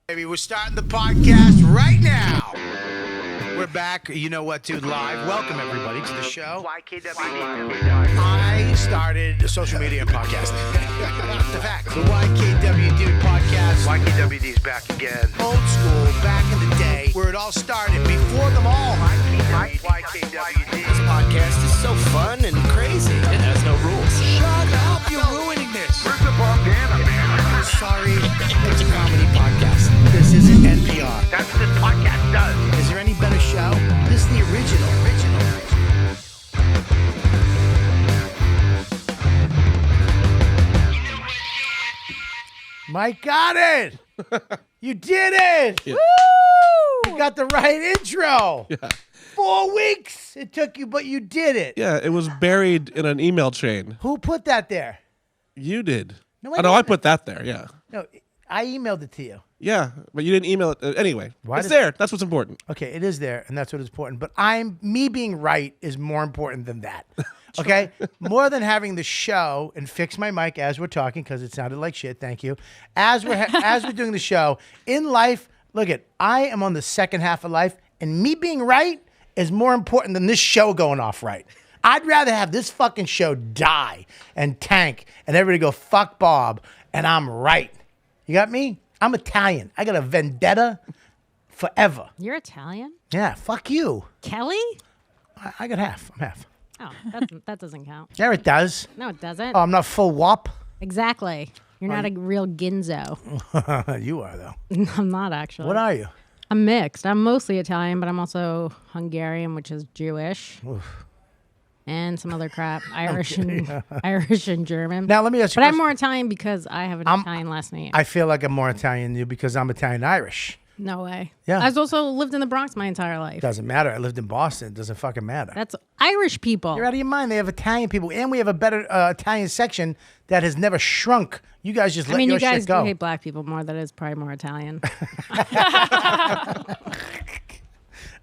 Baby, we're starting the podcast right now. We're back. You know what, dude? Live. Welcome everybody to the show. YKWD. I started social media and podcasting. The fact. The YKWD podcast. YKWD's back again. Old school, back in the day, where it all started. Before them all. YKWD. This podcast is so fun and crazy. It has no rules. Shut up! You're ruining this. Where's the bandana, man? Sorry, it's a comedy podcast. This isn't NPR. That's what this podcast does. Is there any better show? This is the original. Mike got it! You did it! Yeah. Woo! You got the right intro. Yeah. 4 weeks it took you, but you did it. Yeah, it was buried in an email chain. Who put that there? You did. No, I put that there, yeah. No, I emailed it to you. Yeah, but you didn't email it. Anyway, it's there. That's what's important. Okay, it is there, and that's what is important. But me being right is more important than that. Okay? More than having the show and fix my mic as we're talking, because it sounded like shit, thank you. As we're doing the show, in life, look at, I am on the second half of life, and me being right is more important than this show going off right. I'd rather have this fucking show die and tank and everybody go, fuck Bob, and I'm right. You got me? I'm Italian. I got a vendetta forever. You're Italian? Yeah, fuck you. Kelly? I got half. I'm half. Oh, that doesn't count. Yeah, it does. No, it doesn't. Oh, I'm not full wop. Exactly. You're not a real ginzo. You are, though. I'm not, actually. What are you? I'm mixed. I'm mostly Italian, but I'm also Hungarian, which is Jewish. Oof. And some other crap. Irish and German. Now, let me ask you But I'm more Italian because I have an Italian last name. I feel like I'm more Italian than you because I'm Italian-Irish. No way. Yeah. I've also lived in the Bronx my entire life. Doesn't matter. I lived in Boston. It doesn't fucking matter. That's Irish people. You're out of your mind. They have Italian people. And we have a better Italian section that has never shrunk. You guys just let your you guys shit go. do hate black people more. That is probably more Italian.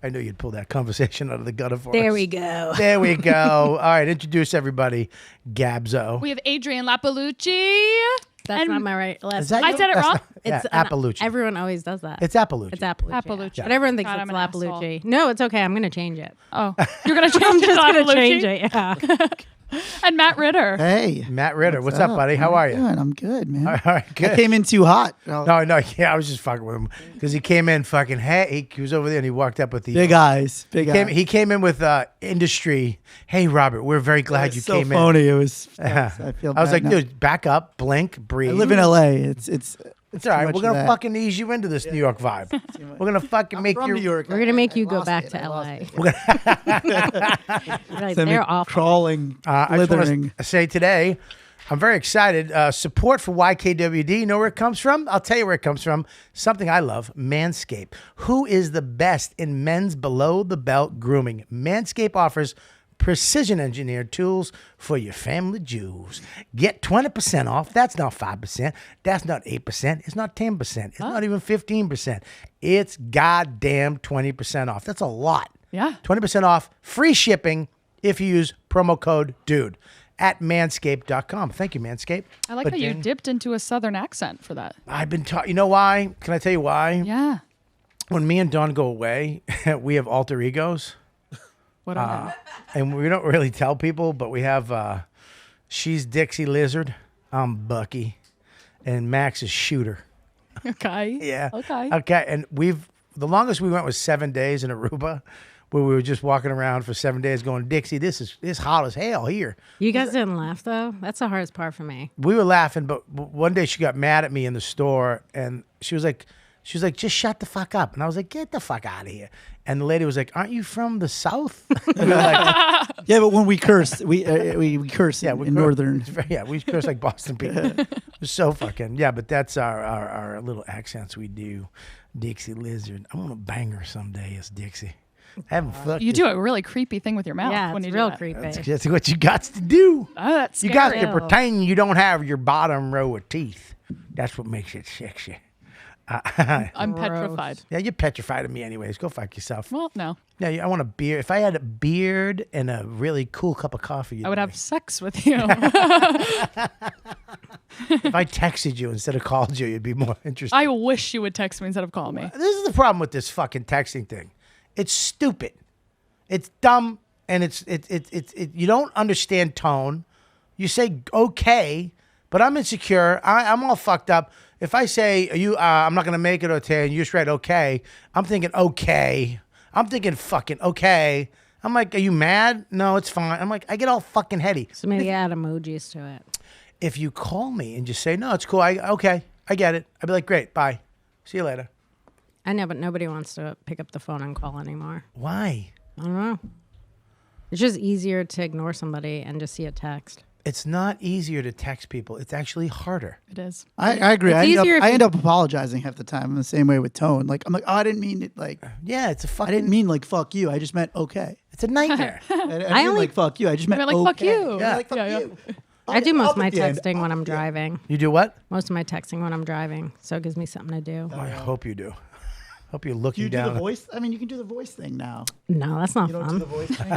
I knew you'd pull that conversation out of the gutter for us. There we go. There we go. All right, introduce everybody. Gabzo. We have Adrienne Iapalucci. That's not my right last Is that name. you? I said it That's wrong? not- yeah, Iapalucci. Everyone always does that. It's Iapalucci. It's Iapalucci. Iapalucci. Yeah. But everyone thinks God, it's I'm an asshole. Iapalucci. No, it's okay. I'm going to change it. Oh, you're going to change I'm it just to going to Iapalucci? change it, yeah. And Matt Ritter. Hey. Matt Ritter. What's up, buddy? How are you? Doing? I'm good, man. All right, good. I came in too hot. No, yeah, I was just fucking with him because he came in fucking. Hey, he was over there and he walked up with the Big eyes. Big eyes. He came in with industry. Hey, Robert, we're very glad you so came phony. It was. in. I feel. I was bad like, now. dude, back up, blink, breathe. I live in LA. It's all right. too much We're gonna of that. fucking ease you into this New York vibe. We're gonna fucking I'm make from you. New York. We're going to make you I go lost back it. to I lost LA. it. Like, Send me they're awful. crawling, I just want slithering. to say today, I'm very excited. Support for YKWD. You know where it comes from? I'll tell you where it comes from. Something I love, Manscaped. Who is the best in men's below-the-belt grooming? Manscaped offers precision-engineered tools for your family jewels. Get 20% off. That's not 5%. That's not 8%. It's not 10%. It's not even 15%. It's goddamn 20% off. That's a lot. Yeah. 20% off, free shipping if you use promo code DUDE at manscaped.com. Thank you, Manscaped. I like But how you then- dipped into a southern accent for that. I've been taught. You know why? Can I tell you why? Yeah. When me and Dawn go away, we have alter egos. What are they? And we don't really tell people, but we have, she's Dixie Lizard, I'm Bucky, and Max is Shooter. Okay. Yeah. Okay. Okay, and the longest we went was 7 days in Aruba, where we were just walking around for 7 days going, Dixie, this hot as hell here. You guys didn't laugh, though? That's the hardest part for me. We were laughing, but one day she got mad at me in the store, and she was like, just shut the fuck up. And I was like, get the fuck out of here. And the lady was like, aren't you from the South? We were like, Yeah, but when we curse, we curse yeah, in northern. Yeah, we curse like Boston people. So fucking, yeah, but that's our little accents we do. Dixie Lizard. I want to bang her someday as Dixie. I haven't fucked You it. do a really creepy thing with your mouth Yeah, when it's you real do that. creepy. That's what you got to do. Oh, that's You scary. got to pretend you don't have your bottom row of teeth. That's what makes it sexy. I'm Gross. petrified. Yeah, you're petrified of me anyways. Go fuck yourself. Well, no. Yeah, I want a beard. If I had a beard and a really cool cup of coffee, I would have sex with you. If I texted you instead of called you, you'd be more interested. I wish you would text me instead of call me. This is the problem with this fucking texting thing. It's stupid. It's dumb, and it's you don't understand tone. You say okay, but I'm insecure. I'm all fucked up. If I say I'm not gonna make it okay, and you just read okay, I'm thinking okay. I'm thinking fucking okay. I'm like, are you mad? No, it's fine. I'm like, I get all fucking heady. So maybe add emojis to it. If you call me and just say, no, it's cool. Okay, I get it. I'd be like, great, bye. See you later. I know, but nobody wants to pick up the phone and call anymore. Why? I don't know. It's just easier to ignore somebody and just see a text. It's not easier to text people. It's actually harder. It is. I agree. It's I easier if end you- up apologizing half the time in the same way with tone. Like I'm like, oh, I didn't mean it. Like Yeah, it's a I fucking. didn't mean like fuck you. I just meant okay. It's a nightmare. I didn't I mean only- like fuck you. I just meant meant like, fuck okay. you. Yeah, like fuck Yeah, yeah. you. I do most of my Up at the end. texting when I'm driving. You do what? Most of my texting when I'm driving, so it gives me something to do. I hope you do. Hope you're Do looking you do down. the voice? I mean, you can do the voice thing now. No, that's not You don't do the fun. voice thing.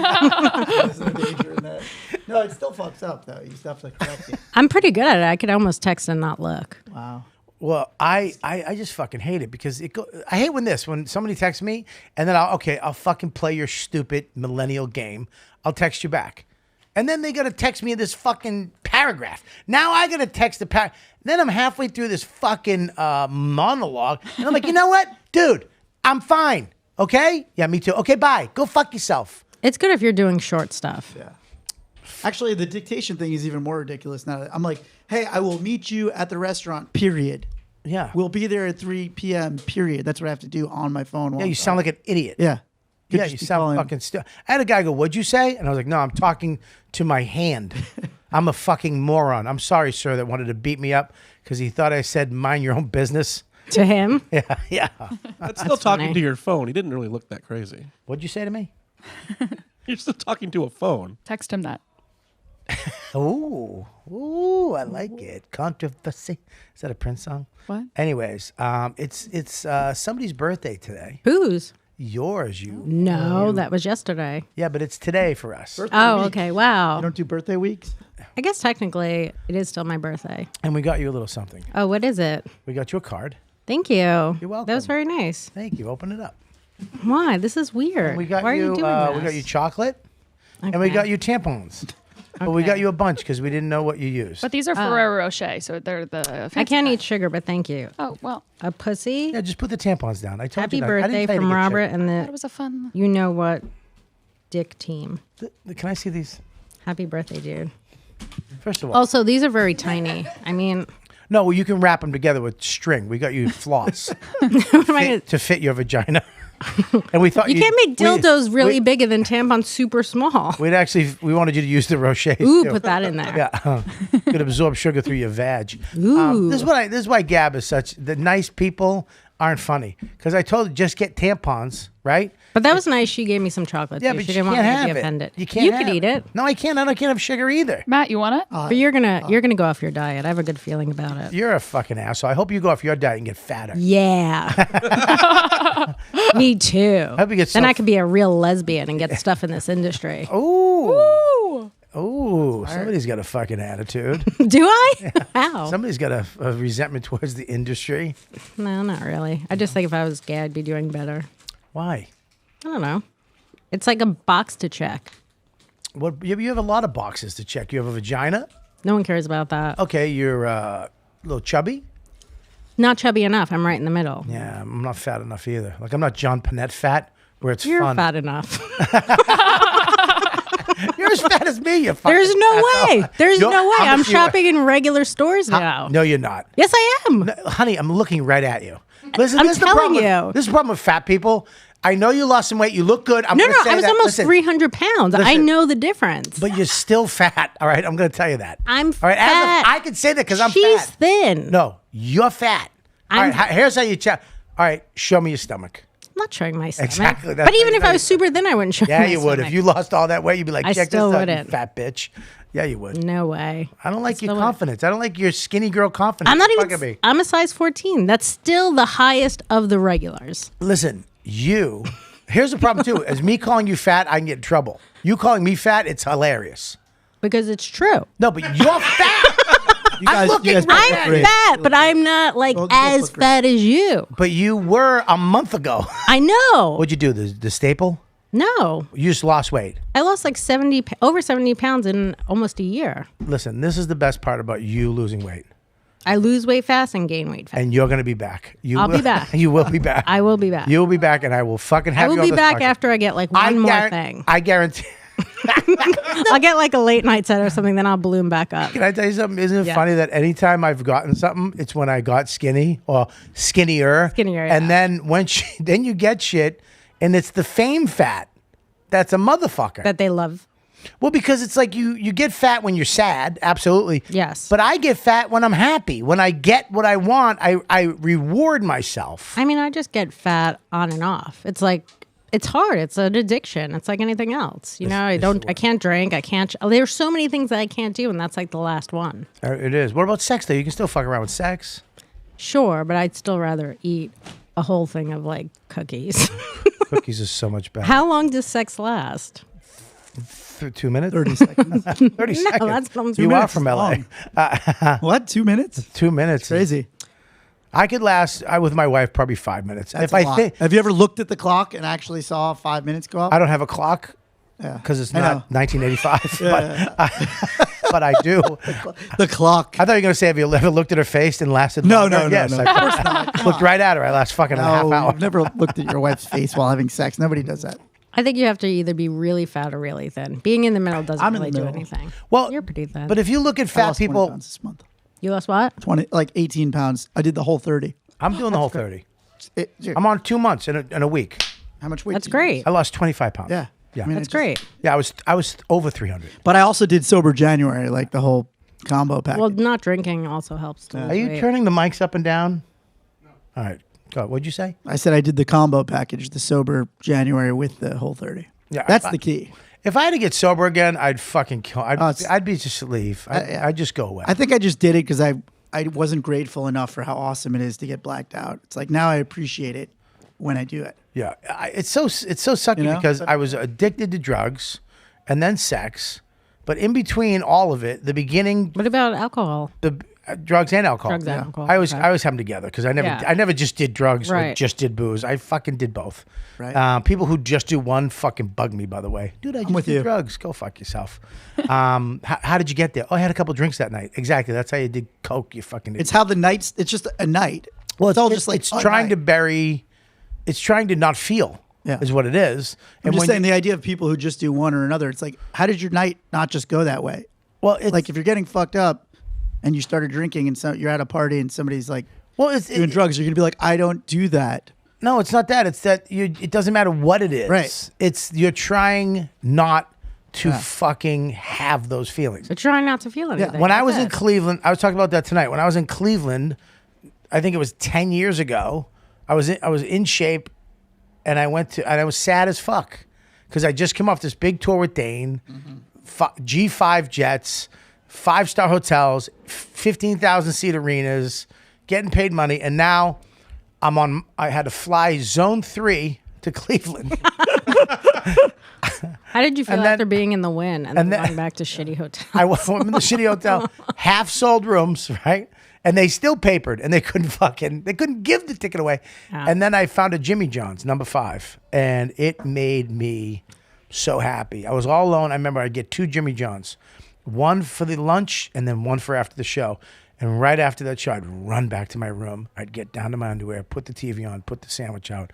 There's no danger in that. No, it still fucks up though. You still have to correct it. I'm pretty good at it. I could almost text and not look. Wow. Well, I just fucking hate it because I hate when somebody texts me and then I'll fucking play your stupid millennial game. I'll text you back. And then they got to text me this fucking paragraph. Now I got to text the paragraph. Then I'm halfway through this fucking monologue. And I'm like, you know what? Dude, I'm fine. Okay? Yeah, me too. Okay, bye. Go fuck yourself. It's good if you're doing short stuff. Yeah. Actually, the dictation thing is even more ridiculous now. I'm like, hey, I will meet you at the restaurant, period. Yeah. We'll be there at 3 p.m., period. That's what I have to do on my phone. Yeah, while you I'm sound like an idiot. Yeah. Could Yeah, just you be sound calling- fucking stupid. I had a guy go, what'd you say? And I was like, no, I'm talking to my hand. I'm a fucking moron. I'm sorry, sir, that wanted to beat me up because he thought I said mind your own business. To him, Yeah. That's still talking funny. to your phone. He didn't really look that crazy. What'd you say to me? You're still talking to a phone. Text him that. Ooh, I like it. Controversy. Is that a Prince song? What? Anyways, it's somebody's birthday today. whose? Yours, No, that was yesterday. Yeah, but it's today for us. Birthday Oh, week. okay. Wow. You don't do birthday weeks? I guess technically it is still my birthday. And we got you a little something. Oh, what is it? We got you a card. Thank you. You're That welcome. was very nice. Thank you. Open it up. Why? This is weird. We got Why you. are you doing this? We got you chocolate, and we Okay. got you tampons. But we Okay. got you a bunch because we didn't know what you used. But these are Ferrero Rocher, so they're the. I fancy can't kind. eat sugar, but thank you. Oh well, A pussy. Yeah, just put the tampons down. I told Happy you that. I didn't birthday tell you to from get Robert sugar. and that the was a fun. you know what dick team. Can I see these? Happy birthday, dude. First of all, Also, these are very tiny. I mean, no, well, you can wrap them together with string. We got you floss what am I gonna, to fit your vagina. And we thought you can't make dildos really big. big and then tampons super small. We wanted you to use the Rochers. Ooh, too. put that in there. Yeah, could absorb sugar through your vag. Ooh. This is why Gab is such. The nice people aren't funny because I told her just get tampons, right? But that was nice. She gave me some chocolate. Yeah, too. but she you didn't can't want me have to be it. offended. You can't. You have could eat it. No, I can't. I can't have sugar either. Matt, you want it? But you're gonna go off your diet. I have a good feeling about it. You're a fucking asshole. I hope you go off your diet and get fatter. Yeah. Me too. hope you get then so- I could be a real lesbian and get stuff in this industry. Ooh. Ooh. Somebody's got a fucking attitude. Do I? How? Somebody's got a resentment towards the industry. No, not really. I just think if I was gay, I'd be doing better. Why? I don't know. It's like a box to check. What? You have a lot of boxes to check. You have a vagina. No one cares about that. Okay, you're a little chubby. Not chubby enough. I'm right in the middle. Yeah, I'm not fat enough either. Like I'm not John Panette fat, where it's You're fun. fat enough. You're as fat as me. You fucking There's no asshole. way. There's You're- no way. how I'm much you- shopping in regular stores now. No, you're not. Yes, I am. Honey, I'm looking right at you. Listen, I'm this is the telling problem you. This is the problem with fat people. I know you lost some weight. You look good. I'm No, gonna say I was that. almost Listen, 300 pounds. I listen. know the difference. But you're still fat. All right, I'm going to tell you that. I'm All right, fat. I can say that because I'm She's fat. thin. No, you're fat. All I'm- right, here's how you check. All right, show me your stomach. I'm not showing my stomach. Exactly, that's But even what if I I was super thin, I wouldn't show Yeah, my you would. stomach. If you lost all that weight, you'd be like, I check still this out, you wouldn't. fat bitch. Yeah, you would. No way. I don't like your still wouldn't. confidence. I don't like your skinny girl confidence. I'm not Fuck at even. me. I'm a size 14. That's still the highest of the regulars. Listen, here's the problem too. As me calling you fat, I can get in trouble. You calling me fat, it's hilarious. Because it's true. No, but you're fat. You guys, looking you guys right both at I'm look great. fat, but I'm not like Well, you both as look great. fat as you. But you were a month ago. I know. What'd you do? The staple? No, You just lost weight. I lost like over 70 pounds in almost a year. Listen, this is the best part about you losing weight. I lose weight fast and gain weight fast. And you're going to be back. I'll be back. You will be back. I will be back. You will be back, and I will fucking have I will you on be this back podcast. after I get like one more thing. I guarantee. I'll get like a late night set or something, then I'll balloon back up. Can I tell you something? Isn't it Yeah. funny that anytime I've gotten something, it's when I got skinny or skinnier. Skinnier, And yeah. then then you get shit, and it's the fame fat. That's a motherfucker. That they love. Well, because it's like you get fat when you're sad, absolutely. Yes. But I get fat when I'm happy. When I get what I want, I reward myself. I mean, I just get fat on and off. It's like, it's hard. It's an addiction. It's like anything else. You know, I can't drink. I can't. There's so many things that I can't do, and that's like the last one. It is. What about sex, though? You can still fuck around with sex. Sure, but I'd still rather eat a whole thing of like cookies. Cookies is so much better. How long does sex last? 2 minutes? 30 seconds. 30 No, seconds. that's what I'm You are minutes from is LA. long. What? 2 minutes? 2 minutes. Crazy. I could last with my wife probably 5 minutes. That's if a I lot. think Have you ever looked at the clock and actually saw 5 minutes go up? I don't have a clock Yeah. because it's I not know. 1985, but I do. The clock. I thought you were going to say, have you ever looked at her face and lasted No, longer? no, no, Yes, no. of Of course course not. Looked right at her. I last fucking a half hour. I've never looked at your wife's face while having sex. Nobody does that. I think you have to either be really fat or really thin. Being in the middle doesn't I'm in the really do middle. anything. Well, You're pretty thin. But if you look at I fat lost 20 people, pounds this month. You lost what? 20, like 18 pounds. I did the whole 30. I'm doing the whole 30. Dude, I'm on 2 months in a week. how much weight? That's did you great. lose? I lost 25 pounds. Yeah. Yeah. I mean, That's it just- great. Yeah, I was over 300. But I also did sober January, like the whole combo package. Well, not drinking also helps. To Are lose you weight. turning the mics up and down? No. All right. Go. What'd you say? I said I did the combo package, the sober January with the whole 30. Yeah, That's the key. If I had to get sober again, I'd fucking kill. it's- I'd be just leave. yeah. I'd just go away. I think I just did it because I wasn't grateful enough for how awesome it is to get blacked out. It's like now I appreciate it when I do it. Yeah, it's so sucky You know? because I was addicted to drugs, and then sex, but in between all of it, the beginning, What about alcohol? the drugs and alcohol. Drugs and alcohol, I always okay. have them together because I never just did drugs or Right. just did booze. I fucking did both. Right. People who just do one fucking bug me. By the way, dude, I just with did you. drugs. Go fuck yourself. How did you get there? Oh, I had a couple drinks that night. Exactly. That's how you did coke. You fucking. It's how the nights. It's just a night. Well, it's all just like it's a trying to night. bury. It's trying to not feel. Yeah. Is what it is. I'm just when saying you- the idea of people who just do one or another. It's like, how did your night not just go that way? well, it's Like if you're getting fucked up and you started drinking and so you're at a party and somebody's like it's doing drugs, you're gonna be like, I don't do that. No, it's not that. It's that it doesn't matter what it is. Right. It's you're trying not to fucking have those feelings. So try not to feel anything. When I was That's in it. Cleveland, I was talking about that tonight. When I was in Cleveland, I think it was 10 years ago. I was in shape, and I was sad as fuck because I just came off this big tour with Dane, G5 jets, 5-star hotels, 15,000 seat arenas, getting paid money, and now I had to fly Zone 3 to Cleveland. How did you feel and then- after being in the win and then then- going back to shitty hotel? I went in the shitty hotel, half sold rooms, right? And they still papered, and they couldn't give the ticket away. Yeah. And then I found a Jimmy John's, number 5, and it made me so happy. I was all alone. I remember I'd get 2 Jimmy John's, one for the lunch and then one for after the show. And right after that show, I'd run back to my room. I'd get down to my underwear, put the TV on, put the sandwich out,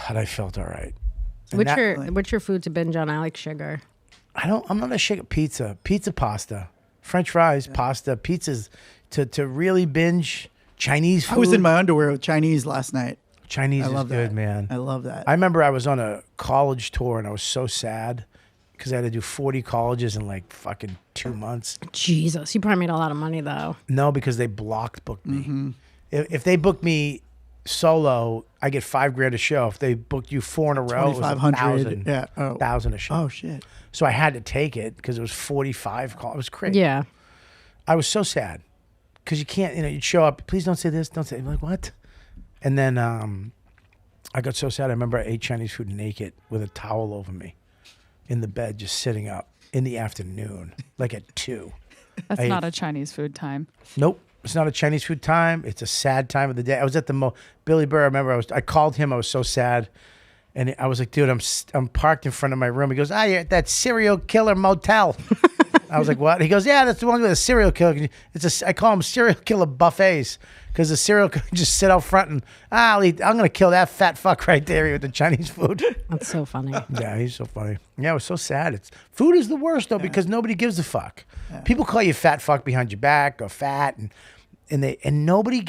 and I felt all right. And What's your food to binge on? I like sugar. I'm not a sugar pizza, pasta, French fries, pasta, pizzas to really binge Chinese food. I was in my underwear with Chinese last night. Chinese I is love good, that. man. I love that. I remember I was on a college tour and I was so sad because I had to do 40 colleges in like fucking 2 months. Jesus, you probably made a lot of money though. No, because they booked me. If they booked me solo, I get $5,000 a show. If they booked you 4 in a row, it was 2,500. 1,000. Yeah. Oh. 1,000 a show. Oh shit. So I had to take it because it was 45 calls. It was crazy. Yeah. I was so sad because you can't, you'd show up. Please don't say this. Don't say. I'm like, what? And then I got so sad. I remember I ate Chinese food naked with a towel over me in the bed, just sitting up in the afternoon, like at 2. That's not a Chinese food time. Nope. It's not a Chinese food time. It's a sad time of the day. I was at the Billy Burr. I remember I called him. I was so sad. And I was like, dude, I'm parked in front of my room. He goes, you're at that serial killer motel. I was like, what? He goes, yeah, that's the one with a serial killer. I call them serial killer buffets because the serial killer just sit out front and I'm going to kill that fat fuck right there with the Chinese food. That's so funny. Yeah, he's so funny. Yeah, it was so sad. Food is the worst though because nobody gives a fuck. Yeah. People call you fat fuck behind your back or fat and nobody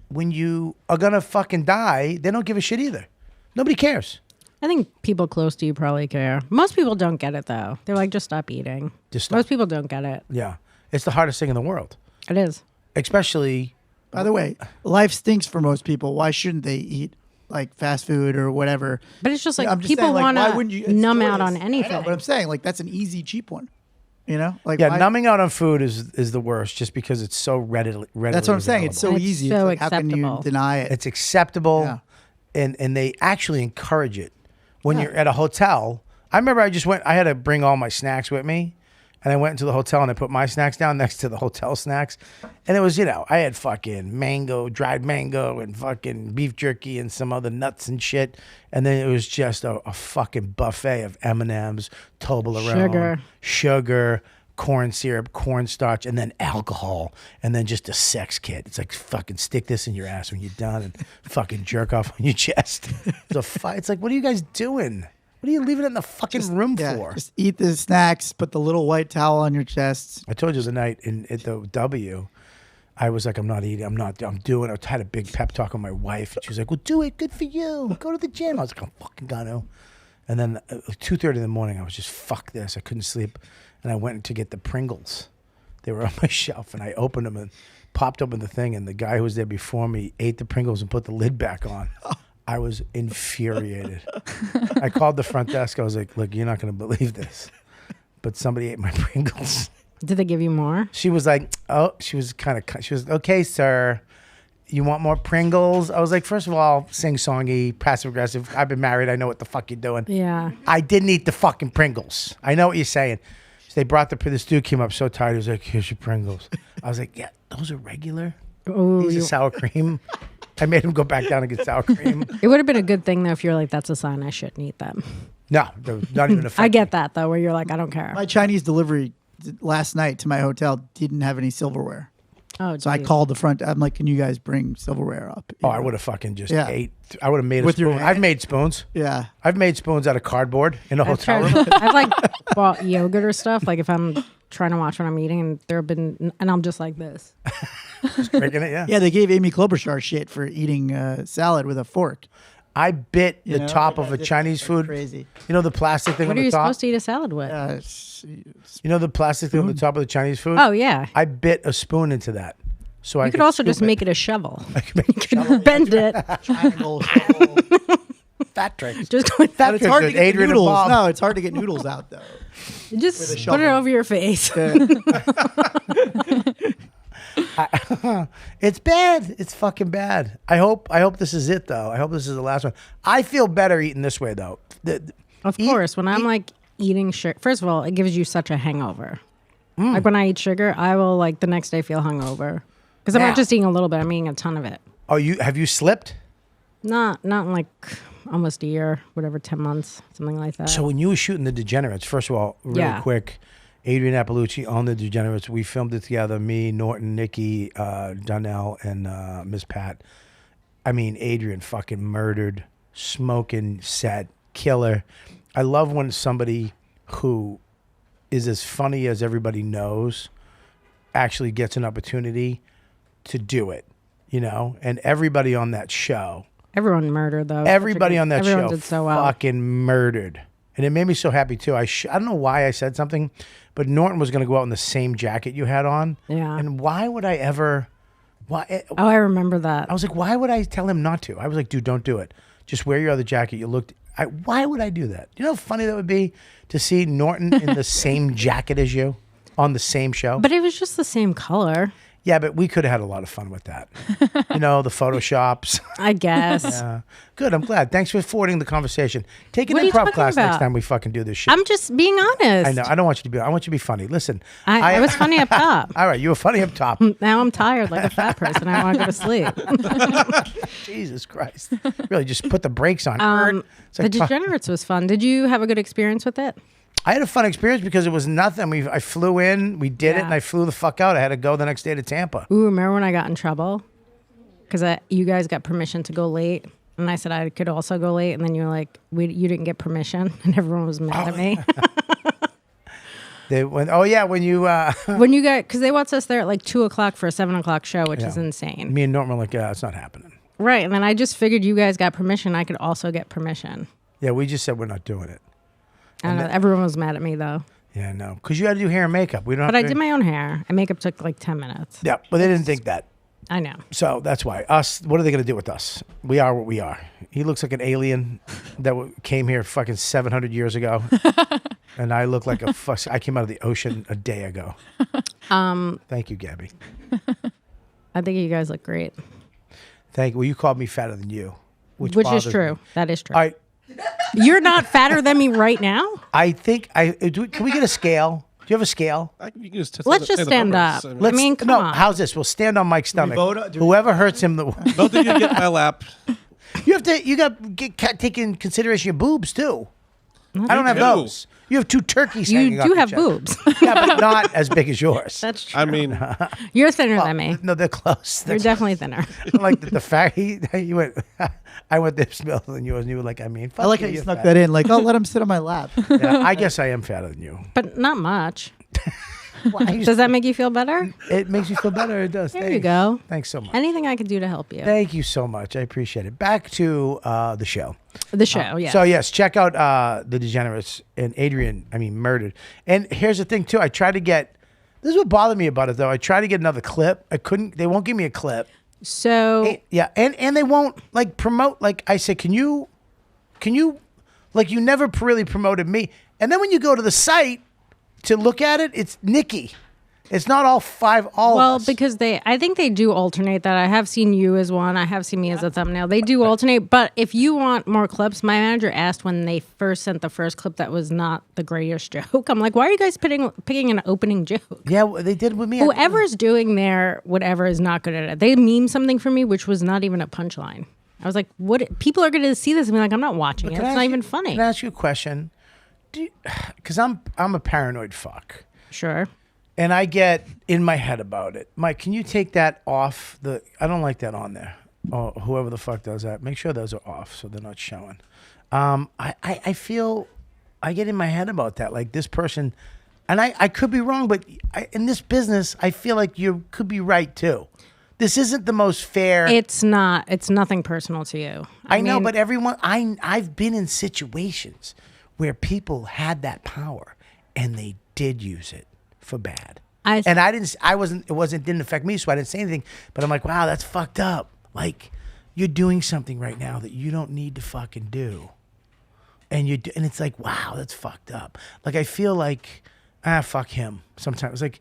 when you are gonna fucking die, they don't give a shit either. Nobody cares. I think people close to you probably care. Most people don't get it though. They're like, just stop eating. Most people don't get it. Yeah, it's the hardest thing in the world. It is. Especially. By the way, life stinks for most people. Why shouldn't they eat like fast food or whatever? But it's just like people want to numb out on anything. I know, but I'm saying like that's an easy, cheap one. You know, like numbing out on food is the worst, just because it's so readily. That's what I'm saying. It's so easy. So it's like, how can you deny it? It's acceptable, and they actually encourage it when you're at a hotel. I remember I had to bring all my snacks with me, and I went into the hotel and I put my snacks down next to the hotel snacks, and it was I had fucking dried mango, and fucking beef jerky and some other nuts and shit, and then it was just a fucking buffet of M&Ms, Toblerone, sugar, corn syrup, cornstarch, and then alcohol, and then just a sex kit. It's like fucking stick this in your ass when you're done, and fucking jerk off on your chest. It's like, what are you guys doing? What are you leaving it in the fucking room for? Just eat the snacks, put the little white towel on your chest. I told you the night at the W, I was like, I'm not eating. I had a big pep talk with my wife. And she was like, well, do it. Good for you. Go to the gym. I was like, I'm fucking gonna. And then 2:30 in the morning, I was just, fuck this. I couldn't sleep. And I went to get the Pringles. They were on my shelf, and I opened them and popped open the thing. And the guy who was there before me ate the Pringles and put the lid back on. I was infuriated. I called the front desk. I was like, look, you're not going to believe this, but somebody ate my Pringles. Did they give you more? She was like, she was okay, sir. You want more Pringles? I was like, first of all, sing-songy, passive-aggressive. I've been married. I know what the fuck you're doing. Yeah. I didn't eat the fucking Pringles. I know what you're saying. So they brought this dude came up so tired. He was like, here's your Pringles. I was like, yeah, those are regular. These are sour cream. I made him go back down and get sour cream. It would have been a good thing, though, if you're like, that's a sign I shouldn't eat them. No, not even a I get that, though, where you're like, I don't care. My Chinese delivery last night to my hotel didn't have any silverware. Oh, so I called the front. I'm like, can you guys bring silverware up? I would have fucking just ate. I would have made a With spoon. your hand? I've made spoons. Yeah. I've made spoons out of cardboard in a hotel room. I've like bought yogurt or stuff. Like if I'm trying to watch what I'm eating, and and I'm just like this. Just drinking it, yeah. Yeah, they gave Amy Klobuchar shit for eating salad with a fork. I bit the top of a Chinese food. Crazy. You know the plastic thing What on are the you top? supposed to eat a salad with? You know the plastic thing on the top of the Chinese food? Oh, yeah. I bit a spoon into that. So You could also just make it a shovel. I could make a shovel. Bend it. Triangle shovel. Fat tricks. Just go with that. It's hard to get Adrienne noodles. Iapalucci. No, it's hard to get noodles out though. Just put shovel. it over your face. It's bad. It's fucking bad. I hope this is it though. I hope this is the last one. I feel better eating this way though. Of course, when I'm like eating sugar, first of all, it gives you such a hangover. Like when I eat sugar, I will like the next day feel hungover. Because I'm not just eating a little bit, I'm eating a ton of it. Oh, have you slipped? Not in like almost a year, whatever, 10 months, something like that. So when you were shooting The Degenerates, first of all, really quick, Adrienne Iapalucci on The Degenerates, we filmed it together, me, Norton, Nikki, Donnell, and Miss Pat. I mean, Adrienne fucking murdered, smoking set, killer. I love when somebody who is as funny as everybody knows actually gets an opportunity to do it, you know? And everybody on that show. Everyone murdered, though. Everybody on that show did so well. fucking murdered. And it made me so happy, too. I don't know why I said something, but Norton was going to go out in the same jacket you had on. Yeah. And why would I ever... Why? Oh, I remember that. I was like, why would I tell him not to? I was like, dude, don't do it. Just wear your other jacket. You looked... why would I do that? You know how funny that would be to see Norton in the same jacket as you on the same show? But it was just the same color. Yeah, but we could have had a lot of fun with that. You know, the Photoshops. I guess. Yeah. Good. I'm glad. Thanks for forwarding the conversation. Take an What are you improv talking class next about? time we fucking do this shit. I'm just being honest. I know. I don't want you to be. I want you to be funny. Listen. I was funny up top. All right. You were funny up top. Now I'm tired like a fat person. I want to go to sleep. Jesus Christ. Really, just put the brakes on. It's The like, fuck. Degenerates was fun. Did you have a good experience with it? I had a fun experience because it was nothing. I flew in, we did it, Yeah. and I flew the fuck out. I had to go the next day to Tampa. Ooh, remember when I got in trouble? Because you guys got permission to go late. And I said I could also go late. And then you were like, you didn't get permission. And everyone was mad at me. When you... When you got, because they want us there at like 2:00 for a 7:00 show, which is insane. me and Norman were like, it's not happening. Right. And then I just figured you guys got permission. I could also get permission. Yeah, we just said we're not doing it. I don't know. Everyone was mad at me though. Yeah, no. Because you had to do hair and makeup. We don't. But I did my own hair. And makeup took like 10 minutes. Yeah, but they didn't think that. I know. So that's why. Us, what are they going to do with us? We are what we are. He looks like an alien that came here fucking 700 years ago. And I look like I came out of the ocean a day ago. Thank you, Gabby. I think you guys look great. Thank you. Well, you called me fatter than you. Which is bothers true. me. That is true. All right. You're not fatter than me right now? I think can we get a scale? Do you have a scale? You can just Let's just stand up. I mean, come on. How's this? We'll stand on Mike's stomach. vote? Whoever hurts him, Both of you get my lap. you got to take in consideration your boobs too. I don't have do. those. You have two turkeys. hanging You off do your have chest. boobs. Yeah, but not as big as yours. That's true. I mean, You're thinner than me. No, they're close. You're definitely thinner. Like the fact you went. I went this smaller than yours, and you were like, fuck I like you, how you you're snuck fat. that in. Like, let him sit on my lap. Yeah, I guess I am fatter than you. But not much. Does that make you feel better? It makes you feel better. It does. There you go. Thanks so much. Anything I could do to help you. Thank you so much. I appreciate it. Back to the show. The show, yeah. So yes, check out The Degenerates and Adrienne. Murdered. And here's the thing too. I tried to get. This is what bothered me about it though. I tried to get another clip. I couldn't. They won't give me a clip. So Yeah, and they won't like promote. Like I said, can you, like you never really promoted me. And then when you go to the site to look at it, it's Nikki. It's not all of us. because I think they do alternate that. I have seen you as one. I have seen me as a thumbnail. They do alternate. But if you want more clips, my manager asked when they first sent the first clip that was not the greatest joke. I'm like, why are you guys picking an opening joke? Yeah, they did with me. Whoever's doing their whatever is not good at it. They meme something for me, which was not even a punchline. I was like, what? People are going to see this and be like, I'm not watching it. It's not even funny. Can I ask you a question? Because I'm a paranoid fuck. Sure. And I get in my head about it. Mike, can you take that off? I don't like that on there. Or whoever the fuck does that. Make sure those are off so they're not showing. I feel, I get in my head about that. Like this person, and I could be wrong, but in this business, I feel like you could be right too. This isn't the most fair. It's not. It's nothing personal to you. I know, but everyone, I've been in situations where people had that power and they did use it for bad. It didn't affect me, so I didn't say anything. But I'm like, wow, that's fucked up. Like, you're doing something right now that you don't need to fucking do. And it's like, wow, that's fucked up. Like, I feel like, fuck him sometimes. It's like,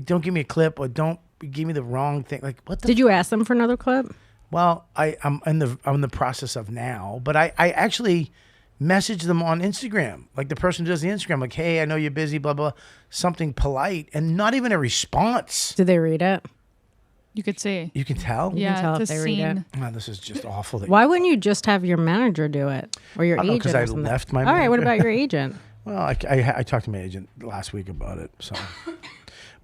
don't give me a clip or don't give me the wrong thing. Like, what the Did you ask them for another clip? Well, I'm in the process of now, but I actually message them on Instagram. Like the person who does the Instagram, like, hey, I know you're busy, blah, blah, something polite, and not even a response. Did they read it? You could see. You can tell? Yeah, tell it's if a they read it. scene. Oh, this is just awful. Why wouldn't you just have your manager do it? Or your agent? Because or I something? left my All right, what manager. about your agent? Well, I talked to my agent last week about it, so.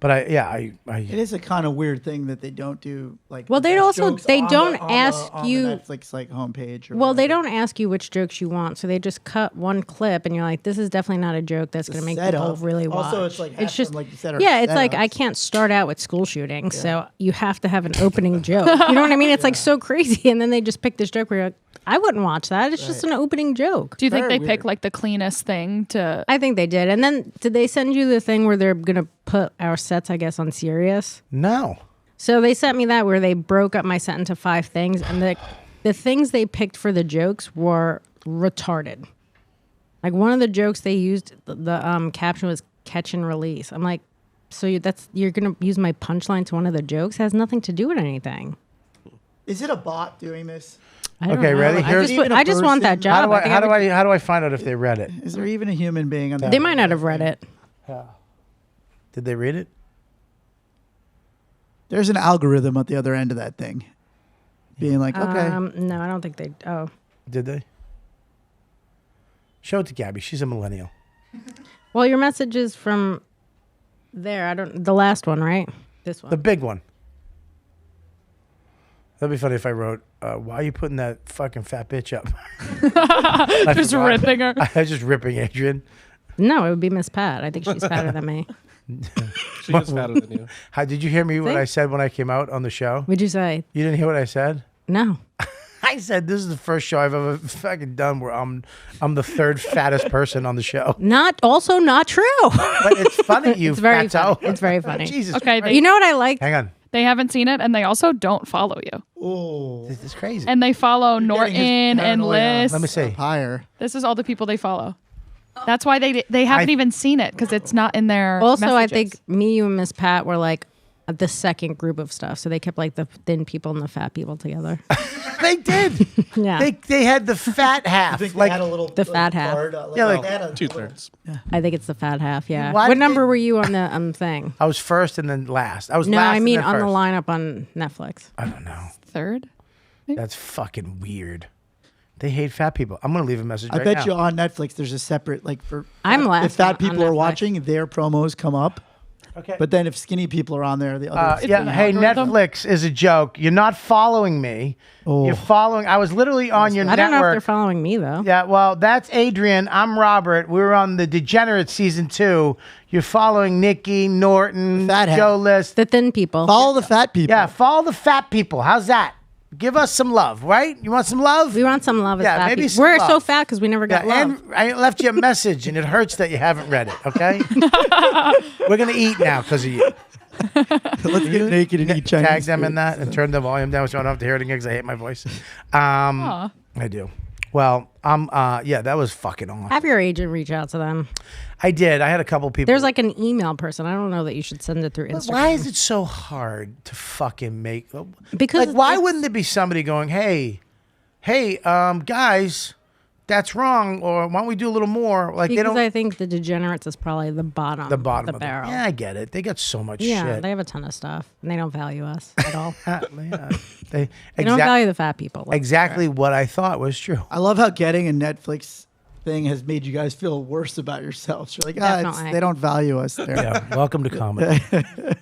But I It is a kind of weird thing that they don't do. Like, Well, the they best also- jokes they on don't the ask you- Netflix like homepage. Or Well, they whatever. don't ask you which jokes you want, so they just cut one clip, and you're like, "This is definitely not a joke that's going to make people setup. really watch." Also, it's like half it's just them, like you said, are yeah, it's like setups. I can't start out with school shooting, so you have to have an opening joke. You know what I mean? It's like so crazy, and then they just pick this joke where you're like, "I wouldn't watch that. It's just an opening joke." Do you think Very they pick weird. like the cleanest thing to? I think they did. And then did they send you the thing where they're going to put our sets, I guess, on Sirius? no. So they sent me that where they broke up my set into 5 things, and the things they picked for the jokes were retarded. Like one of the jokes they used, the caption was "catch and release." I'm like, So you're gonna use my punchline to one of the jokes? It has nothing to do with anything. Is it a bot doing this? I don't Okay, know. ready? I just want that How job. do I think how do I find out if they read it? Is there even a human being on that? they might not have read it. Did they read it? There's an algorithm at the other end of that thing, being like, okay, No, I don't think they. Oh, Did they? Show it to Gabby. She's a millennial. well, your message is from there. I don't. The last one, right? This one. The big one. That'd be funny if I wrote, why are you putting that fucking fat bitch up? Just ripping her. I was just ripping Adrienne. No, it would be Miss Pat. I think she's fatter than me. She is fatter than you. How did you hear me what See? I said when I came out on the show? Would you say You didn't hear what I said? no? I said this is the first show I've ever fucking done where I'm the third fattest person on the show. Not true. But it's funny, you It's very fatso. funny. It's very funny. Jesus Okay, Christ. You know what I like? Hang on. They haven't seen it, and they also don't follow you. oh, This is crazy. And they follow Norton getting his and paranoia Liz. Let me see. higher. This is all the people they follow. That's why they haven't even seen it because it's not in their. Also, I messages. think me, you, and Miss Pat were like the second group of stuff. So they kept like the thin people and the fat people together. They did. Yeah. They had the fat half. I think like they had a little the fat half. card, Yeah, like they had a 2/3. I think it's the fat half. Yeah. Why What did number they- were you on the thing? I was first and then last. I was No, last. I and mean then on the first. lineup on Netflix. I don't know. third. That's fucking weird. They hate fat people. I'm gonna leave a message. I right bet now. you on Netflix there's a separate like for I'm last if fat on people are Netflix. watching, their promos come up. Okay. But then if skinny people are on there, the other Yeah. an Hey, algorithm? Netflix is a joke. You're not following me. Oh. You're following. I was literally on your I don't know if they're network. following me though. Yeah. Well, that's Adrienne. I'm Robert. We were on the Degenerate season 2. You're following Nikki, Norton, Fat hat. Joe List. The thin people. follow the fat people. Yeah. Follow the fat people. How's that? Give us some love, right? You want some love? We want some love as Yeah, fat maybe people. some We're love. so fat because we never got Yeah, love. and I left you a message, and it hurts that you haven't read it. Okay, we're gonna eat now because of you. Let's get naked and eat Chinese Tag them in food. that and turn the volume down so I don't have to hear it again because I hate my voice. I do. Well, yeah, that was fucking awesome. Have your agent reach out to them. I did. I had a couple people. There's like an email person. I don't know that you should send it through Instagram. Why is it so hard to fucking make? Because like, why it's- wouldn't there be somebody going, hey, guys, that's wrong, or why don't we do a little more? Like they Because don't. I think the Degenerates is probably the bottom the bottom of of the barrel. Yeah, I get it. They got so much Yeah, shit. they have a ton of stuff, and they don't value us at all. Yeah, they They don't value the fat people. Let's exactly what I thought was true. I love how getting a Netflix thing has made you guys feel worse about yourselves. You're like, Definitely. they don't value us there. Yeah, welcome to comedy.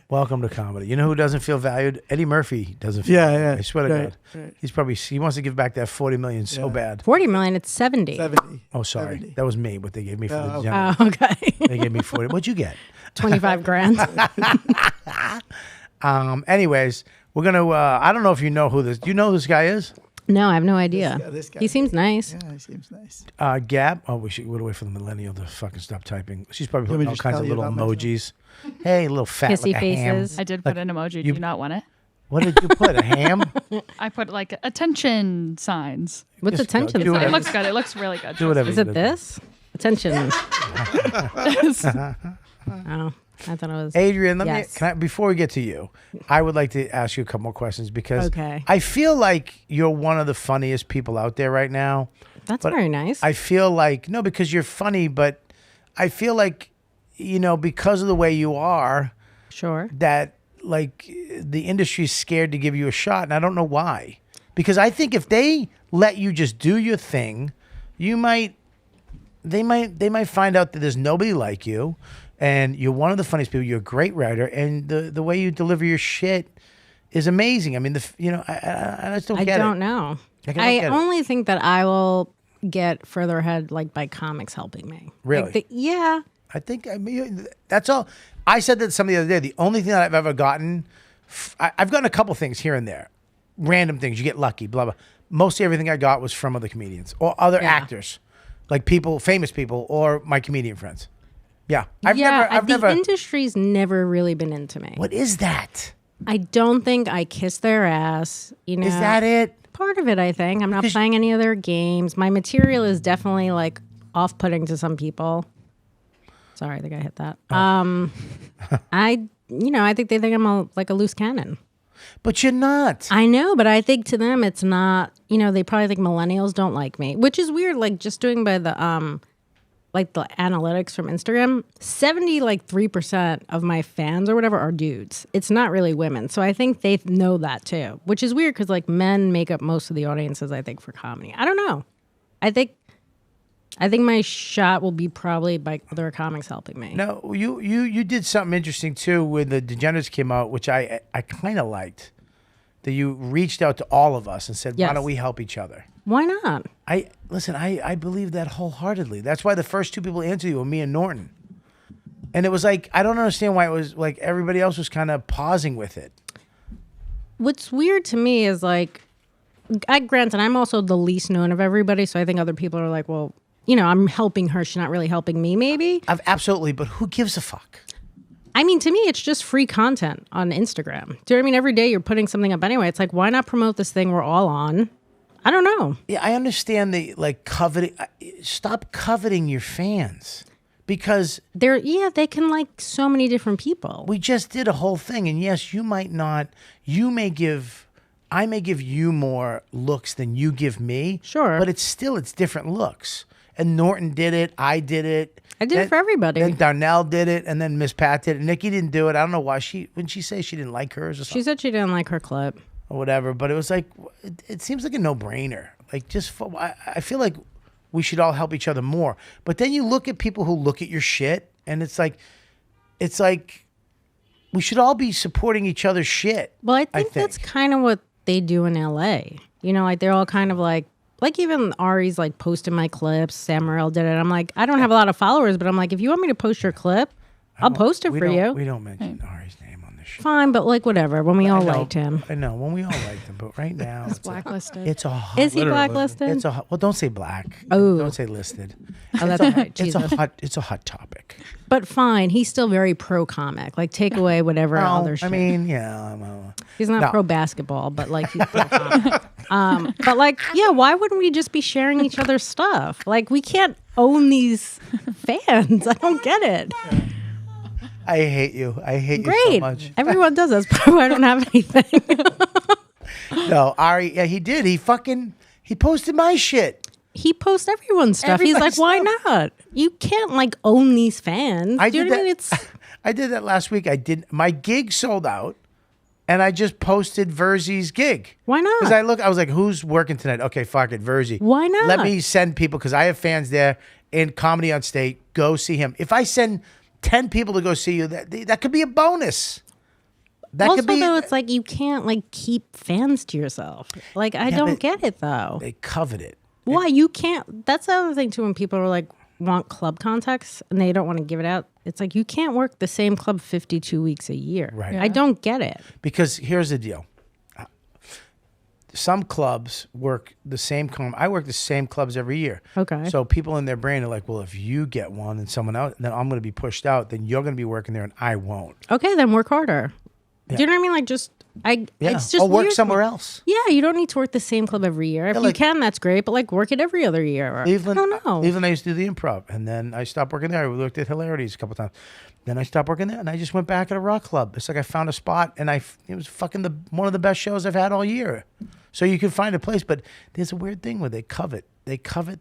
Welcome to comedy. You know who doesn't feel valued? Eddie Murphy doesn't feel Yeah, valued. yeah. I swear to Right, God. right. He wants to give back that 40 million so bad. 40 million. It's 70. 70. Oh, sorry. 70. That was me, what they gave me for the Oh, general. Oh, okay. They gave me 40. What'd you get? 25 grand. Anyways, we're going to, I don't know if you know who this, do you know who this guy is? No, I have no idea. This guy. He seems nice. Yeah, he seems nice. Gab. Oh, we should get away from the millennial to fucking stop typing. She's probably Let me putting all just kinds tell of you little about emojis. Hey, little fat Kissy like a ham. faces. I did put an emoji. Do you not want it? What did you put? A ham? I put like attention signs. What's Just attention? do sign? whatever. It looks good. It looks really good. Do whatever. Is you it do. this? Attention. Oh, I thought it was. Adrienne, Yes. before we get to you, I would like to ask you a couple more questions because Okay. I feel like you're one of the funniest people out there right now. That's but very nice. I feel like, no, because you're funny, but I feel like, because of the way you are, Sure. that like the industry's scared to give you a shot, and I don't know why. Because I think if they let you just do your thing, they might find out that there's nobody like you, and you're one of the funniest people. You're a great writer, and the way you deliver your shit is amazing. I mean, I just don't I get it. don't know. Like, I don't I get it. only think that I will get further ahead like by comics helping me. Really? Like yeah. I think that's all. I said that something the other day. The only thing that I've ever gotten, I've gotten a couple things here and there, random things. You get lucky, blah blah. Mostly everything I got was from other comedians or other Yeah. actors, like people, famous people, or my comedian friends. Yeah, I've the never. industry's never really been into me. What is that? I don't think I kiss their ass. You know, Is that it? part of it? I think I'm not playing any of their games. My material is definitely like off-putting to some people. Sorry, I think I hit that. I think they think I'm like a loose cannon. But you're not. I know, but I think to them it's not. They probably think millennials don't like me, which is weird. Like just doing by the like the analytics from Instagram, 73% of my fans or whatever are dudes. It's not really women. So I think they know that too, which is weird because like men make up most of the audiences, I think, for comedy. I don't know. I think my shot will be probably by other comics helping me. No, you did something interesting too when the Degenerates came out, which I kind of liked. That you reached out to all of us and said, Yes. why don't we help each other? Why not? I believe that wholeheartedly. That's why the first two people answered you were me and Norton. And it was like, I don't understand why it was like everybody else was kind of pausing with it. What's weird to me is like, granted, I'm also the least known of everybody. So I think other people are like, well, I'm helping her. She's not really helping me, maybe. Absolutely, but who gives a fuck? I mean, to me, it's just free content on Instagram. Do you know what I mean? Every day you're putting something up anyway. It's like, why not promote this thing we're all on? I don't know. Yeah, I understand the coveting. Stop coveting your fans because they can like so many different people. We just did a whole thing, and yes, you might not. I may give you more looks than you give me. Sure, but it's different looks. And Norton did it. I did it. I did it for everybody. And Darnell did it, and then Miss Pat did it. Nikki didn't do it. I don't know why. Wouldn't she say she didn't like hers or something? She said she didn't like her clip. Or whatever, but it was like, it seems like a no-brainer. Like, I feel like we should all help each other more. But then you look at people who look at your shit, and it's like we should all be supporting each other's shit. Well, I think that's kind of what they do in LA. Like they're all kind of like even Ari's like posting my clips. Sam Morril did it. I'm like, I don't have a lot of followers, but I'm like, if you want me to post your clip, I'll post it for you. We don't mention Ari's name on this show. Fine, but like whatever. When we all liked him. I know, when we all liked him, but right now He's blacklisted. It's a hot. Is he blacklisted? It's a well. Don't say black. Oh. Don't say listed. Oh, that's right. It's a hot. It's a hot topic. But fine, he's still very pro comic. Like take away whatever other shit. I mean, yeah. He's not pro basketball, but like he's pro comic. But like, yeah, why wouldn't we just be sharing each other's stuff? Like we can't own these fans. I don't get it. I hate you. I hate you so much. Everyone does. That's probably why I don't have anything. No, Ari, yeah, he did. He posted my shit. He posts everyone's stuff. He's like, why not? You can't like own these fans. I did that last week. My gig sold out, and I just posted Verzi's gig. Why not? Because I was like, who's working tonight? Okay, fuck it, Verzi. Why not? Let me send people, because I have fans there in Comedy on State. Go see him. If I send 10 people to go see you, that could be a bonus. That also, could be. Though, it's like you can't like keep fans to yourself. Like I don't get it though. They covet it. Why you can't? That's the other thing too. When people are like want club contacts and they don't want to give it out, it's like you can't work the same club 52 weeks a year. Right. I don't get it. Because here's the deal. Some clubs work the same I work the same clubs every year. Okay. So people in their brain are like, well, if you get one and someone else, then I'm going to be pushed out. Then you're going to be working there and I won't. Okay, then work harder. Yeah. Do you know what I mean? Like just it's just or work weird. somewhere else. Yeah, you don't need to work the same club every year. If you can, that's great. But like work it every other year. I don't know. Cleveland, I used to do the Improv, and then I stopped working there. We looked at Hilarities a couple times. Then I stopped working there, and I just went back at a rock club. It's like I found a spot, and it was fucking one of the best shows I've had all year. So you can find a place, but there's a weird thing where they covet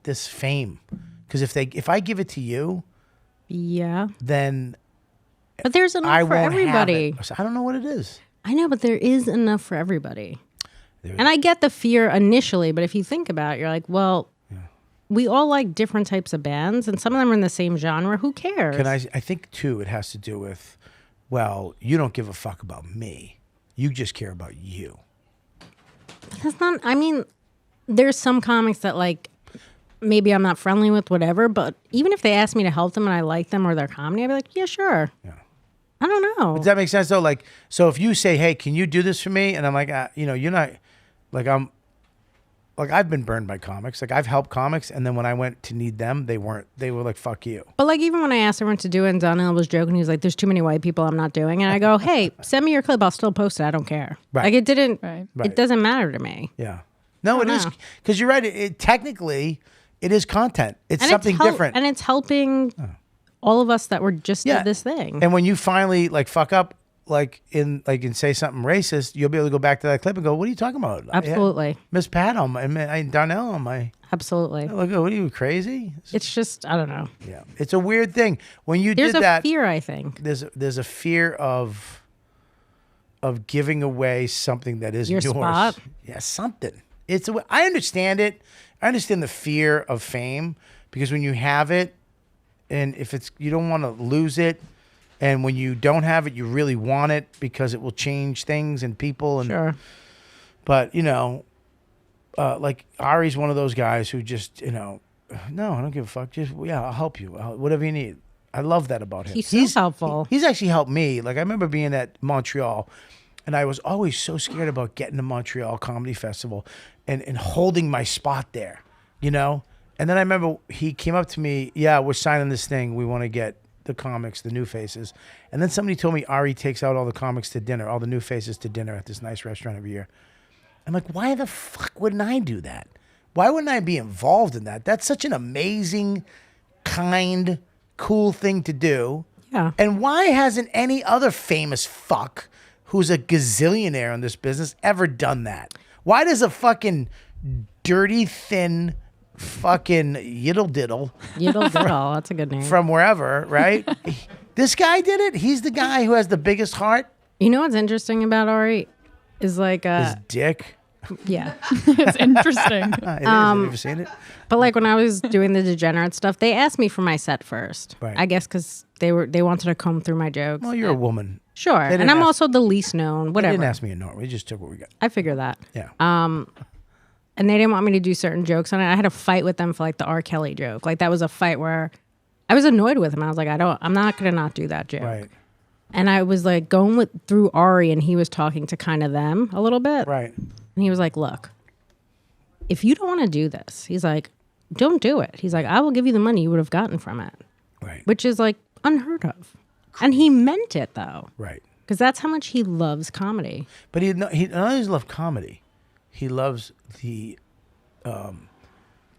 this fame, because if I give it to you, yeah, then but there's enough for everybody. I don't know what it is. I know, but there is enough for everybody. And I get the fear initially, but if you think about it, you're like, well, we all like different types of bands, and some of them are in the same genre. Who cares? I think, too, it has to do with, well, you don't give a fuck about me. You just care about you. That's not, I mean, there's some comics that, like, maybe I'm not friendly with, whatever, but even if they ask me to help them and I like them or their comedy, I'd be like, yeah, sure. Yeah. I don't know. Does that make sense though? Like, so if you say, "Hey, can you do this for me?" and I'm like, you're not, like, I've been burned by comics. Like, I've helped comics, and then when I went to need them, they were like, "Fuck you." But like, even when I asked everyone to do it, and Donnell was joking, he was like, "There's too many white people. I'm not doing it." And I go, "Hey, send me your clip. I'll still post it. I don't care." Right. Like, it didn't. Right. It doesn't matter to me. Yeah. No, it is, because you're right. It technically, it is content. It's something different, and it's helping all of us that were just Yeah. did this thing. And when you finally like fuck up, and say something racist, you'll be able to go back to that clip and go, "What are you talking about?" Absolutely. Miss Pat on my, and Darnell on my. Absolutely. Look, what are you crazy? It's just, I don't know. Yeah, it's a weird thing when you There's did a that. fear, I think. There's a fear of giving away something that isn't Your yours. spot? Yeah, something. I understand it. I understand the fear of fame because when you have it, and if it's you don't want to lose it, and when you don't have it, you really want it because it will change things and people. And Sure. but like Ari's one of those guys who just no, I don't give a fuck. Just I'll help you. Whatever you need. I love that about him. He's so helpful. He's actually helped me. Like I remember being at Montreal, and I was always so scared about getting to Montreal Comedy Festival and holding my spot there, And then I remember he came up to me. Yeah, we're signing this thing. We want to get the comics, the new faces. And then somebody told me Ari takes out all the comics to dinner, all the new faces to dinner at this nice restaurant every year. I'm like, why the fuck wouldn't I do that? Why wouldn't I be involved in that? That's such an amazing, kind, cool thing to do. Yeah. And why hasn't any other famous fuck who's a gazillionaire in this business ever done that? Why does a fucking dirty, thin, fucking yiddle diddle That's a good name. from wherever, right? This guy did it. He's the guy who has the biggest heart. You know what's interesting about Ari is like His dick. yeah. It's interesting. It is. Have you ever seen it? But like when I was doing the degenerate stuff, they asked me for my set first. Right. I guess because they wanted to comb through my jokes. Well, you're a woman. Sure, They and didn't I'm ask- also the least known. They Whatever. didn't ask me in Norway. We just took what we got. I figure that. Yeah. And they didn't want me to do certain jokes on it. I had a fight with them for like the R. Kelly joke. Like that was a fight where I was annoyed with him. I was like, I'm not gonna not do that joke. Right. And I was like going through Ari, and he was talking to kind of them a little bit. Right. And he was like, look, if you don't want to do this, he's like, don't do it. He's like, I will give you the money you would have gotten from it. Right. Which is like unheard of. And he meant it though. Right. Because that's how much he loves comedy. But he not only loves comedy, he loves the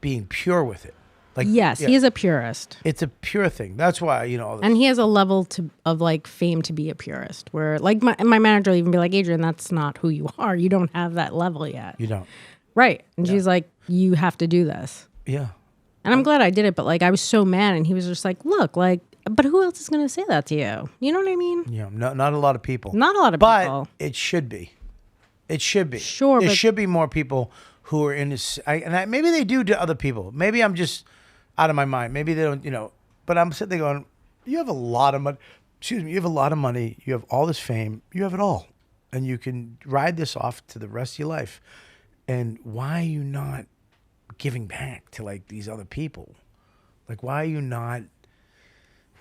being pure with it. Like Yes, yeah, he is a purist. it's a pure thing. That's why And he has a level of like fame to be a purist where like my manager will even be like, Adrienne, that's not who you are. You don't have that level yet. you don't. Right. And she's like, you have to do this. Yeah. And I'm glad I did it, but like I was so mad, and he was just like, look, like, but who else is going to say that to you? You know what I mean? Yeah. Not a lot of people. Not a lot of but people. it should be. It should be. Sure, There but- should be more people who are in this. Maybe they do to other people. Maybe I'm just out of my mind. Maybe they don't. But I'm sitting there going, you have a lot of money. Excuse me. You have a lot of money. You have all this fame. You have it all, and you can ride this off to the rest of your life. And why are you not giving back to like these other people? Like, why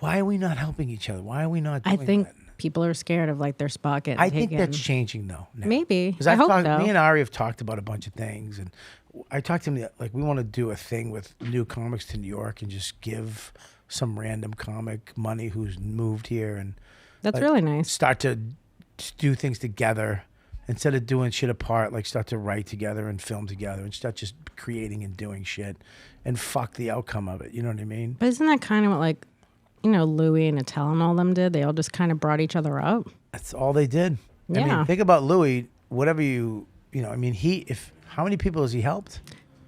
are we not helping each other? Why are we not I doing think that? people are scared of like their spot getting I think taken. that's changing though. Now. Maybe. Because I hope so. me and Ari have talked about a bunch of things, and I talked to him like we want to do a thing with new comics to New York and just give some random comic money who's moved here and That's really nice. start to do things together instead of doing shit apart. Like start to write together and film together and start just creating and doing shit and fuck the outcome of it. You know what I mean? But isn't that kind of what like, Louis and Attell and all them did? They all just kind of brought each other up. That's all they did. I Yeah. mean, think about Louis. Whatever how many people has he helped?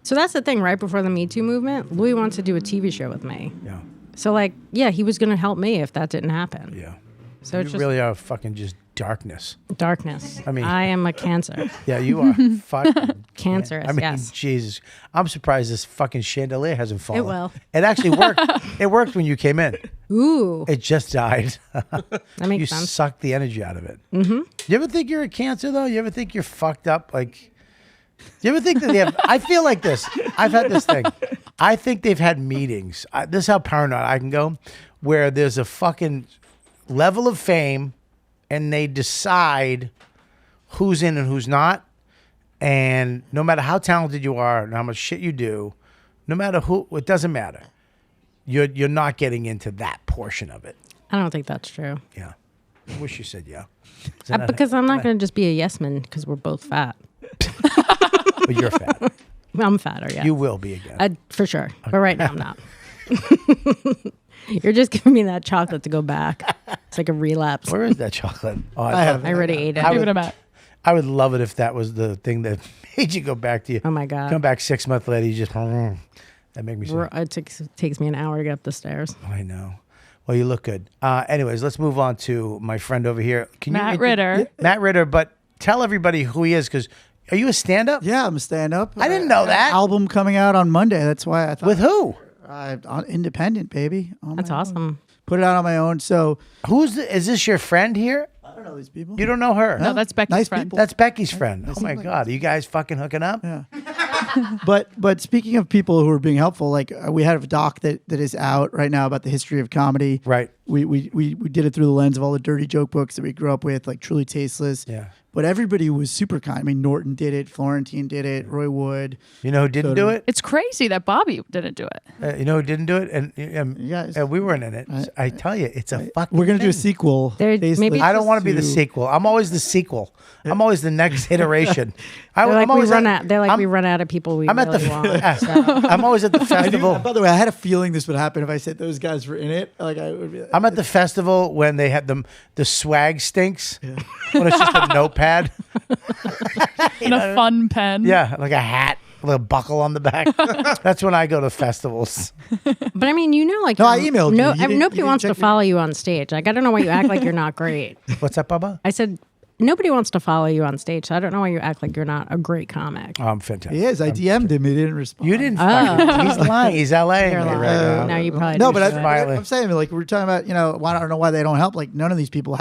So that's the thing, right before the Me Too movement, Louis wants to do a TV show with me. Yeah. So like, yeah, he was going to help me if that didn't happen. Yeah. So You it's just really are fucking just darkness. darkness. I mean- I am a Cancer. Yeah, you are fucking Cancerous, I mean, yes. Jesus. I'm surprised this fucking chandelier hasn't fallen. It will. It actually worked. It worked when you came in. Ooh, It just died. that makes You sense. sucked the energy out of it. Mm-hmm. You ever think you're a Cancer though? You ever think you're fucked up? Like, you ever think that they have? I feel like this. I've had this thing. I think they've had meetings. This is how paranoid I can go, where there's a fucking level of fame, and they decide who's in and who's not. And no matter how talented you are and how much shit you do, no matter who, it doesn't matter. You're not getting into that portion of it. I don't think that's true. Yeah. I wish you said yeah. Is that Because I'm not going to just be a yes man because we're both fat. But you're fat. I'm fatter, yeah. You will be again. For sure. But right now I'm not. You're just giving me that chocolate to go back. It's like a relapse. Where is that chocolate? Oh, I already ate it. Give it a minute. I would love it if that was the thing that made you go back to you. Oh my God. Come back 6 months later, you just that make me so. It takes me an hour to get up the stairs. I know. Well, you look good. Anyways, let's move on to my friend over here. Matt Ritter. Matt Ritter, but tell everybody who he is, because are you a stand-up? Yeah, I'm a stand-up. I didn't know that. Album coming out on Monday. That's why I thought. With who? On independent, baby. On That's my own. awesome. Put it out on my own. So Is this your friend here? I don't know these people. You don't know her? No, that's Becky's Nice friend. people. That's Becky's friend. Oh my God. Are you guys fucking hooking up? Yeah. But speaking of people who are being helpful, like we have a doc that is out right now about the history of comedy. Right. We did it through the lens of all the dirty joke books that we grew up with, like Truly Tasteless. Yeah. But everybody was super kind. I mean, Norton did it, Florentine did it, Roy Wood. You know who didn't do it? It's crazy that Bobby didn't do it. You know who didn't do it? And Yes. we weren't in it. I tell you, it's a fucking We're gonna do a thing. sequel. There- Tasteless maybe- I don't want to be the to- sequel. I'm always the sequel. I'm always the next iteration. They're like, I'm always we run out of people we I'm at really the. want. So. I'm always at the I do, festival. by the way, I had a feeling this would happen if I said those guys were in it. Like I would be. I'm at the festival when they had the swag stinks. When it's just a notepad. In a fun pen. Yeah, like a hat, a little buckle on the back. That's when I go to festivals. But I mean, like No, I emailed you. No, You didn't- you nobody didn't wants to check your- follow you on stage. Like I don't know why you act like you're not great. What's up, Bubba? I said nobody wants to follow you on stage, so I don't know why you act like you're not a great comic. Oh, I'm fantastic. He is. I DM'd him. He didn't respond. You didn't. Fucking, he's lying. He's LA You're right lying. now. No, you probably No, do but should. I'm saying like we're talking about. I don't know why they don't help. Like none of these people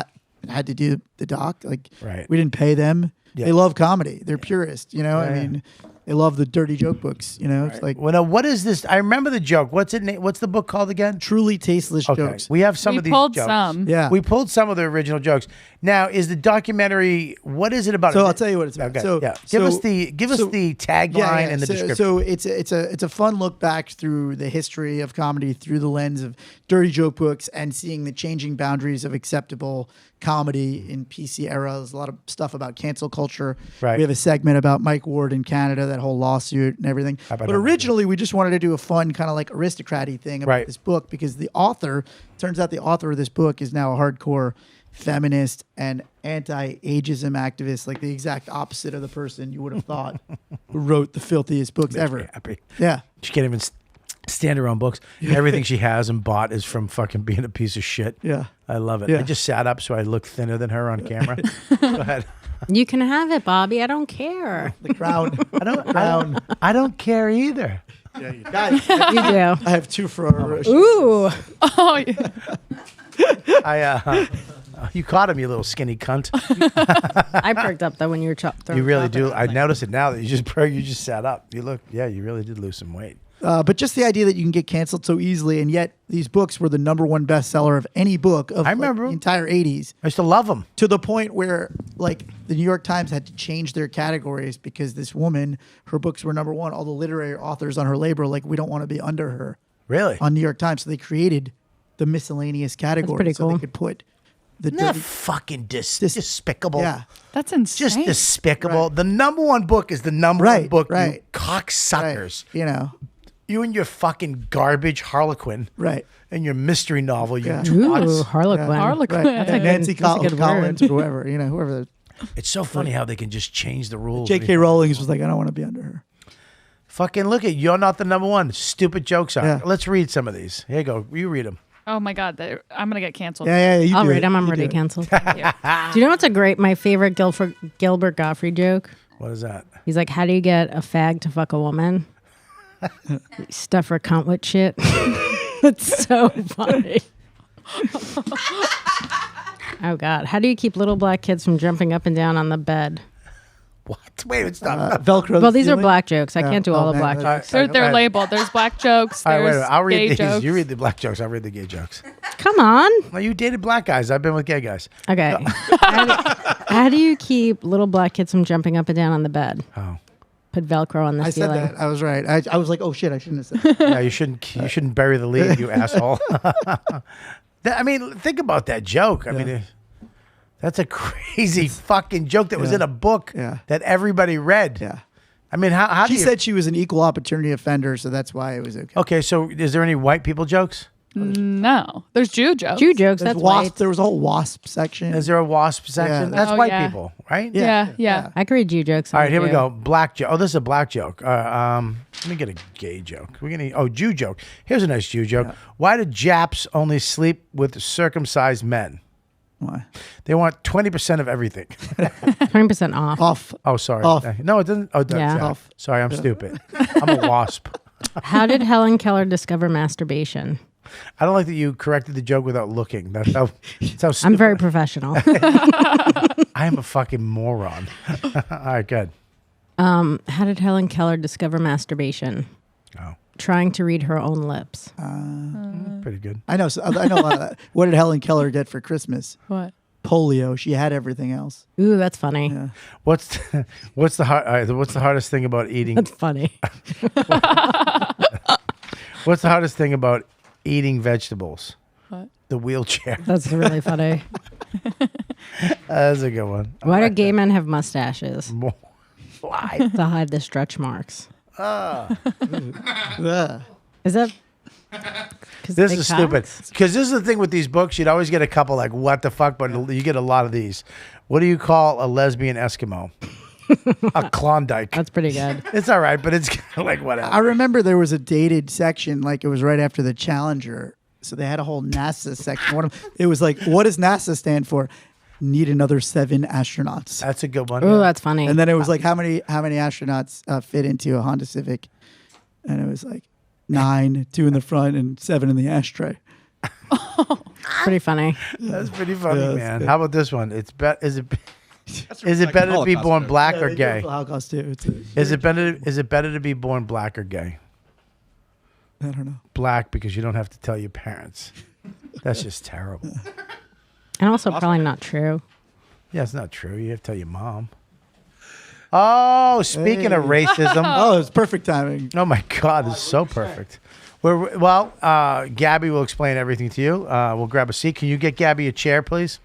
had to do the doc. Like Right. we didn't pay them. Yeah. They love comedy. They're purists. I Yeah. mean, they love the dirty joke books. It's like Well, now, what is this? I remember the joke. What's it? What's the book called again? Truly Tasteless Okay. Jokes. We have some We of these pulled jokes. some. Yeah. We pulled some of the original jokes. Now, is the documentary? What is it about? So I'll tell you what it's about. Okay. So yeah. Give us so- the tagline and the description. So it's a fun look back through the history of comedy through the lens of dirty joke books and seeing the changing boundaries of acceptable comedy in PC era. There's a lot of stuff about cancel culture. Right. We have a segment about Mike Ward in Canada, that whole lawsuit and everything. But originally we just wanted to do a fun kind of like aristocrat-y thing about Right. this book because turns out the author of this book is now a hardcore feminist and anti-ageism activist, like the exact opposite of the person you would have thought who wrote the filthiest books ever. Happy. Yeah. She can't even stand her own books. Everything she has and bought is from fucking being a piece of shit. Yeah. I love it. Yeah. I just sat up so I look thinner than her on camera. Go ahead. You can have it, Bobby. I don't care. The crown. I don't care either. Guys, You do. I have two for our Ooh. Oh, yeah. You caught him, you little skinny cunt. I perked up though when you were throwing You really chocolate. do. I notice it now that you just sat up. You look, yeah, you really did lose some weight. But just the idea that you can get canceled so easily, and yet these books were the #1 bestseller of any book of I remember the entire 80s, I used to love them. to the point where like the New York Times had to change their categories because this woman, her books were #1. All the literary authors on her label were like, we don't want to be under her Really? on New York Times. So they created the miscellaneous category pretty so cool. they could put the Not dirty. fucking despicable. Yeah. That's insane. Just despicable. Right. The #1 book is the number one Right, book, you right. cocksuckers. Right. You and your fucking garbage Harlequin. Right. And your mystery novel, you Yeah. twats. Ooh, Harlequin. Harlequin. Right. That's And Nancy that's a good Collins word. or whoever, whoever. It's so funny how they can just change the rules. J.K. Rowling was like, I don't want to be under her. Fucking look at you're not the #1. Stupid jokes are. Yeah. Let's read some of these. Here you go. You read them. Oh, my God. I'm going to get canceled. Yeah, you I'll do read it. them. I'm You already do it. canceled. Do you know what's my favorite Gilbert Gottfried joke? What is that? He's like, how do you get a fag to fuck a woman? Stuff her cunt with shit. It's so funny. Oh, God. How do you keep little black kids from jumping up and down on the bed? What? Wait, it's not. Velcro. Well, these are ceiling? black jokes. I can't do all the man, black that's- jokes. They're labeled. There's black jokes. All right, There's wait. I'll read gay these. jokes. You read the black jokes. I'll read the gay jokes. Come on. Well, you dated black guys. I've been with gay guys. Okay. How do you keep little black kids from jumping up and down on the bed? Oh. Put Velcro on the I said ceiling. that. I was right. I was like, oh shit, I shouldn't have said that. Yeah, you shouldn't bury the lead, you asshole. I mean, think about that joke. I mean, that's a crazy fucking joke that was in a book that everybody read. Yeah. I mean, how do She you... said she was an equal opportunity offender, so that's why it was okay. Okay, so is there any white people jokes? No. There's Jew jokes. Jew jokes. There's That's wasp. white. There was a whole wasp section. Is there a wasp section? Yeah. That's Oh, white yeah. people, right? Yeah. I could read Jew jokes. All right, here we go. Black joke. Oh, this is a black joke. Let me get a gay joke. Jew joke. Here's a nice Jew joke. Yeah. Why do Japs only sleep with circumcised men? Why? They want 20% of everything. 20% off. Off. Oh, sorry. Off. No, it doesn't. Oh, Yeah. yeah. Off. Sorry, I'm stupid. I'm a wasp. How did Helen Keller discover masturbation? I don't like that you corrected the joke without looking. That's how stupid. I'm very professional. I am a fucking moron. All right, good. How did Helen Keller discover masturbation? Oh, Trying to read her own lips. pretty good. I know. I know a lot of that. What did Helen Keller get for Christmas? What? Polio. She had everything else. Ooh, that's funny. Yeah. What's the hardest thing about eating? That's funny. What's the hardest thing about eating vegetables? What? The wheelchair. That's really funny. That's a good one. Why do gay men have mustaches? Why? To hide the stretch marks. Ugh. Is that? This is stupid. Because this is the thing with these books. You'd always get a couple like, what the fuck? But you get a lot of these. What do you call a lesbian Eskimo? A Klondike. That's pretty good. It's all right, but it's kind of like whatever. I remember there was a dated section, like it was right after the Challenger. So they had a whole NASA section. It was like, what does NASA stand for? Need another 7 astronauts. That's a good one. Ooh, that's funny. And then it was like, how many astronauts fit into a Honda Civic? And it was like 9, 2 in the front, and 7 in the ashtray. Pretty funny. That's pretty funny, Yeah, that's man. good. How about this one? Is it better to be born black or gay? Holocaust too. Is it better to be born black or gay? I don't know. Black because you don't have to tell your parents. That's just terrible. And also probably not true. Yeah, it's not true. You have to tell your mom. Oh, speaking of racism. Oh, it's perfect timing. Oh my God, this is so perfect. Gabby will explain everything to you. We'll grab a seat. Can you get Gabby a chair, please?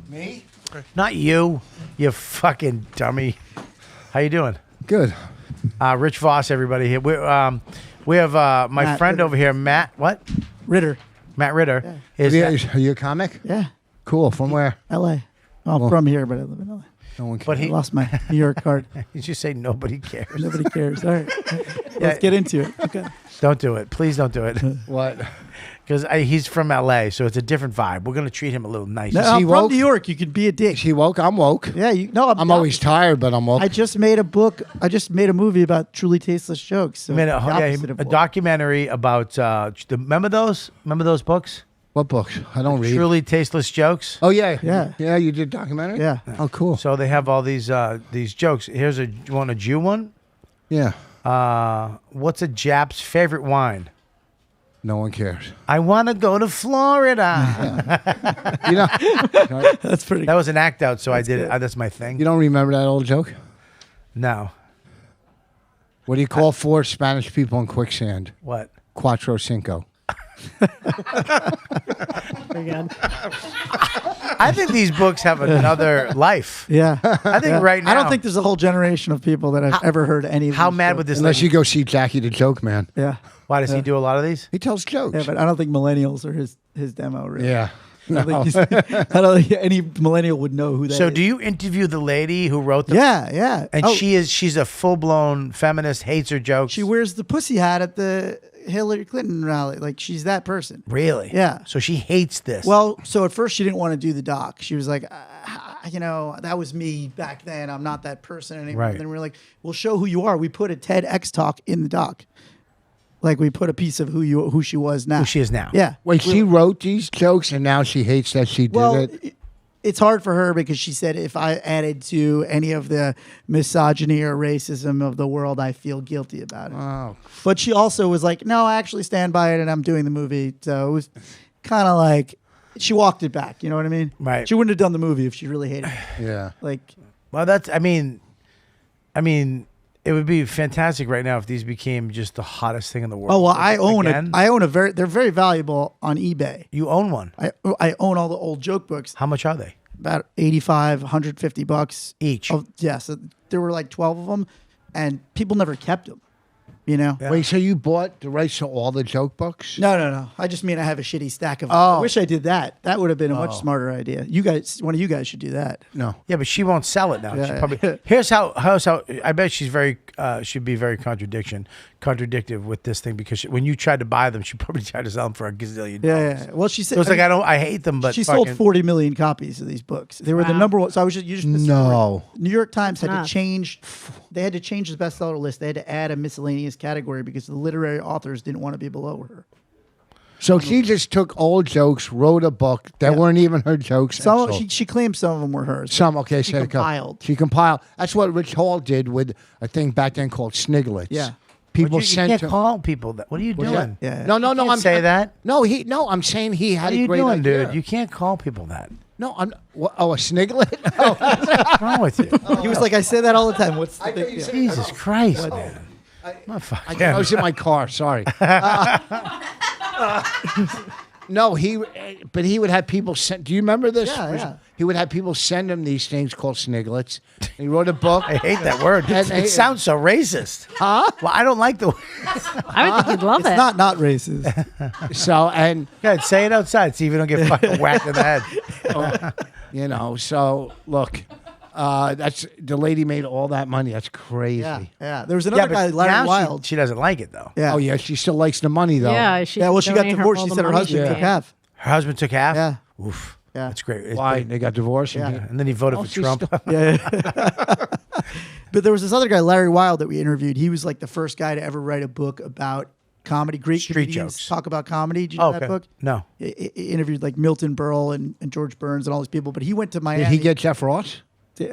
Me? Not you, you fucking dummy. How you doing? Good. Rich Voss, everybody here. We have my Matt friend Ritter. over here, Matt. What? Ritter. Matt Ritter. Are you a comic? Yeah. Cool. From where? L.A. Well, I'm from here, but I live in L.A. No one But I he. lost my New York card. You just say nobody cares. Nobody cares. All right. Let's get into it. Okay. Don't do it. Please don't do it. What? Because he's from LA, so it's a different vibe. We're going to treat him a little nicer. No, I'm he from woke? New York. You could be a dick. Is he woke? I'm woke. Yeah. I'm always tired, but I'm woke. I just made a book. I just made a movie about truly tasteless jokes. So I mean, the opposite a of woke. documentary about remember those books? What books? I don't read. Truly Tasteless Jokes. Oh yeah. Yeah. Yeah. You did documentary. Yeah. Oh cool. So they have all these jokes. Here's you want a Jew one? Yeah. What's a Jap's favorite wine? No one cares. I want to go to Florida. You know. That's pretty That was an act out, so I did good. it. That's my thing. You don't remember that old joke? No. What do you call 4 Spanish people in quicksand? What? Cuatro cinco. Pretty good. I think these books have another life. Yeah. I think right now. I don't think there's a whole generation of people that have ever heard any of How these mad jokes. would this? Unless you go see Jackie the Joke Man. Yeah. Why does he do a lot of these? He tells jokes. Yeah, but I don't think millennials are his demo, really. Yeah. I don't think any millennial would know who that is. So do you interview the lady who wrote the? Yeah, yeah. And Oh, she's a full blown feminist, hates her jokes. she wears the pussy hat at the Hillary Clinton rally. Like, she's that person. Really? Yeah. So she hates this. Well, so at first she didn't want to do the doc. She was like, that was me back then. I'm not that person anymore. Right. And then we were like, we'll show who you are. We put a TEDx talk in the doc. Like, we put a piece of who she was now. who she is now. Yeah. Wait, she wrote these jokes and now she hates that she did Well, it? it's hard for her because she said if I added to any of the misogyny or racism of the world, I feel guilty about it. Oh. But she also was like, no, I actually stand by it and I'm doing the movie. So it was kind of like she walked it back. You know what I mean? Right. She wouldn't have done the movie if she really hated it. Yeah. Like, Well, that's. I mean, it would be fantastic right now if these became just the hottest thing in the world. oh, well, I own Again? they're very valuable on eBay. You own one. I own all the old joke books, How much are they? about $85, $150 Each. Oh, yes. There were like 12 of them and people never kept them. You know? Wait, so you bought the rights to all the joke books? No. I just mean I have a shitty stack of them. Oh. I wish I did that. That would have been a much smarter idea. One of you guys should do that. No. Yeah, but she won't sell it now. She Yeah. probably, here's how I bet she's very she'd be very contradictive with this thing because when you tried to buy them, she probably tried to sell them for $1 gazillion. Yeah. Well, she said So it's like I hate them, but she sold 40 million copies of these books. They were the number one. So you just missed the No. story. New York Times had enough. to change. They had to change the bestseller list. They had to add a miscellaneous category because the literary authors didn't want to be below her. So she just took old jokes, wrote a book that weren't even her jokes. and Some sold. she claims some of them were hers. Okay, she so compiled. She compiled. That's what Rich Hall did with a thing back then called Sniglets. Yeah. People you sent can't him. call people that. What are you doing? Yeah. No, can't I'm say that. No, I'm saying he had What are a you great doing, idea. dude? You can't call people that. No, I'm. A sniglet? What's wrong with you? He was like, I say that all the time. What's the big you deal? said- Jesus Christ, man. I was in my car. Sorry. No, but he would have people send. Do you remember this? Yeah. He would have people send him these things called Sniglets. He wrote a book. I hate that word. And- It sounds so racist. Huh? Well, I don't like the word. I would think you'd love It's it. not racist. So and Go ahead, say it outside. See if you don't get fucking whacked in the head. so look, that's the lady made all that money. That's crazy. Yeah. There was another guy, Larry now Wild. She doesn't like it though. Yeah. Oh yeah, she still likes the money though. Yeah, Well, she got donate divorced. all She the said her money husband she took made. half. Her husband took half. Yeah. Oof. Yeah. That's great. Why they got divorced? Yeah. And then he voted for Trump. But there was this other guy, Larry Wild, that we interviewed. He was like the first guy to ever write a book about comedy. Great Street comedians jokes. talk about comedy. Did you know that book? No. He interviewed like Milton Berle and George Burns and all these people. But he went to Miami. Did he get Jeff Ross? He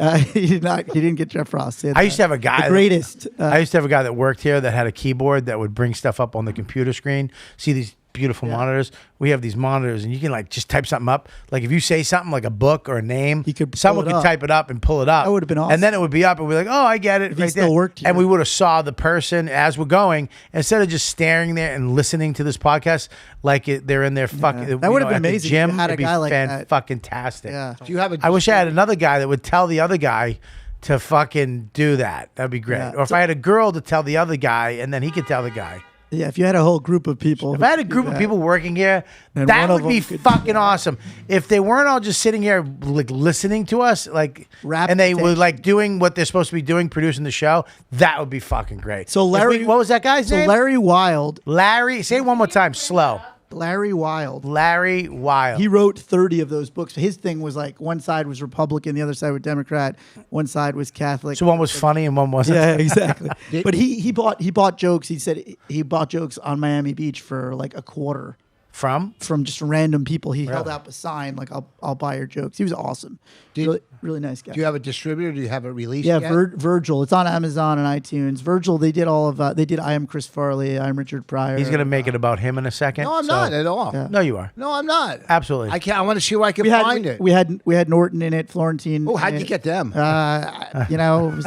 did not. He didn't get Jeff Ross. I used to have a guy. The greatest. I used to have a guy that worked here that had a keyboard that would bring stuff up on the computer screen. See these beautiful monitors? We have these monitors, and you can like just type something up. Like if you say something like a book or a name, someone could type it up and pull it up. That would have been awesome. And then it would be up, and we're like, oh, I get it. If he right still there. worked here. And we would have saw the person as we're going instead of just staring there and listening to this podcast like they're in their fucking. That would have been at the amazing if Gym, you had a it'd be guy like that. fucking tastic. Yeah. Do you have a? I wish I had another guy that would tell the other guy to fucking do that. That'd be great. Yeah. Or if I had a girl to tell the other guy, and then he could tell the guy. Yeah, if you had a whole group of people. If I had a group of people working here, And that one of would be them could- fucking awesome. If they weren't all just sitting here like listening to us, like, Rapid and they were attention. like doing what they're supposed to be doing, producing the show, that would be fucking great. So If Larry, what was that guy's name? Larry Wild. Larry. Say it one more time, slow. Larry Wild. Larry Wild. He wrote 30 of those books. His thing was like one side was Republican, the other side was Democrat, one side was Catholic. So one was funny and one wasn't. Yeah, exactly. But he bought jokes. He said he bought jokes on Miami Beach for like a quarter From? from just random people. He held up a sign like I'll buy your jokes. He was awesome. Really nice guy. Do you have a distributor? Do you have it released? Yeah, yet? Virgil. It's on Amazon and iTunes. Virgil. They did all of. They did. I am Chris Farley. I'm Richard Pryor. He's gonna make it about him in a second. No, I'm so- not at all. Yeah. No, you are. No, I'm not. Absolutely. I can't. I want to see where I can We had find it. we had Norton in it. Florentine. Oh, in how'd you it. get them? You know. It was,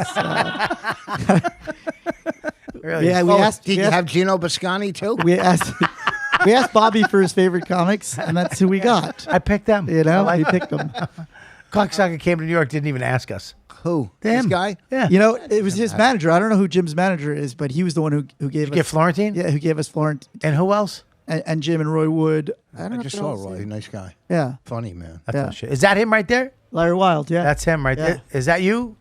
Really? yeah, we Oh, asked. did we you asked- have Gino Biscani too? we asked. We asked Bobby for his favorite comics, and that's who we got. I picked them. You know, I he like picked them. Cocksucker came to New York, didn't even ask us. Who? Him. This guy? Yeah. You know, it was his manager. I don't know who Jim's manager is, but he was the one who gave us. Get Florentine? Yeah, who gave us Florentine And who else? and Jim and Roy Wood. I don't I know. just if saw they're all the Roy. same. Nice guy. Yeah, Funny man. That's Yeah. bullshit. Is that him right there? Larry Wild. Yeah, That's him right Yeah. there. Is that you?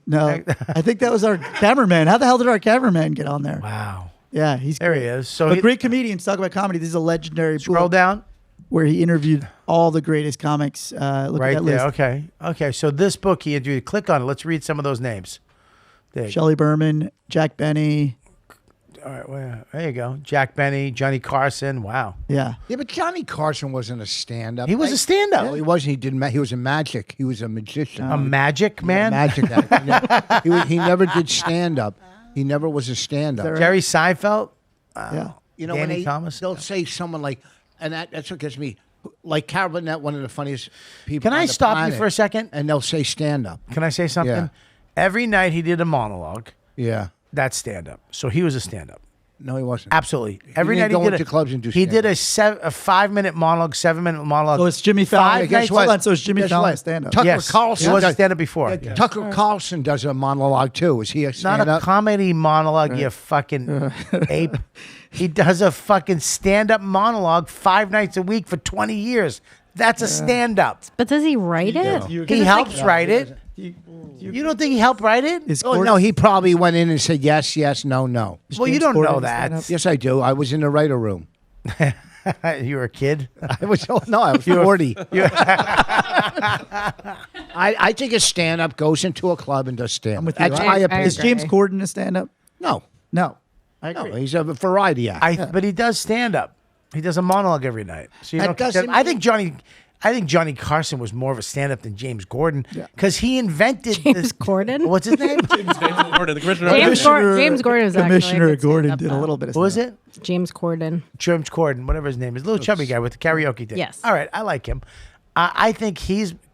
no. I think that was our cameraman. How the hell did our cameraman get on there? Wow. Yeah, he's There great. he is. So But he, great comedians talk about comedy. This is a legendary scroll book down where he interviewed all the greatest comics. Look at right that there. list. Okay. Okay. So this book he interviewed. Click on it. Let's read some of those names. There you go. Shelley Berman, Jack Benny. All right. Well, there you go. Jack Benny, Johnny Carson. Wow. Yeah. Yeah, but Johnny Carson wasn't a stand-up. He was a stand-up. No, he wasn't. He didn't. He was a magic. He was a magician. A magic man. Magic guy. he never did stand-up. He never was a stand-up. Is that Jerry Seinfeld. Yeah. You know, Danny when Thomas? they'll say someone like, and that's what gets me. Like Carol Burnett, one of the funniest people. Can I on the stop you planet, for a second? And they'll say stand-up. Can I say something? Yeah. Every night he did a monologue. Yeah. That's stand-up. So he was a stand-up. No, he wasn't. Absolutely. Every didn't night go he did into clubs and do He did stand-up. a 5-minute monologue, 7-minute monologue. Oh, it's Jimmy Fallon. Five Guess nights- what? Hold on. So it's Jimmy Guess Fallon what? stand-up. Tucker Yes, Carlson he was a does- stand-up before. Yeah, Tucker Carlson does a monologue too. Is he a Not stand-up? a comedy monologue, you fucking ape. He does a fucking stand-up monologue 5 nights a week for 20 years. That's a stand-up. But does he write it? He helps write it. You don't think he helped write it? Oh, no, he probably went in and said yes, yes, no, no. Well, you don't know that. Yes, I do. I was in the writer room. You were a kid. I was 40. I think a stand-up goes into a club and does stand-up. I'm with you. That's I my agree. opinion. Is James Corden a stand-up? No, No. I agree. no, he's a variety actor. But he does stand-up. He does a monologue every night. So you That don't doesn't I think Johnny Carson was more of a stand-up than James Gordon because he invented James Corden? What's his name? James Gordon, the commissioner. James Gordon is actually a Commissioner good Gordon stand-up, did a though. little bit of Who is stand-up. it? James Corden. James Corden, whatever his name is, little chubby guy with the karaoke thing. Yes. All right, I like him. I think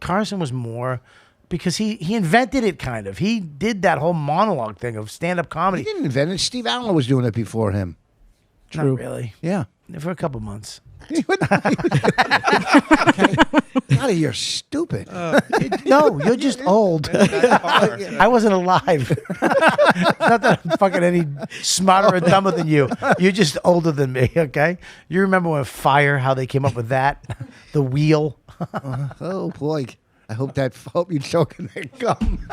Carson was more because he invented it kind of. He did that whole monologue thing of stand-up He comedy. didn't invent it. Steve Allen was doing it before him. Not really. Yeah. For a couple months. God, you're stupid. No, you're just old. I wasn't alive. Not that I'm fucking any smarter or dumber than you. You're just older than me, okay? You remember when Fire, how they came up with that? The wheel. Oh boy, I hope you're choking that gum.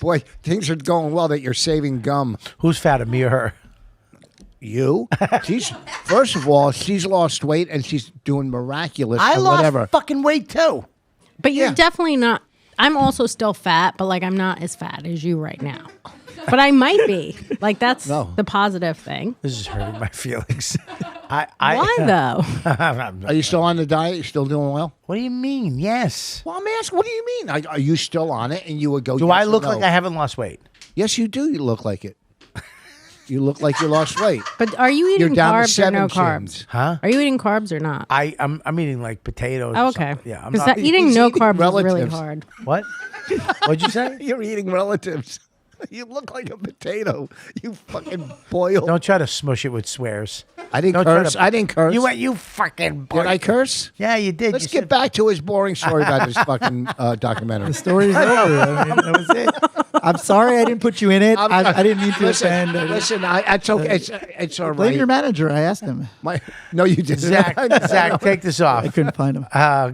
Boy, things are going well that you're saving gum. Who's fatter, me or her? You? First of all, she's lost weight and she's doing miraculous I or lost whatever. fucking weight too. But you're Yeah. definitely not. I'm also still fat, but like I'm not as fat as you right now. But I might be. Like that's No. the positive thing. This is hurting my feelings. Why though? Are you still on the diet? You still doing well? What do you mean? Yes. Well, I'm asking, what do you mean? Are you still on it? And you would go, Do yes I or look no? like I haven't lost weight? Yes, you do. You look like it. You look like you lost weight. But are you You're eating down to carbs or 7 no carbs? chins. Huh? Are you eating carbs or not? I'm eating like potatoes. Oh, or okay. something. Yeah. I'm Because not. eating he's no eating carbs is really relatives. hard. What? What'd you say? You're eating relatives. You look like a potato. You fucking boil. Don't try to smush it with swears. I didn't Don't try curse. to- I didn't curse. You fucking. Did I curse? Yeah, you did. Let's You get said- back to his boring story about this fucking documentary. The story's over. I mean, that was it. I'm sorry I didn't put you in it. I didn't mean to offend. Listen, it's okay. It's all Blame right. your manager. I asked him. No, you didn't. Zach, take this off. I couldn't find him.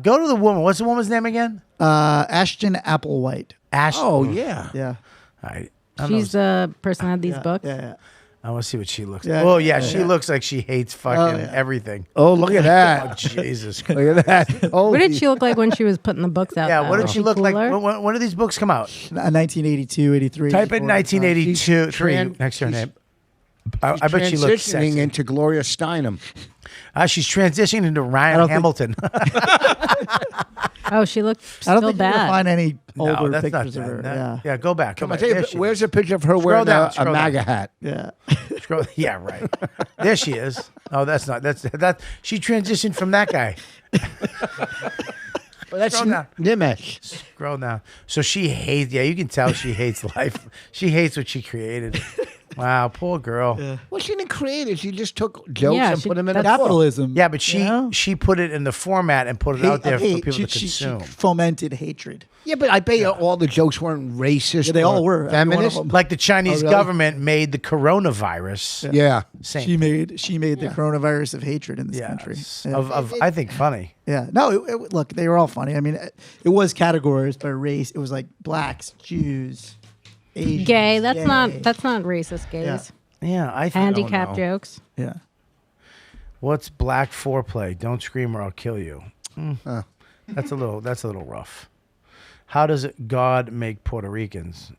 Go to the woman. What's the woman's name again? Ashton Applewhite. Ash. Oh yeah. Yeah. All right. She's the person that had these books. Yeah. I want to see what she looks Yeah, like. Oh, yeah, she yeah. looks like she hates fucking yeah. everything. Oh, look at Oh, that. Jesus Christ. Look at that. What did she look like when she was putting the books out? Yeah, though? what did Was she look cooler? like? When did these books come out? 1982, 83. Type in 1982 She's three tran- next to her she's- name. I bet she looks transitioning sexy. into Gloria Steinem. She's transitioning into Ryan don't think- Hamilton. Oh, she looked I don't still think you're gonna bad. find any No, older that's not pictures of her. that. Yeah, go back. Come I back. tell you, There she where's is. a picture of her wearing down, a scroll MAGA down. hat? Yeah. Yeah, right. There she is. Oh, that's not. That. She transitioned from that guy. Well, that's Scroll down. Nimesh. Scroll down. So she hates. Yeah, you can tell she hates life. She hates what she created. Wow, poor girl. Yeah, Well, she didn't create it. She just took jokes Yeah, and she- put them in a that's- book. Capitalism. but she you know? she put it in the format and put it out there for people to she consume. fomented hatred. Yeah, but I bet you all the jokes weren't racist. Yeah, they all or were. Every one of feminist. them. Like the Chinese Oh, really? government made the coronavirus. Yeah. Same. She made the coronavirus of hatred in this country. Yeah. Of I think funny. Yeah. No, look, they were all funny. I mean, it was categorized by race. It was like blacks, Jews, Asians. Gay. That's gay. not racist. Gays. Yeah. Yeah, I think. Handicap jokes. Yeah. What's black foreplay? Don't scream or I'll kill you. That's a little rough. How does God make Puerto Ricans?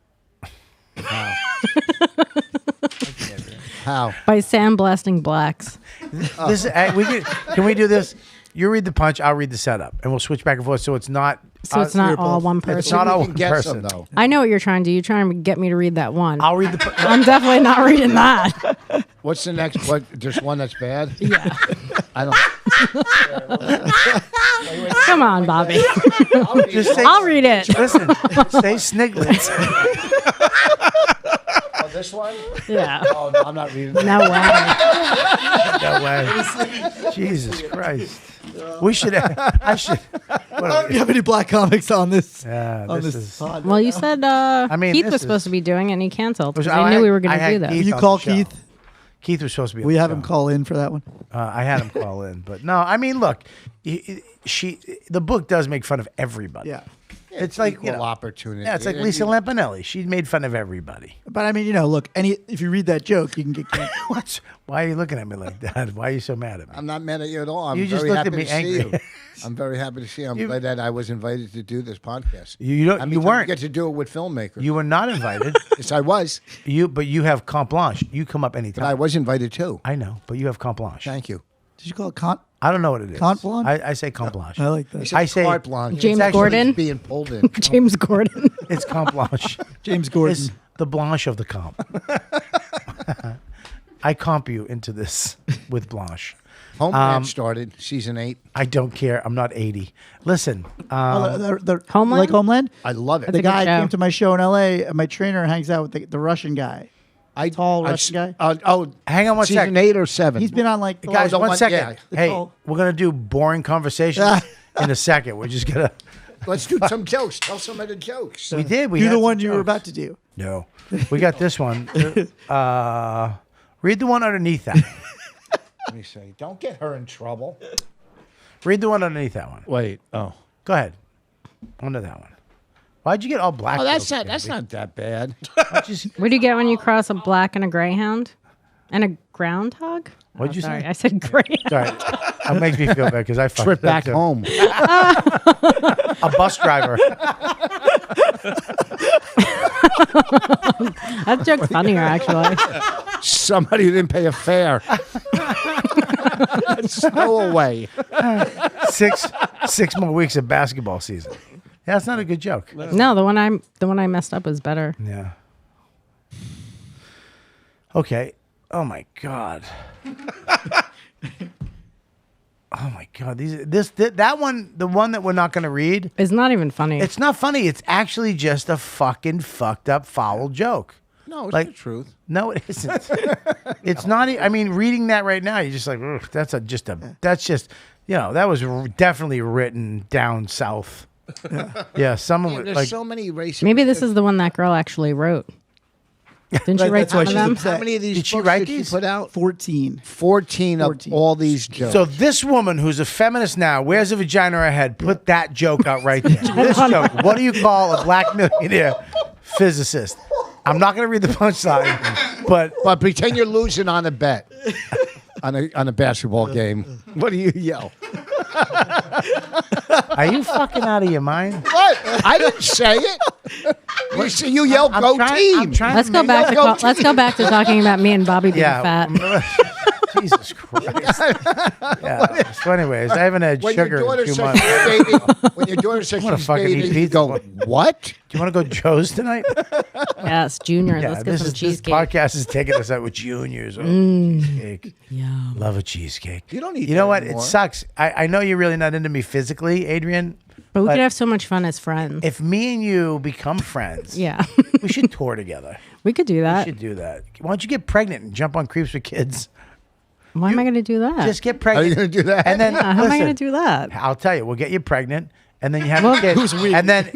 How? By sandblasting blacks. Can we do this? You read the punch, I'll read the setup, and we'll switch back and forth. So it's not. So it's not all one It's person. not all We one can guess them, person. though. I know what you're trying to do. You're trying to get me to read that one. I'll read the. I'm definitely not reading that. What's the next? What? Just one that's bad? Yeah. I don't. Come on, Bobby. Just say, I'll read it. Listen, say Sniglets. This one? Yeah. Oh, no, I'm not reading that. No way. No way. Jesus Christ. We should. I should. Do you have any black comics on this? Yeah, on this this is. pod? Well, you said mean, Keith this was supposed is- to be doing it, and he canceled. 'cause I I knew had- we were I going to had do that. Keith you on call the show. Keith? Keith was supposed to be. On We the have show. him call in for that one. I had him call in, but no. I mean, look, the book does make fun of everybody. Yeah. It's like Equal opportunity. Yeah, it's like And Lisa you- Lampanelli. She made fun of everybody. But I mean, look, if you read that joke, you can get canceled. What? Why are you looking at me like that? Why are you so mad at me? I'm not mad at you at all. I'm You just very looked happy at me to see angry. you. I'm very happy to see you. I'm glad that I was invited to do this podcast. You don't. I mean, You weren't. get to do it with filmmakers. You were not invited. Yes, I was, But you have carte blanche. You come up anytime. but I was invited too. I know, but you have carte blanche. Thank you. Did you call it Kant? I don't know what it is. Carte blanche? I say carte blanche. I like that. I say carte blanche. James It's actually Gordon? being pulled in. James Gordon. It's carte blanche. James Gordon. It's the blanche of the comp. I comp you into this with blanche. Homeland started season 8. I don't care. I'm not 80. Listen. the Homeland? Like Homeland? I love it. The a good guy show. came to my show in L.A. And my trainer hangs out with the Russian guy. Tall Russian guy. Hang on one season second. 8 or 7. He's been on like the Guys, last- one one- second. yeah. Hey, all- we're going to do boring conversations in a second. We're just going to. Let's do some jokes. Tell some of the jokes. We did. We do had the some one you were jokes. about to do. No. We got this one. Read the one underneath that. Let me see. Don't get her in trouble. Read the one underneath that one. Wait. Oh. Go ahead. Under that one. Why'd you get all black? Oh, that's jokes, not. That's Gabby? not that bad. What do you get when you cross a black and a greyhound? And a groundhog? What'd you Sorry, say? I said greyhound. Sorry. That makes me feel bad because I fucked Trip up back too. home. A bus driver. That joke's funnier, actually. Somebody who didn't pay a fare. Snow away. 6 more weeks of basketball season. Yeah, that's not a good joke. No, the one I messed up was better. Yeah. Okay. Oh my god. Oh my god. That one, the one that we're not going to read. It's not even funny. It's not funny. It's actually just a fucking fucked up foul joke. No, it's Like- the truth. No, it isn't. It's not. I mean, reading that right now, you're just like, "Ugh, that's just, that was definitely written down south. Yeah, someone Yeah, would, there's like, so many races. Maybe this is the one that girl actually wrote. Didn't she Right, write that's why some of she's them? upset. How many of these Did she books write did these? she put out? 14. 14 of 14. all these jokes. So this woman who's a feminist now wears a vagina on her head. Put that joke out right there. This joke. What do you call a black millionaire physicist? I'm not going to read the punchline, but but pretend you're losing on a bet. On a basketball game. What do you yell? are you fucking out of your mind? What? I didn't say it. You yell I'm go trying- I'm team. trying Let's to go make- back to go let's go back to talking about me and Bobby being fat. Jesus Christ. Yeah. So anyways, I haven't had When sugar your daughter in 2 says months. she's baby, when your daughter says wanna she's fucking eat baby, you pizza. go, what? Do you want to go Joe's tonight? Yes, Junior. Yeah, Let's get some this cheesecake. podcast is taking us out with juniors. Oh, cheesecake. Yeah. Love a cheesecake. You don't eat You know that what? anymore. It sucks. I know you're really not into me physically, Adrienne. But we But could have so much fun as friends. if me and you become friends, Yeah. we should tour together. We could do We that. should do that. Why don't you get pregnant and jump on Creeps with Kids? Why am I going to do that? Just get Are pregnant. you going to do that? And then Yeah, how am I listen, going to do that? I'll tell you. We'll get you pregnant, and then you have a kid, and then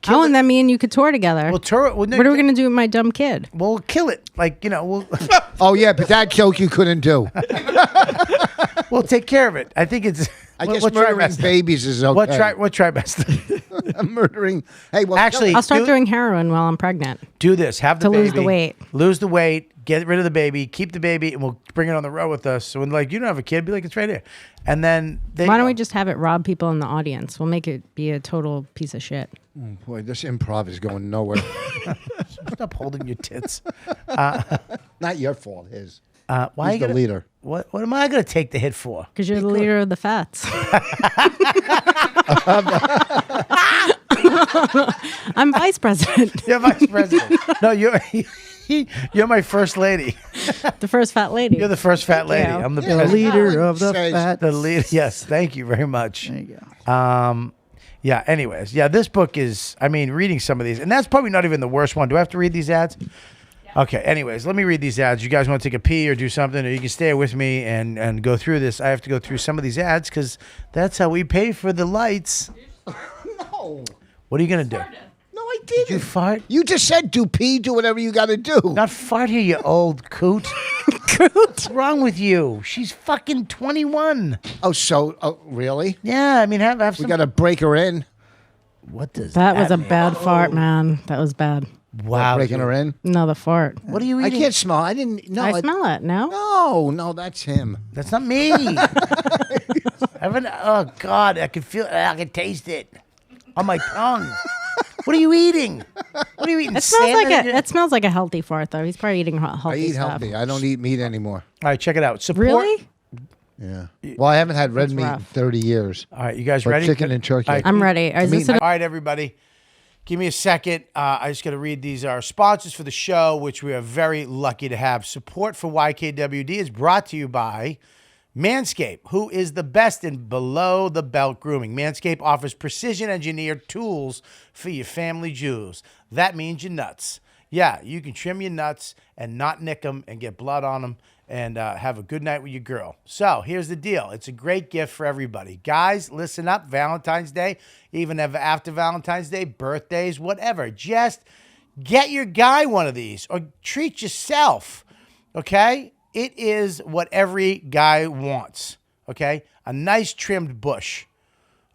Oh, and then me and you could tour together. we'll tour it. What are we going to do with my dumb kid? We'll kill it. Like we'll Oh, yeah, but that joke you couldn't do. we'll take care of it. I think it's. I we'll- guess we'll try murdering best. babies is okay. We'll try best. Murdering. Hey, well, Actually, I'll start do- doing heroin while I'm pregnant. Do this. Have the To baby. lose the weight. Lose the weight. Get rid of the baby. Keep the baby, and we'll bring it on the road with us. So when you don't have a kid, be like, it's right here. And then Why don't we just have it rob people in the audience? We'll make it be a total piece of shit. boy, this improv is going nowhere. stop holding your tits? Not your fault, his. Why He's are you the gonna, leader. What am I going to take the hit for? Because you're the leader of the fats. I'm vice president. You're vice president. No, you're my first lady. The first fat lady. You're the first fat lady. you. I'm the The president. leader of the Says- fat. The leader. Yes, thank you very much. There you go. Yeah. Anyways, yeah. This book is. I mean, reading some of these, and that's probably not even the worst one. Do I have to read these ads? Okay, anyways, let me read these ads. You guys want to take a pee or do something, or you can stay with me and go through this. I have to go through some of these ads because that's how we pay for the lights. No. What are you going to do? No, I didn't. Did you fart? You just said do pee, do whatever you got to do. Not fart here, you old coot. What's wrong with you? She's fucking 21. Oh, really? Yeah, I mean, have We some... got to break her in. What does That was a mean? bad fart, man. That was bad. Wow. Breaking dude. her in. No, the fart. What are you I eating? can't smell. I didn't. No, I smell it. No. No, that's him. That's not me. Oh, God, I can feel it. I can taste it on my tongue. What are you eating? What are you eating? It smells like salmon? it smells like a healthy fart, though. He's probably eating healthy I eat stuff. healthy. I don't eat meat anymore. All right, check it out. Support. Really? Yeah. Well, I haven't had red That's meat in rough. 30 years. All right, you guys But ready? chicken and turkey. All right, I'm ready. Is this All right, everybody. Give me a second. I just got to read these. Our sponsors for the show, which we are very lucky to have. Support for YKWD is brought to you by Manscaped, who is the best in below-the-belt grooming. Manscaped offers precision-engineered tools for your family jewels. That means your nuts. Yeah, you can trim your nuts and not nick them and get blood on them and have a good night with your girl. So here's the deal. It's a great gift for everybody. Guys, listen up. Valentine's Day, even after Valentine's Day, birthdays, whatever. Just get your guy one of these or treat yourself, okay? It is what every guy wants, okay? A nice trimmed bush,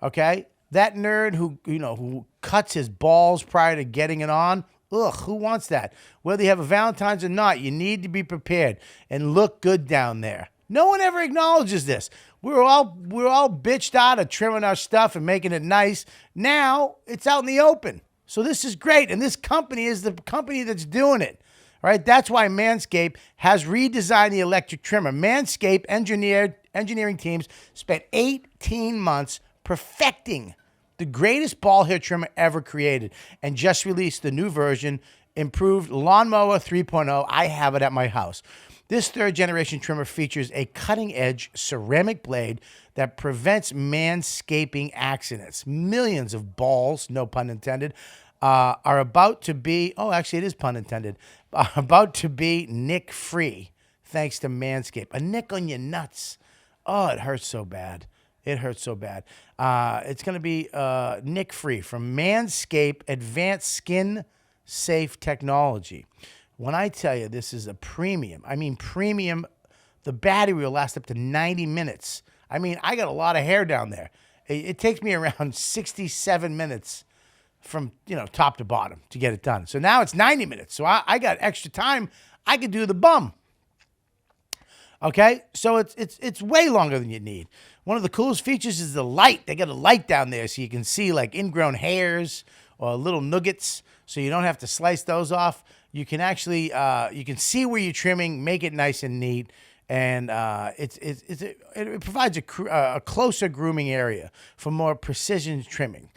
okay? That nerd who cuts his balls prior to getting it on, ugh, who wants that? Whether you have a Valentine's or not, you need to be prepared and look good down there. No one ever acknowledges this. We're all bitched out of trimming our stuff and making it nice. Now it's out in the open. So this is great, and this company is the company that's doing it. All right, that's why Manscaped has redesigned the electric trimmer. Manscaped engineering teams spent 18 months perfecting the greatest ball hair trimmer ever created and just released the new version, improved Lawnmower 3.0. I have it at my house. This third-generation trimmer features a cutting-edge ceramic blade that prevents manscaping accidents. Millions of balls, no pun intended, are about to be, actually it is pun intended, about to be nick-free thanks to Manscaped. A nick on your nuts. Oh, it hurts so bad. It hurts so bad. It's going to be nick-free from Manscaped Advanced Skin Safe Technology. When I tell you this is a premium, I mean premium, the battery will last up to 90 minutes. I mean, I got a lot of hair down there. It takes me around 67 minutes from top to bottom to get it done. So now it's 90 minutes. So I got extra time. I could do the bum. Okay, so it's way longer than you need. One of the coolest features is the light. They got a light down there so you can see like ingrown hairs or little nuggets, so you don't have to slice those off. You can actually you can see where you're trimming, make it nice and neat, and it provides a closer grooming area for more precision trimming.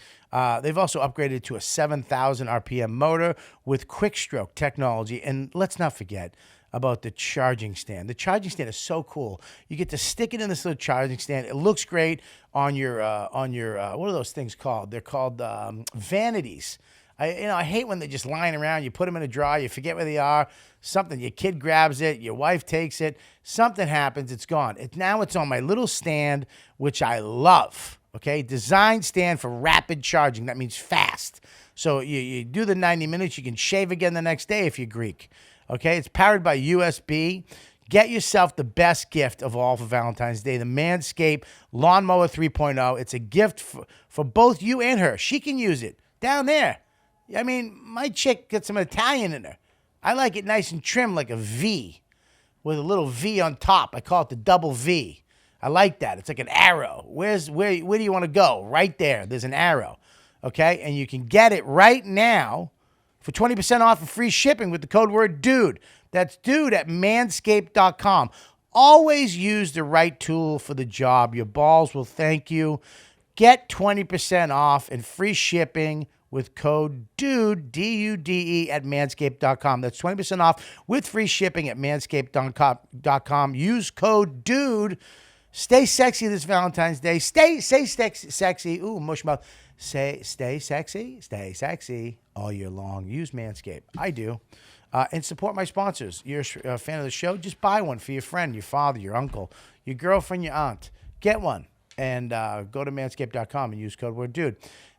They've also upgraded to a 7,000 RPM motor with quick stroke technology, and let's not forget about the charging stand. The charging stand is so cool. You get to stick it in this little charging stand. It looks great on your what are those things called? They're called vanities. I hate when they're just lying around. You put them in a drawer, you forget where they are. Something, your kid grabs it, your wife takes it. Something happens, it's gone. Now it's on my little stand, which I love. Okay, designed stand for rapid charging. That means fast. So you do the 90 minutes, you can shave again the next day if you're Greek. Okay, it's powered by USB. Get yourself the best gift of all for Valentine's Day, the Manscaped Lawnmower 3.0. It's a gift for both you and her. She can use it down there. I mean, my chick got some Italian in her. I like it nice and trim like a V with a little V on top. I call it the double V. I like that. It's like an arrow. Where do you want to go? Right there. There's an arrow. Okay? And you can get it right now for 20% off and free shipping with the code word DUDE. That's DUDE at manscaped.com. Always use the right tool for the job. Your balls will thank you. Get 20% off and free shipping with code DUDE, D-U-D-E, at manscaped.com. That's 20% off with free shipping at manscaped.com. Use code DUDE. Stay sexy this Valentine's Day. Stay sexy. Ooh, mush mouth. Stay sexy all year long. Use Manscaped. I do. And support my sponsors. You're a fan of the show, just buy one for your friend, your father, your uncle, your girlfriend, your aunt. Get one and go to manscaped.com and use code word dude.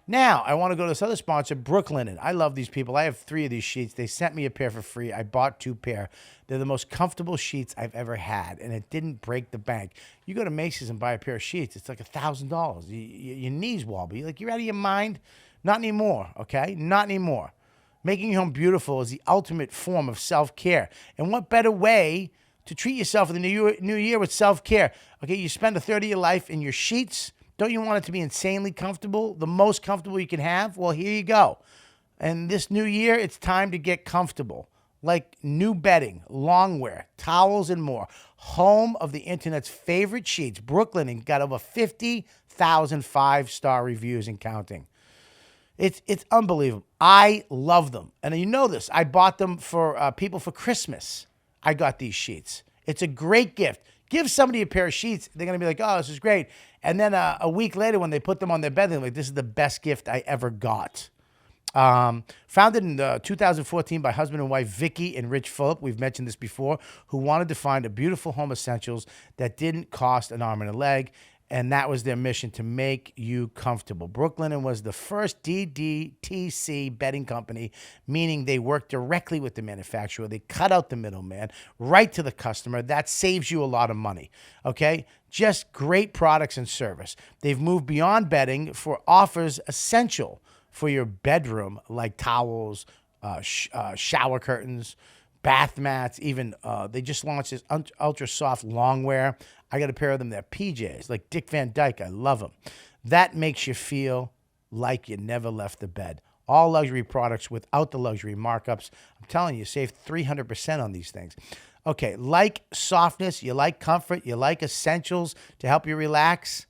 Now, I want to go to this other sponsor, Brooklinen. I love these people. I have 3 of these sheets. They sent me a pair for free. I bought 2 pair. They're the most comfortable sheets I've ever had, and it didn't break the bank. You go to Macy's and buy a pair of sheets, it's like $1,000. Your knees wobble. You're out of your mind? Not anymore, okay? Not anymore. Making your home beautiful is the ultimate form of self-care. And what better way to treat yourself in the new year with self-care? Okay, you spend a third of your life in your sheets. Don't you want it to be insanely comfortable? The most comfortable you can have? Well, here you go. And this new year, it's time to get comfortable. Like new bedding, longwear, towels, and more. Home of the internet's favorite sheets, Brooklinen got over 50,000 5-star reviews and counting. It's unbelievable. I love them. And you know this. I bought them for people for Christmas. I got these sheets. It's a great gift. Give somebody a pair of sheets. They're going to be like, oh, this is great. And then a week later when they put them on their bed, they're like, this is the best gift I ever got. Founded in 2014 by husband and wife Vicky and Rich Phillip, we've mentioned this before, who wanted to find a beautiful home essentials that didn't cost an arm and a leg. And that was their mission, to make you comfortable. Brooklinen was the first DDTC bedding company, meaning they worked directly with the manufacturer. They cut out the middleman, right to the customer. That saves you a lot of money, okay? Just great products and service. They've moved beyond bedding for offers essential for your bedroom, like towels, shower curtains, bath mats, even they just launched this ultra soft longwear. I got a pair of them. They're PJs, like Dick Van Dyke. I love them. That makes you feel like you never left the bed. All luxury products without the luxury markups. I'm telling you, save 300% on these things. Okay, like softness, you like comfort, you like essentials to help you relax.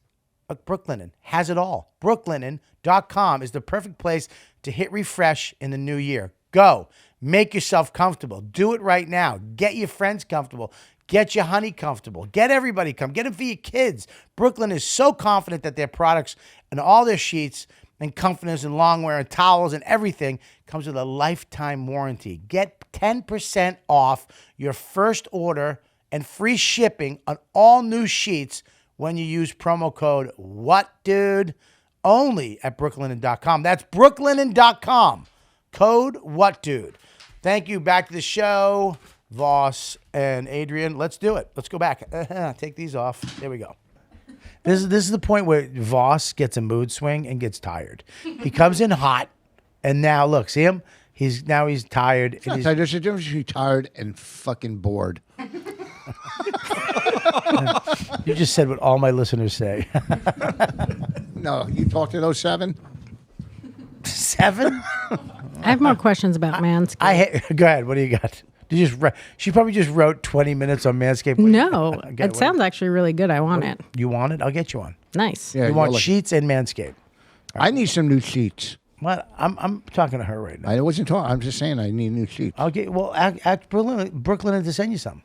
Brooklinen has it all. Brooklinen.com is the perfect place to hit refresh in the new year. Go. Make yourself comfortable. Do it right now. Get your friends comfortable. Get your honey comfortable. Get everybody comfortable. Get them for your kids. Brooklyn is so confident that their products and all their sheets and comforters and longwear and towels and everything comes with a lifetime warranty. Get 10% off your first order and free shipping on all new sheets when you use promo code WHATDUDE only at brooklinen.com. That's brooklinen.com. Code WHATDUDE. Thank you. Back to the show. Vos and Adrienne, let's do it. Let's go back. Take these off. There we go. This is the point where Vos gets a mood swing and gets tired. He comes in hot, and now look, see him? He's tired. It's not tired. There's a difference between tired and fucking bored. You just said what all my listeners say. No, you talked to those 7? 7? I have more questions about Manscaped. Go ahead. What do you got? She probably just wrote 20 minutes on Manscaped. No, it sounds actually really good. I want it. You want it? I'll get you one. Nice. Yeah, you want sheets and Manscaped. I need some new sheets. What? I'm talking to her right now. I wasn't talking. I'm just saying I need new sheets. I'll get. Well, ask Brooklyn to send you some.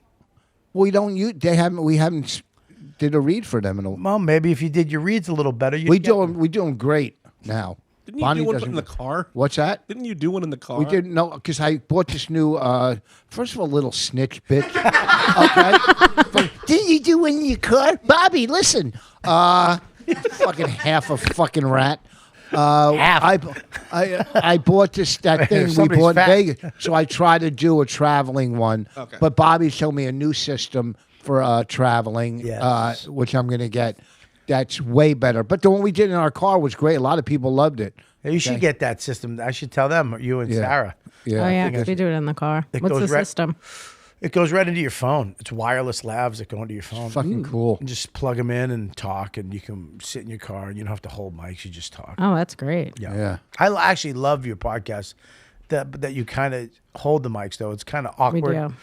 We don't use. They haven't. We haven't did a read for them in a. Well, maybe if you did your reads a little better, we doing great now. Didn't you do one in the car? What's that? Didn't you do one in the car? We didn't know because I bought this new. First of all, little snitch bitch. Okay. But, didn't you do one in your car, Bobby? Listen, fucking half a fucking rat. I bought that thing we bought in Vegas, so I tried to do a traveling one. Okay. But Bobby showed me a new system for traveling, which I'm going to get. That's way better. But the one we did in our car was great. A lot of people loved it. Yeah, you should get that system. I should tell them, you and Sarah. Yeah. Oh, yeah, because we do it in the car. What's the system? It goes right into your phone. It's wireless labs that go into your phone. It's fucking cool. You just plug them in and talk, and you can sit in your car. And you don't have to hold mics. You just talk. Oh, that's great. Yeah. I actually love your podcast that you kind of hold the mics, though. It's kind of awkward. We do.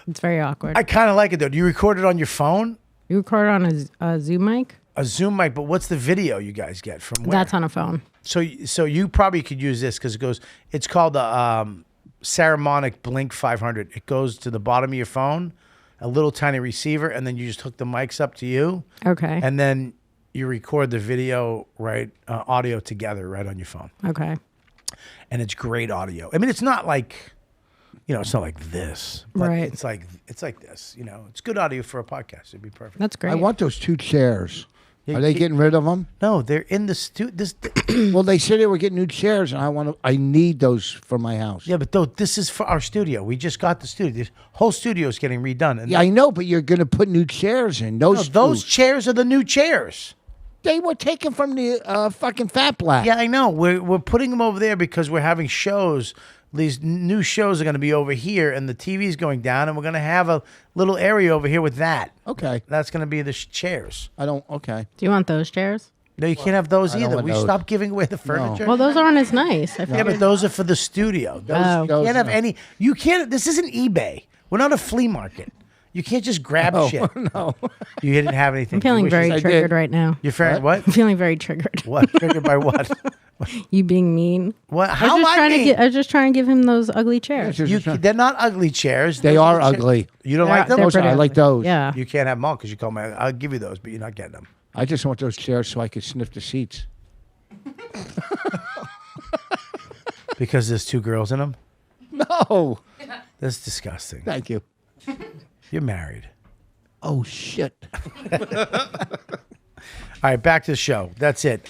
It's very awkward. I kind of like it, though. Do you record it on your phone? You record it on a Zoom mic? A Zoom mic, but what's the video you guys get from where? That's on a phone. So you probably could use this because it's called the Saramonic Blink 500. It goes to the bottom of your phone, a little tiny receiver, and then you just hook the mics up to you. Okay. And then you record the video, audio together right on your phone. Okay. And it's great audio. I mean, it's not like it's not like this. But Right. It's like this. It's good audio for a podcast. It'd be perfect. That's great. I want those 2 chairs. Yeah, Are they getting rid of them? No, they're in the studio. Well, they said they were getting new chairs, and I need those for my house. Yeah, but this is for our studio. We just got the studio. This whole studio is getting redone. And Yeah, I know, but you're going to put new chairs in. Those chairs are the new chairs. they were taken from the fucking Fat Black. Yeah, I know. We're putting them over there because we're having shows. These new shows are going to be over here, and the TV's going down, and we're going to have a little area over here with that. Okay. That's going to be the chairs. Okay. Do you want those chairs? No, you can't have those I don't either. want We those. stopped giving away the furniture. Well, those aren't as nice. I Yeah, figured. but those are for the studio. Oh. You can't have any. You can't. This isn't eBay. We're not a flea market. You can't just grab shit. No. You didn't have anything. I'm feeling You wish very you- I triggered did. right now. You're feeling what? I'm feeling very triggered. What? Triggered by what? You being mean. What? I How was just am I trying mean? to I was just trying to give him those ugly chairs. They're not ugly chairs. They Those are the chairs- ugly. You don't They're- like them? they're Those pretty I like ugly. those. Yeah. You can't have them all because you call me. I'll give you those, but you're not getting them. I just want those chairs so I could sniff the seats. Because there's 2 girls in them? No. That's disgusting. Thank you. You're married. Oh, shit. All right, back to the show. That's it.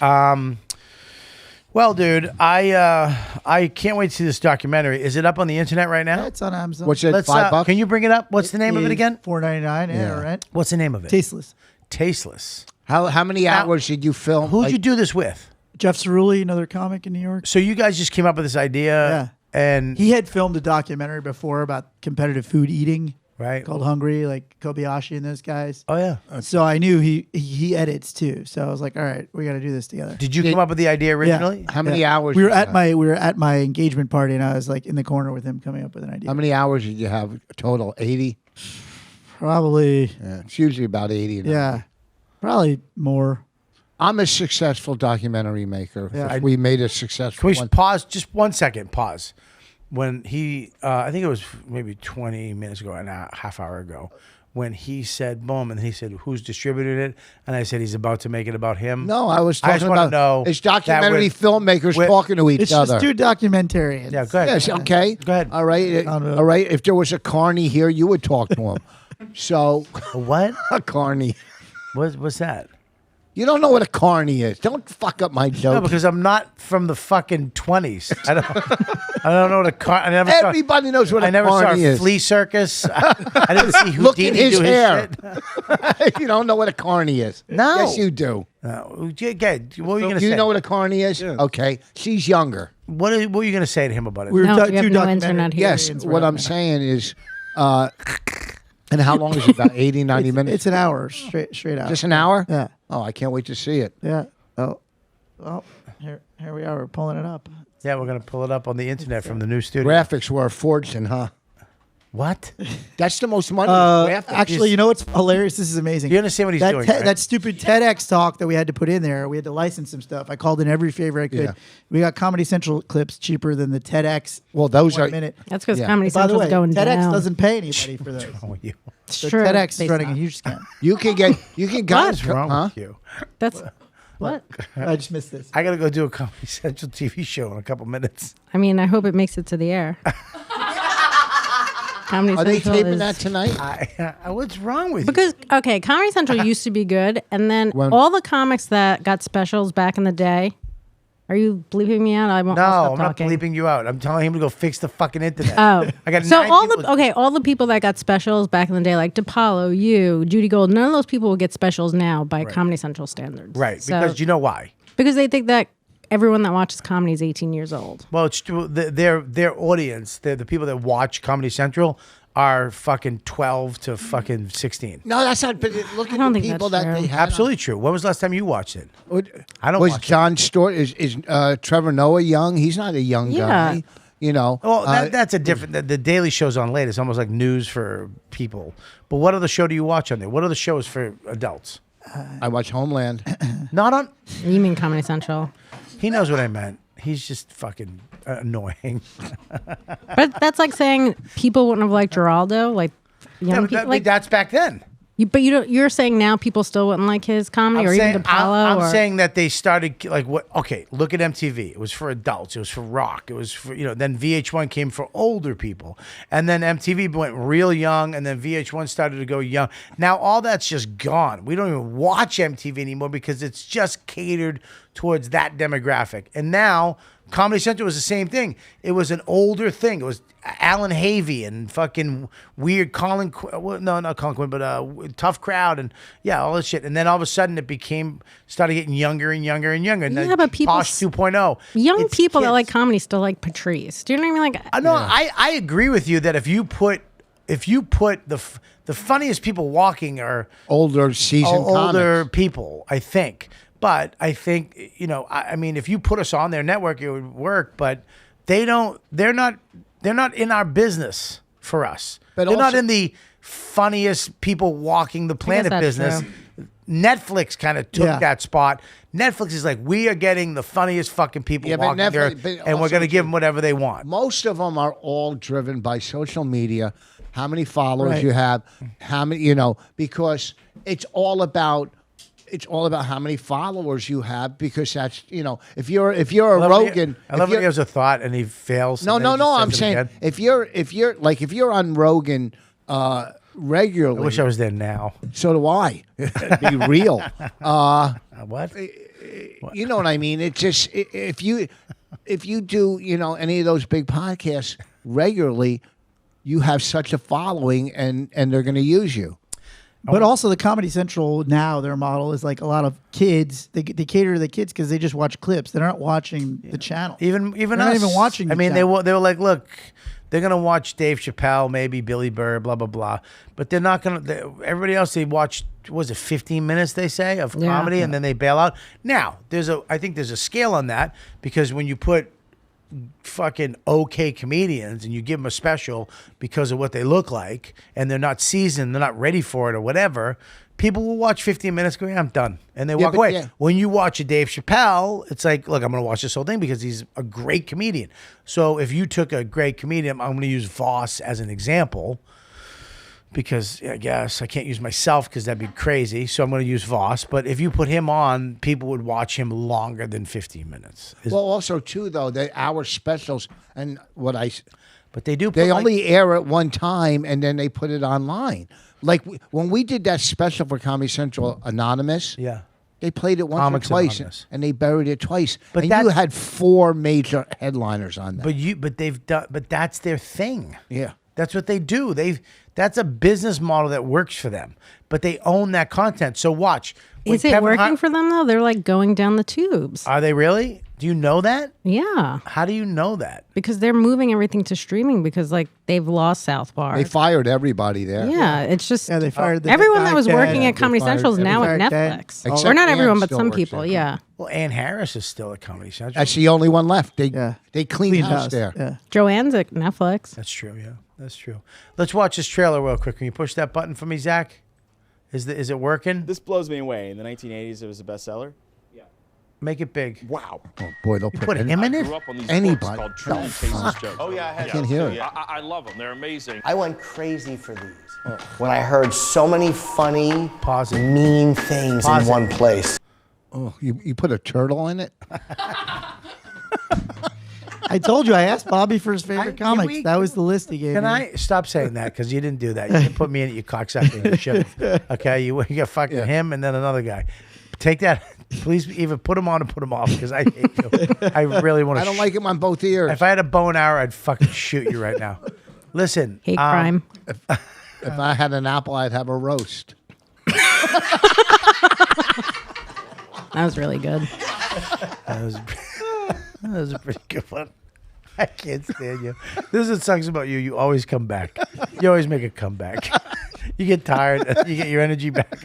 Well, dude, I can't wait to see this documentary. Is it up on the internet right now? It's on Amazon. What's it, $5? Can you bring it up? What's the name of it again? $4.99. Yeah, right. What's the name of it? Tasteless. Tasteless. How many hours did you film? Who'd you do this with? Jeff Cerulli, another comic in New York. So you guys just came up with this idea, Yeah. and He had filmed a documentary before about competitive food eating right? called Hungry, like Kobayashi and those guys. Oh yeah. So I knew he edits too. So I was like, all right, we got to do this together. Did you come up with the idea originally? How many hours? We were did you at have? my engagement party, and I was like in the corner with him, coming up with an idea. How many hours did you have total? 80? Probably, Yeah, it's usually about 80. yeah, probably more. I'm a successful documentary maker. Yeah. We made a successful Can we one. pause just 1 second? Pause. When he, I think it was maybe 20 minutes ago, and a half hour ago, when he said boom, and he said who's distributed it, and I said he's about to make it about him. No, I was I talking just wanna about know it's documentary that filmmakers with- talking to each It's other. just two documentarians. Yeah, go ahead. Yes, okay. Go ahead. All right. don't know. All right. If there was a carny here, you would talk to him. So, What? a carny. What's that? You don't know what a carny is. Don't fuck up my joke. No, because I'm not from the fucking 20s. I don't know what a car. I never Everybody saw, knows what I a never saw carny a is. flea circus. I didn't see Houdini Look at his do hair. shit. You don't know what a carny is. No. Yes, you do. What were you going to You say? know what a carny is? Okay. She's younger. What were you going to say to him about it? We were No, ta- we have two no documentarians. internet here. Yes. were What up I'm there. saying is, and how long is it? About 80, 90 minutes? It's an hour straight out. Just an hour? Yeah. Oh, I can't wait to see it. Yeah. Oh, well, here we are. We're pulling it up. Yeah, we're going to pull it up on the internet from the new studio. Graphics were a fortune, huh? What? That's the most money. Graphics. Actually, you know what's hilarious? This is amazing. You understand what he's that doing, right? That stupid TEDx talk that we had to put in there, we had to license some stuff. I called in every favor I could. Yeah. We got Comedy Central clips cheaper than the TEDx. Well, those 1 are. minute. That's because Yeah. Comedy By the Central's way, going TEDx down. doesn't pay anybody for those. Oh, you. So Sure, TEDx they is running a stop. huge scam. You can get. What's wrong huh? with you? That's what? I just missed this. I got to go do a Comedy Central TV show in a couple minutes. I mean, I hope it makes it to the air. Comedy Are they Central taping is- that tonight? What's wrong with Because okay, Comedy Central used to be good, and then When- all the comics that got specials back in the day. Are you bleeping me out? I won't. you? I'll No, stop I'm not talking. bleeping you out. I'm telling him to go fix the fucking internet. Oh, I got so 9 all people- all the people that got specials back in the day, like DePaulo, you, Judy Gold, none of those people will get specials now by Comedy Central standards. Right, So- because you know why? because they think that everyone that watches comedy is 18 years old. Well, it's true. Their audience, the people that watch Comedy Central, are fucking 12 to fucking 16. No, that's not. But look I at don't the think people that's that true. they have. Absolutely true. When was the last time you watched it? I don't Was watch it. John Stewart is Trevor Noah young? He's not a young Yeah. guy. You know. Well, that's a different. The Daily Show's on late. It's almost like news for people. But what other show do you watch on there? What other shows for adults? I watch Homeland. Not on. You mean Comedy Central? He knows what I meant. He's just fucking annoying. But that's like saying people wouldn't have liked Geraldo. Like young Yeah, people, but like that's back then. But you're saying now people still wouldn't like his comedy, or even DePaulo. I'm saying that they started like what? Okay, look at MTV. It was for adults. It was for rock. It was for Then VH1 came for older people, and then MTV went real young, and then VH1 started to go young. Now all that's just gone. We don't even watch MTV anymore because it's just catered towards that demographic. And now Comedy Central was the same thing. It was an older thing. It was Alan Havey and fucking weird Colin Quinn, not Colin Quinn, but Tough Crowd and all this shit. And then all of a sudden it started getting younger and younger and younger. And yeah, but people, Posh 2.0. Young people that like comedy still like Patrice. Do you know what I mean? Like, no, I agree with you that if you put the funniest people walking are older comics. People, I think. But I think, I mean, if you put us on their network, it would work. But they're not in our business for us. But they're not in the funniest people walking the planet business. True. Netflix kind of took that spot. Netflix is like, we are getting the funniest fucking people walking there, and we're going to give them whatever they want. Most of them are all driven by social media, how many followers you have, how many, because it's all about how many followers you have, because that's, if you're a Rogan. I love when he has a thought and he fails. No. I'm saying if you're on Rogan regularly. I wish I was there now. So do I. Be real. What? You know what I mean? It's just if you do any of those big podcasts regularly, you have such a following, and they're going to use you. But also the Comedy Central now, their model is like a lot of kids. They cater to the kids because they just watch clips. They're not watching the channel. Even they're us. not even watching. The channel. They were like, look, they're gonna watch Dave Chappelle, maybe Billy Burr, blah blah blah. But they're not gonna. Everybody else, they watch. Was it 15 minutes? They say of comedy, and then they bail out. Now I think there's a scale on that, because when you put fucking okay comedians and you give them a special because of what they look like, and they're not seasoned, they're not ready for it or whatever, people will watch 15 minutes, go, I'm done, and they walk away. Yeah. When you watch a Dave Chappelle, it's like, look, I'm going to watch this whole thing because he's a great comedian. So if you took a great comedian, I'm going to use Vos as an example, because I guess I can't use myself because that'd be crazy. So I'm going to use Vos. But if you put him on, people would watch him longer than 15 minutes. Well, also too though, our specials and but they do. They only air it one time and then they put it online. Like when we did that special for Comedy Central, Anonymous. Yeah. They played it once Comics or twice, Anonymous. and they buried it twice. But you had 4 major headliners on that. But that's their thing. Yeah. That's what they do. That's a business model that works for them. But they own that content. So watch. Is it working for them though? They're like going down the tubes. Are they really? Do you know that? Yeah. How do you know that? Because they're moving everything to streaming, because like they've lost South Park. They fired everybody there. Yeah, it's just they fired everyone that was working at Comedy Central is now at Netflix. Or not everyone, but some people. Yeah. Well, Ann Harris is still at Comedy Central. That's the only one left. They cleaned house there. Yeah. Joanne's at Netflix. That's true. Yeah, that's true. Let's watch this trailer real quick. Can you push that button for me, Zach? Is it working? This blows me away. In the 1980s, it was a bestseller. Yeah. Make it big. Wow. Oh boy, they'll put him in I it. grew up on these Anybody. books called Truly Tasteless Joke. Oh yeah, I can't hear it. I love them. They're amazing. I went crazy for these when I heard so many funny, Pause it. mean things Pause in it. one place. Oh, you put a turtle in it? I told you, I asked Bobby for his favorite comics. That was the list he gave Can me. I stop saying that? Because you didn't do that. You didn't put me in it, you cocksucker. You should have. Okay, you got fucking him and then another guy. Take that. Please either put him on or put him off, because I hate you. I really want to. I don't like him on both ears. If I had a bow and arrow, I'd fucking shoot you right now. Listen. Hate crime. If I had an apple, I'd have a roast. That was really good. That was a pretty good one. I can't stand you. This is what sucks about you. You always come back. You always make a comeback. You get tired. You get your energy back.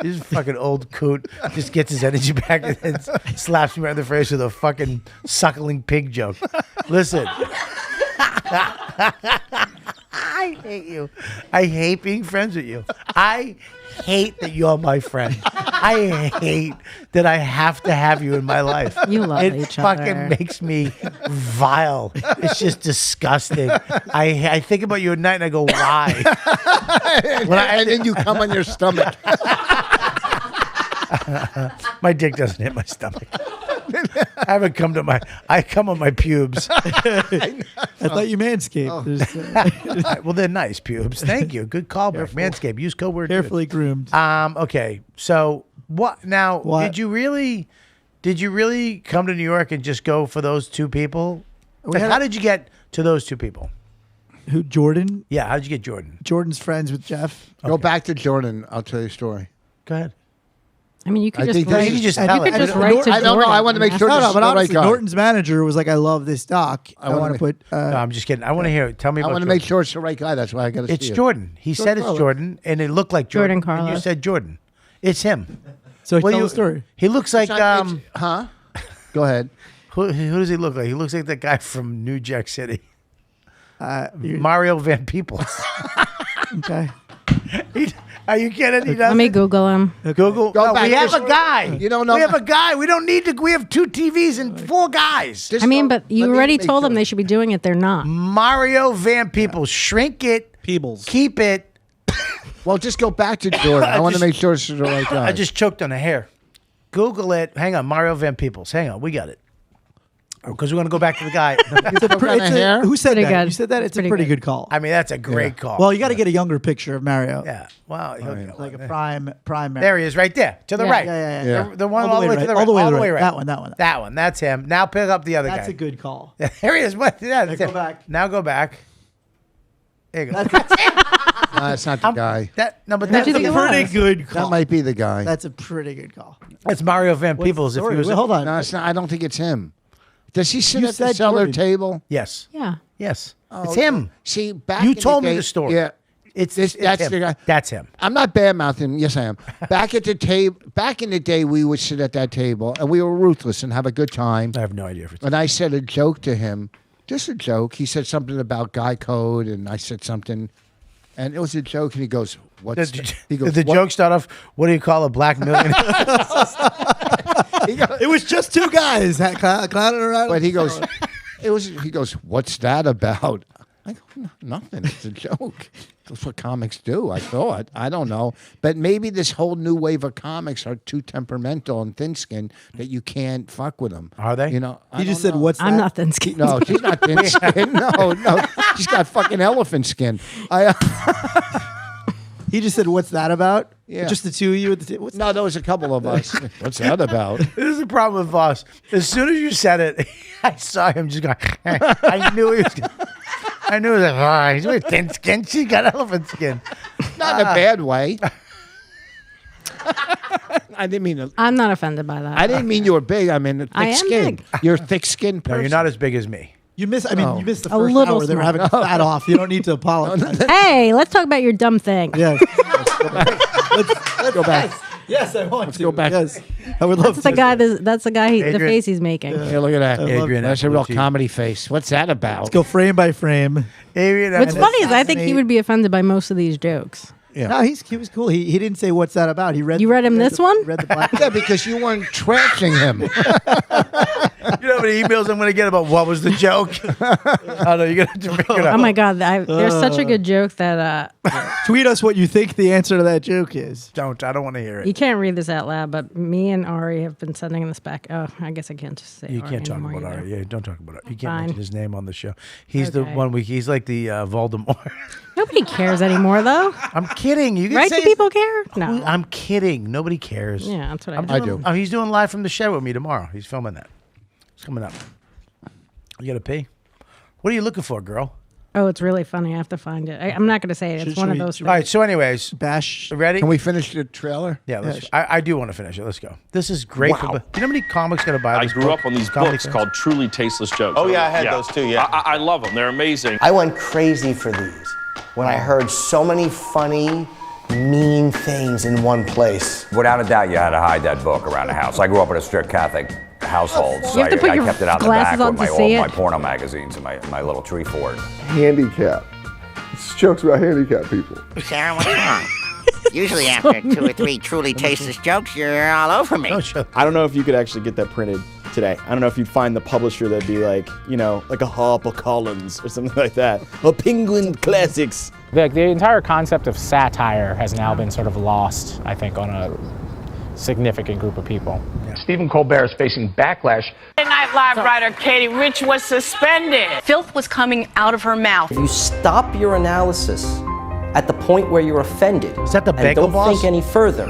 This fucking old coot just gets his energy back and then slaps me right in the face with a fucking suckling pig joke. Listen. I hate you. I hate being friends with you. I hate that you're my friend. I hate that I have to have you in my life. You love it each fucking other. makes me vile. It's just disgusting. I think about you at night and I go, why? And then you come on your stomach. My dick doesn't hit my stomach. I come on my pubes. I thought you manscaped. Well, they're nice pubes. Thank you. Good callback. Manscaped. Use code word. Carefully groomed. Okay. So what now? What? Did you really come to New York and just go for those two people? Like, how did you get to those two people? Who, Jordan? Yeah. How did you get Jordan? Jordan's friends with Jeff. Go back to Jordan. I'll tell you a story. Go ahead. I mean, you could I just think write. you can just you tell could it. just I write to I don't know. I want to make sure No, this no, is but the right honestly, guy. Norton's manager was like, I love this doc. I wanna want to put. No, I'm just kidding. I want to hear it. Tell me I about want to Jordan. make sure it's the right guy. That's why I got to see It's it. Jordan. He said it's Carlos. Jordan, and it looked like Jordan. Jordan And you Carlos. said Jordan. It's him. So tell the story. He looks like Huh? Go ahead. who does he look like? He looks like that guy from New Jack City, You- Mario Van Peebles. okay. Are you kidding? He Let me Google him. Google. Go No, back. we have a Just- guy. You don't know- We have a guy. We don't need to. We have 2 TVs and 4 guys. Just I mean, don't- but you let me already make told them sure. they should be doing it. They're not. Mario Van Peebles. Shrink it. Peebles. Keep it. Well, just go back to Jordan. I want to just- make sure it's the right guy. I just choked on a hair. Google it. Hang on. Mario Van Peebles. Hang on. We got it. Because we're going to go back to the guy. Who said Pretty that? good. You said that? It's a Pretty pretty good. good call. I mean, that's a great call. Well, you got to get a younger picture of Mario. yeah. Wow. Like a prime Mario. There he is, right there, to the Yeah. right. Yeah. Yeah. The one all the way to the right. All the way to the way right. right. That one. That one. That's him. Now pick up the other That's guy. a good call. There he is. What? Yeah, that's Go him. back. Now go back. There you go. No, that's not the guy. But Who'd that's you think a it pretty was? good call. That might be the guy. That's a pretty good call. That's Mario Van What's Peebles. the If he story? was. Wait, hold on. No, it's not. I don't think it's him. Does he sit You at the said cellar Jordan. table? Yes. Yeah. Yes. Oh, It's him. See, back You in told me day- the story. Yeah. It's That's him. the guy. That's him. I'm not bad mouthing. Yes, I am. Back at the table. Back in the day, we would sit at that table and we were ruthless and have a good time. I have no idea if it's. And I said a joke to him, just a joke. He said something about guy code, and I said something, and it was a joke. And he goes, "What's?" He goes, the "What?" joke start off. What do you call a black millionaire? It was just 2 guys clowning around. But he goes, He goes, "What's that about?" I go, "Nothing. It's a joke. That's what comics do." I thought. I don't know, but maybe this whole new wave of comics are too temperamental and thin-skinned that you can't fuck with them. Are they? You know. He just said, "What's I'm that?" not thin skinned. No, she's not thin skin. No, she's got fucking elephant skin. He just said, "What's that about?" Yeah. Just the 2 of you at the table. What's No, there was a couple of us. What's that about? This is the problem with Vos. As soon as you said it, I saw him just going. I knew he was. I knew he was like, he's really thin skin. She got elephant skin. Not in a bad way. I didn't mean to. I'm not offended by that. I didn't mean you were big. I mean thick I am skin. big. You're a thick skinned No, person. you're not as big as me. You missed. I mean, you missed the A first little hour. They were small. having fat off. You don't need to apologize. Hey, let's talk about your dumb thing. Yes. Let's go back. Yes, I want to. go back. Yes, I would love That's the to. guy. That's the guy. The Adrian- face he's making. Hey, look at that. Adrienne That's a real Iapalucci. comedy face. What's that about? Let's go frame by frame. Adrienne, What's and funny is I think he assassinate- would be offended by most of these jokes. Yeah. No, he was cool. He didn't say what's that about. He read. You read him this the, one? Read the black. Yeah, because you weren't trashing him. You know how many emails I'm going to get about what was the joke? Oh no, you're going to have to figure it out. Oh my god, there's such a good joke that Tweet us what you think the answer to that joke is. I don't want to hear you it. can't read this out loud. But me and Ari have been sending this back. Oh, I guess I can't just say. You Ari can't talk anymore about either. Ari. Yeah, don't talk about it. You can't Fine. mention his name on the show. He's the Okay. one he's like the Voldemort. Nobody cares anymore, though. I'm kidding. You can Right? say Do people care? No. I'm kidding. Nobody cares. Yeah, that's what I I'm do. doing, Oh, he's doing live from the show with me tomorrow. He's filming that. It's coming up. You got to pee? What are you looking for, girl? Oh, it's really funny. I have to find it. I'm not going to say it. It's Should one of we- those. should All right. So, anyways, Bash. ready? Can we finish the trailer? Yeah, let's, I do want to finish it. Let's go. This is great. Wow. Do you know how many comics got to buy I this grew book? up on these Comedy books fans? called Truly Tasteless Jokes. Oh, yeah, I had those too, yeah. I love them. They're amazing. I went crazy for these when I heard so many funny, mean things in one place. Without a doubt, you had to hide that book around the house. I grew up in a strict Catholic household, so You have to put I your kept it out in the back glasses on with to all see my it. porno magazines and my little tree fort. Handicap. It's jokes about handicapped people. Sharon, what's wrong? Usually after 2 or 3 truly tasteless jokes, you're all over me. I don't know if you could actually get that printed today. I don't know if you'd find the publisher that'd be like, you know, like a HarperCollins or something like that. Or Penguin Classics. The entire concept of satire has now been sort of lost, I think, on a significant group of people. Stephen Colbert is facing backlash. Night Live writer Katie Rich was suspended. Filth was coming out of her mouth. If you stop your analysis at the point where you're offended Is that the and bagel don't boss? think any further,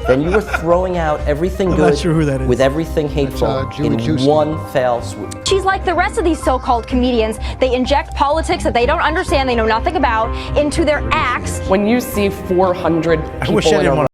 then you are throwing out everything I'm good not sure who that is. with everything hateful in one fell swoop. She's like the rest of these so-called comedians. They inject politics that they don't understand, they know nothing about, into their acts. When you see 400 people in a room,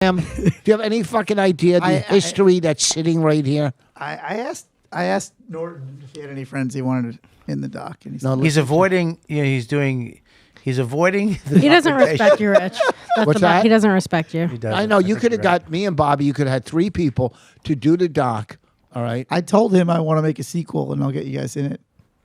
Do you have any fucking idea the history that's sitting right here? I asked Norton if he had any friends he wanted in the doc, and he said, He's avoiding. You know, he's avoiding. He doesn't respect you, Rich. That's What's about, that? He doesn't respect you. I know. You could have got me and Bobby. You could have had 3 people to do the doc. All right. I told him I want to make a sequel, and I'll get you guys in it.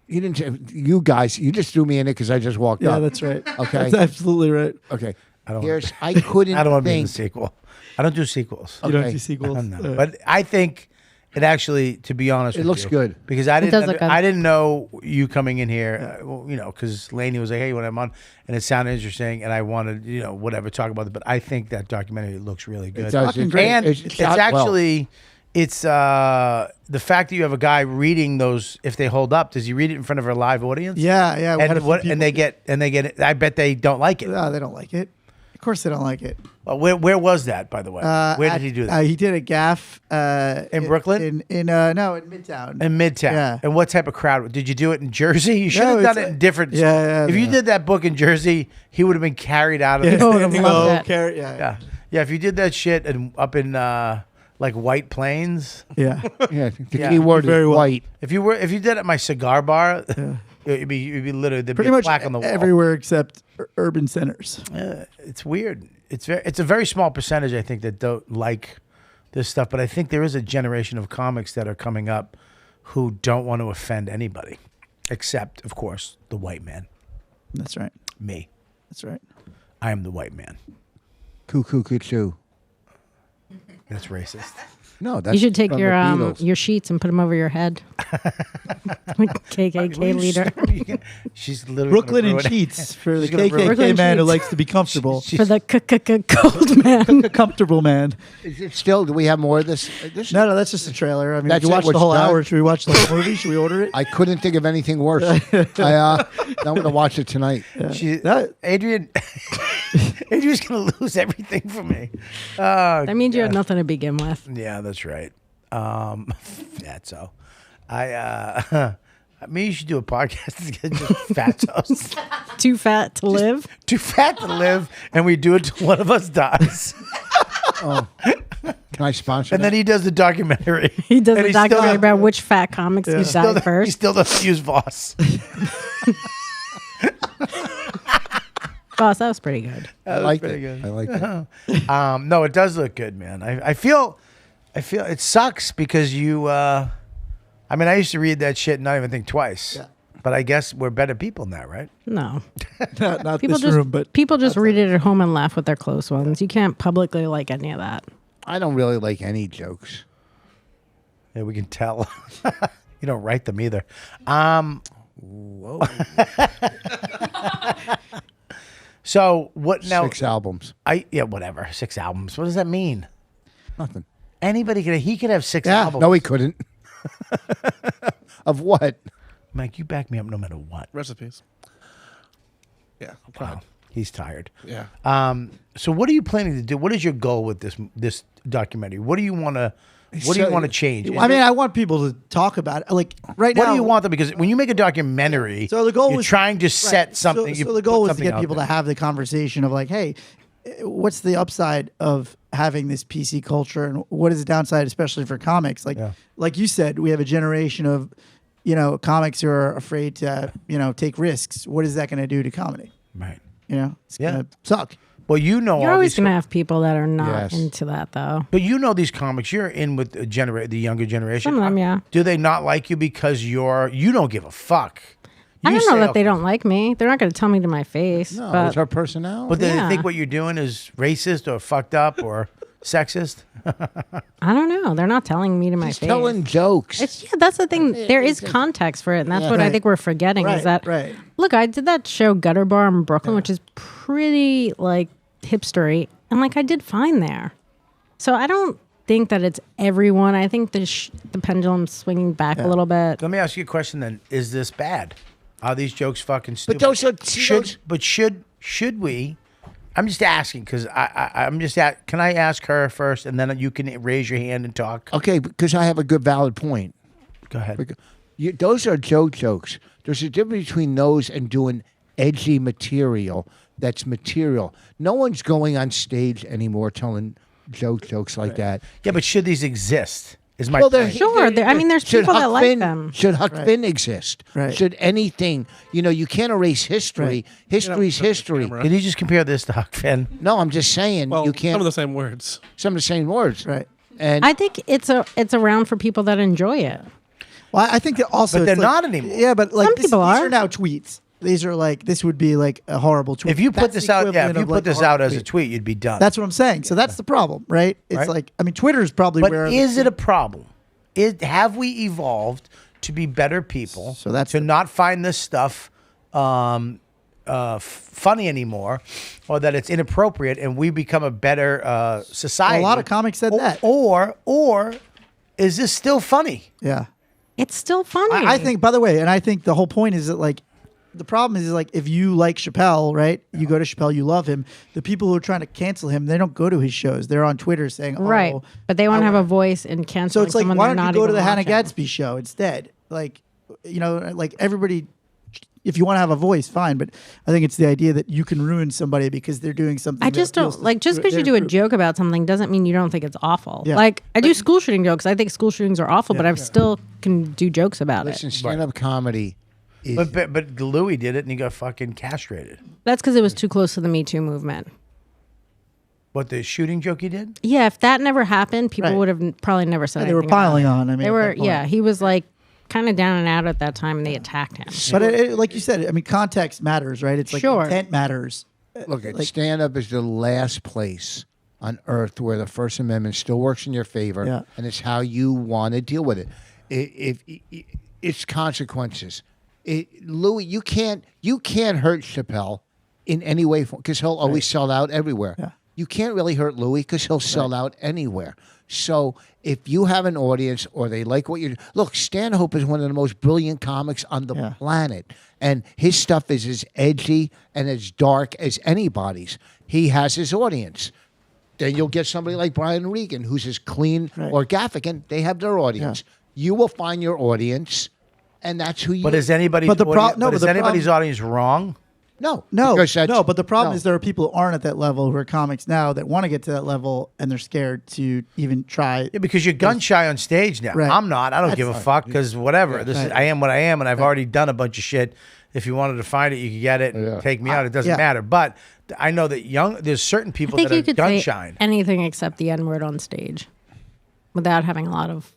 You didn't. You guys. You just threw me in it because I just walked up. Yeah, that's right. Okay. That's absolutely right. Okay. I don't. I couldn't. I don't want to be in think. the sequel. I don't do sequels. You don't do sequels? No. But I think it actually, to be honest, It with looks you, good. because I It does didn't. look good. I didn't know you coming in here. Well, you know, because Lainey was like, "Hey, when I'm on," and it sounded interesting, and I wanted, you know, whatever, talk about it. But I think that documentary looks really good. It does. fucking great. And It's it's shot well. actually. It's the fact that you have a guy reading those. If they hold up, does he read it in front of a live audience? Yeah. we had a And few what? people- And they get. I bet they don't like it. No, they don't like it. Of course, they don't like it. Well, where was that, by the way? Where did he do that? He did a gaff in Brooklyn. In Midtown. In Midtown. Yeah. And what type of crowd? Did you do it in Jersey? You should No, have done it's it in different. yeah, If you yeah. did that book in Jersey, he would have been carried out of Yeah, it. Oh, I would have loved that. Yeah. Yeah. If you did that shit up in like White Plains. Yeah. Yeah. The Yeah. key word Very is well. white. If you did it at my cigar bar, it'd be literally there'd Pretty be a much plaque on the wall. everywhere except urban centers. It's weird. It's a very small percentage, I think, that don't like this stuff. But I think there is a generation of comics that are coming up who don't want to offend anybody, except, of course, the white man. That's right. Me. That's right. I am the white man. Cuckoo, cuckoo. That's racist. No, that's You should take from your the Beatles. your sheets and put them over your head. Like KKK leader. She's literally Brooklyn gonna and ruin it. sheets for the She's gonna ruin it. KKK man who sheets. likes to be comfortable. For the cold man. Comfortable man. Is it still? Do we have more of this? No, that's just a trailer. I mean, That's if you it, watch the what's whole done? hour, should we watch the whole movie? Should we order it? I couldn't think of anything worse. I'm going to watch it tonight. Adrienne, Adrienne's gonna lose everything from me. That means you had nothing to begin with. Yeah, that's right. Yeah, so maybe you should do a podcast together, just fatos. Too fat to live. Too fat to live, and we do it till one of us dies. Oh, can I sponsor? And then he does the documentary. He does And a still documentary does- about which fat comics who died first. He still doesn't use Voss. Boss, that was pretty good. I like pretty it. good. I like it. No, it does look good, man. I feel it sucks because you. I mean, I used to read that shit and not even think twice. Yeah. But I guess we're better people now, right? No. not People this just room, but people just read it at home and laugh with their close ones. You can't publicly like any of that. I don't really like any jokes. Yeah, we can tell. You don't write them either. Whoa. So what now? 6 albums. Whatever. 6 albums. What does that mean? Nothing. Anybody could have 6 albums. No, he couldn't. Of what? Mike, you back me up no matter what. Recipes. Yeah. Wow. He's tired. Yeah. So what are you planning to do? What is your goal with this documentary? What do you want to change? I mean, I want people to talk about it. Like right now. What do you want them? Because when you make a documentary, so the goal you're was trying to set something. So the goal was to get people to have the conversation of like, hey, what's the upside of having this PC culture, and what is the downside, especially for comics? Like you said, we have a generation of, comics who are afraid to, take risks. What is that going to do to comedy? Right. It's going to suck. Well, you're always going to have people that are not into that, though. But these comics, you're in with the younger generation. Some of them, yeah. Do they not like you because you don't give a fuck? I don't know that they don't like me. They're not going to tell me to my face. No, but it's our personality. But do they think what you're doing is racist or fucked up or sexist? I don't know. They're not telling me to my face. Telling jokes. That's the thing. There is context for it, and that's what I think we're forgetting is that. Right. Look, I did that show Gutter Bar in Brooklyn, which is pretty hipstery, and I did fine there. So I don't think that it's everyone. I think the pendulum's swinging back a little bit. Let me ask you a question then. Is this bad? Are these jokes fucking stupid? But those are should we? I'm just asking because I'm just can I ask her first and then you can raise your hand and talk? Okay, because I have a good valid point. Go ahead. Those are jokes. There's a difference between those and doing edgy material. That's material. No one's going on stage anymore telling jokes like that. Yeah, but should these exist? Is my point. Sure. There's people that like them. Should Huck Finn exist? Right. Should anything? You can't erase history. Right. History's history. Did you just compare this to Huck Finn? No, I'm just saying you can't. Some of the same words. Some of the same words. Right. And I think it's around for people that enjoy it. Well, I think that also, but they're not anymore. Yeah, but some people these are now tweets. These are this would be a horrible tweet. If you put this out, as a tweet, you'd be done. That's what I'm saying. So that's the problem, right? It's Twitter's probably but where. But is it a problem? Have we evolved to be better people? So that's to not find this stuff funny anymore, or that it's inappropriate, and we become a better society. A lot of comics said that. Or is this still funny? Yeah, it's still funny. I think. By the way, and I think the whole point is that the problem is if you like Chappelle, right? You go to Chappelle, you love him. The people who are trying to cancel him, they don't go to his shows. They're on Twitter saying, right. But they want to have a voice in canceling. So it's someone why don't you go to the Hannah watching. Gadsby show instead? Everybody, if you want to have a voice, fine. But I think it's the idea that you can ruin somebody because they're doing something. I just don't just because you do a joke about something doesn't mean you don't think it's awful. Yeah. I do school shooting jokes. I think school shootings are awful, but I still can do jokes about it. Listen, stand-up comedy. But Louis did it and he got fucking castrated. That's because it was too close to the Me Too movement. What, the shooting joke he did? Yeah, if that never happened, people would have probably never said anything. They were piling on. I mean, they were. Yeah, he was kind of down and out at that time, and they attacked him. But like you said, I mean, context matters, right? It's intent matters. Look, stand-up is the last place on earth where the First Amendment still works in your favor, and it's how you want to deal with it. It's consequences. Louis, you can't hurt Chappelle in any way because he'll always sell out everywhere. Yeah. You can't really hurt Louis because he'll sell out anywhere. So if you have an audience or they like what you look, Stanhope is one of the most brilliant comics on the planet, and his stuff is as edgy and as dark as anybody's. He has his audience. Then you'll get somebody like Brian Regan, who's as clean or Gaffigan. They have their audience. Yeah. You will find your audience. And that's who you. But is anybody's audience wrong? No. But the problem is there are people who aren't at that level who are comics now that want to get to that level and they're scared to even try. Yeah, because you're gun shy on stage now. Right. I'm not. I don't give a fuck because whatever. I am what I am, and I've already done a bunch of shit. If you wanted to find it, you could get it and take me out. It doesn't matter. But I know that there's certain people that are gun shy. Anything except the N-word on stage, without having a lot of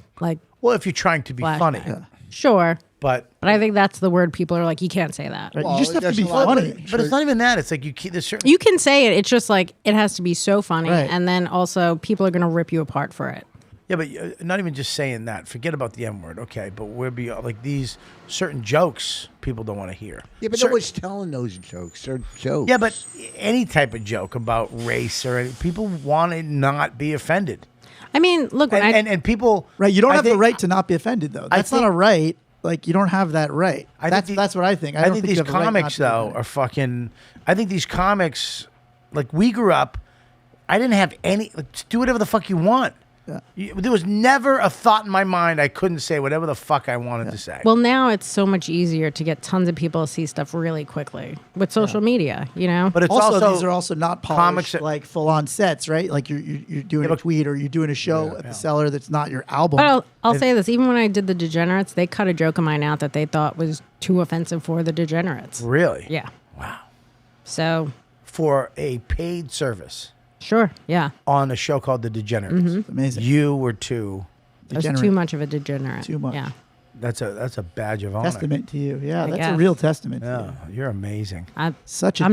Well, if you're trying to be funny, sure. But I think that's the word people are you can't say that. Right. You just have to be funny. But it's not even that. It's there's certain. You can say it. It's just it has to be so funny, and then also people are going to rip you apart for it. Yeah, but not even just saying that. Forget about the N word, okay? But we'll be these certain jokes people don't want to hear. Yeah, but nobody's telling those jokes. They're jokes. Yeah, but any type of joke about race or people want to not be offended. I mean, look, and people right. You don't have the right to not be offended, though. That's not a right. Like you don't have that right. That's what I think. I think these comics though are fucking. I think these comics, like we grew up. I didn't have any. Do whatever the fuck you want. Yeah. There was never a thought in my mind I couldn't say whatever the fuck I wanted to say. Well, now it's so much easier to get tons of people to see stuff really quickly with social media, you know? But it's also these are also not polished, like full-on sets, right? Like you're doing a tweet or you're doing a show at the Cellar that's not your album. But I'll say this. Even when I did The Degenerates, they cut a joke of mine out that they thought was too offensive for The Degenerates. Really? Yeah. Wow. So. For a paid service. Sure, yeah. On a show called The Degenerates. Mm-hmm. Amazing. You were too... I was too much of a degenerate. Too much. Yeah. That's a badge of honor. Testament to you. Yeah, I that's guess. a real testament. Yeah, you're amazing. I'm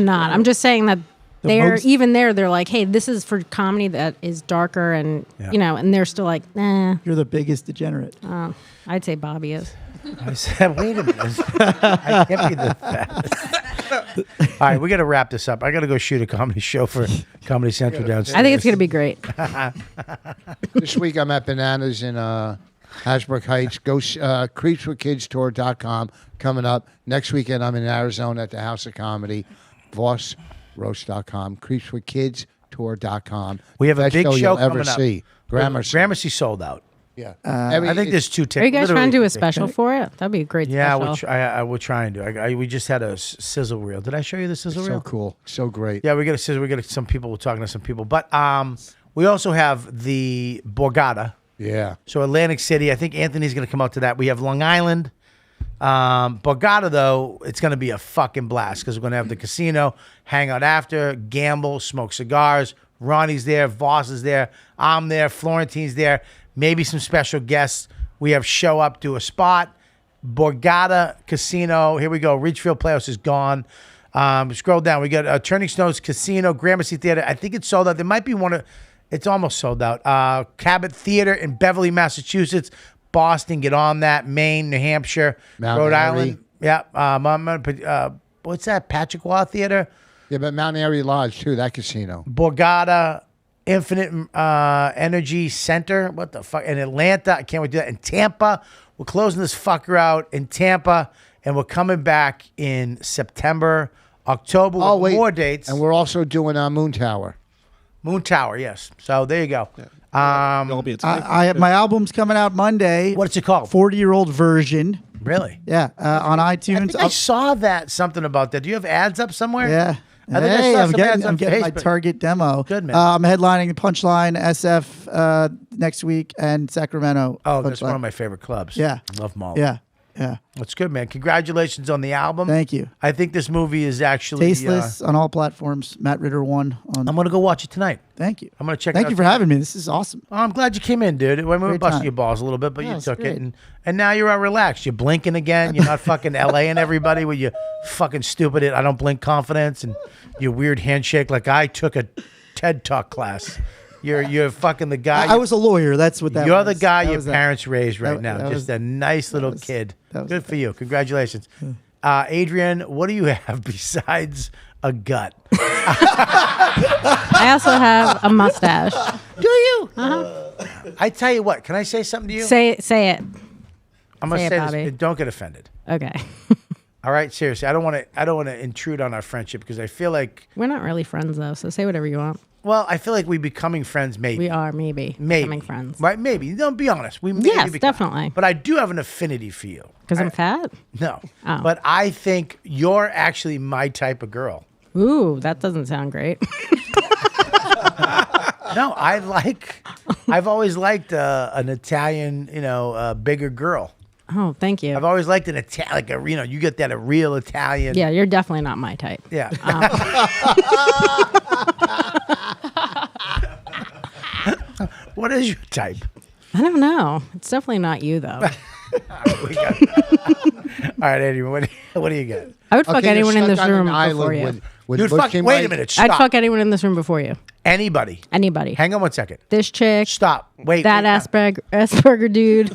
not. I'm just saying that they're most- even there. They're like, hey, this is for comedy that is darker, and you know, and they're still like, nah. You're the biggest degenerate. I'd say Bobby is. I said, wait a minute. I can't be the best. All right, we got to wrap this up. I got to go shoot a comedy show for Comedy Central downstairs. I think it's going to be great. This week I'm at Bananas in Hasbrook Heights. Go creepswithkidstour.com coming up. Next weekend I'm in Arizona at the House of Comedy. VosRoast.com. creepswithkidstour.com. We have a Best big show you'll coming ever up. see. Gramercy. Gramercy sold out. Yeah. I think there's 2 tickets. Are you guys trying to do a special for it? That'd be a great Yeah, special. I will try and do. We just had a sizzle reel. Did I show you the sizzle reel? So cool. So great. Yeah, we got a sizzle. We got some people. We're talking to some people, but we also have the Borgata. Yeah. So Atlantic City. I think Anthony's going to come out to that. We have Long Island. Borgata though, it's going to be a fucking blast because we're going to have the casino, hang out after, gamble, smoke cigars. Ronnie's there. Vos is there. I'm there. Florentine's there. Maybe some special guests. We have show up, do a spot. Borgata Casino. Here we go. Ridgefield Playhouse is gone. Scroll down. We got Turning Stones Casino, Gramercy Theater. I think it's sold out. There might be one. It's almost sold out. Cabot Theater in Beverly, Massachusetts. Boston. Get on that. Maine, New Hampshire, Mount Rhode Airy. Island. Yeah. What's that? Patrickwa Theater. Yeah, but Mount Airy Lodge too. That casino. Borgata. Infinite Energy Center. What the fuck? In Atlanta. I can't wait to do that. In Tampa. We're closing this fucker out in Tampa. And we're coming back in September, October with more dates. And we're also doing Moon Tower. Moon Tower, yes. So there you go. My album's coming out Monday. What's it called? 40-year-old version. Really? Yeah. On iTunes. I think I saw something about that. Do you have ads up somewhere? Yeah. I think I saw I'm some ads on getting my Facebook. Target demo. Good, man. I'm headlining Punchline SF next week and Sacramento. Oh, that's Punchline. one of my favorite clubs. Yeah. Love them all. Yeah. That's good, man. Congratulations on the album. Thank you. I think this movie is actually Tasteless on all platforms. Matt Ritter 1 on. I'm going to go watch it tonight. Thank you. I'm going to check it out. Thank you for having me. This is awesome. Oh, I'm glad you came in, dude. We were Great busting time. your balls a little bit, but Yeah, you it's took great. it. And now you're relaxed. You're blinking again. You're not fucking LAing everybody with your fucking stupid I don't blink confidence and your weird handshake like I took a TED Talk class. You're fucking the guy. I was a lawyer. That's what that You're was. the guy That your was that. parents raised right That- now. that Just was- a nice little kid. was Good for you. Congratulations. Adrienne, what do you have besides a gut? I also have a mustache. Do you? Uh-huh. I tell you what. Can I say something to you? Say it. I'm gonna say it, say Bobby. this. Don't get offended. Okay. All right, seriously. I don't want to intrude on our friendship because I feel like We're not really friends though, so say whatever you want. Well, I feel like we're becoming friends. Maybe We are maybe becoming friends. Right? Maybe. Don't be honest. We maybe Yes, become- definitely. But I do have an affinity for you. Because I'm fat? No. Oh. But I think you're actually my type of girl. Ooh, that doesn't sound great. No, I've always liked an Italian, bigger girl. Oh, thank you. I've always liked an Italian, you get that, a real Italian. Yeah, you're definitely not my type. Yeah. What is your type? I don't know. It's definitely not you though. All right, Adrienne, what do you got? I would fuck anyone in this room before you. You'd fuck, wait a minute, stop. I'd fuck anyone in this room before you. Anybody. Anybody. Hang on one second. This chick. Stop. Wait. That Asperger dude.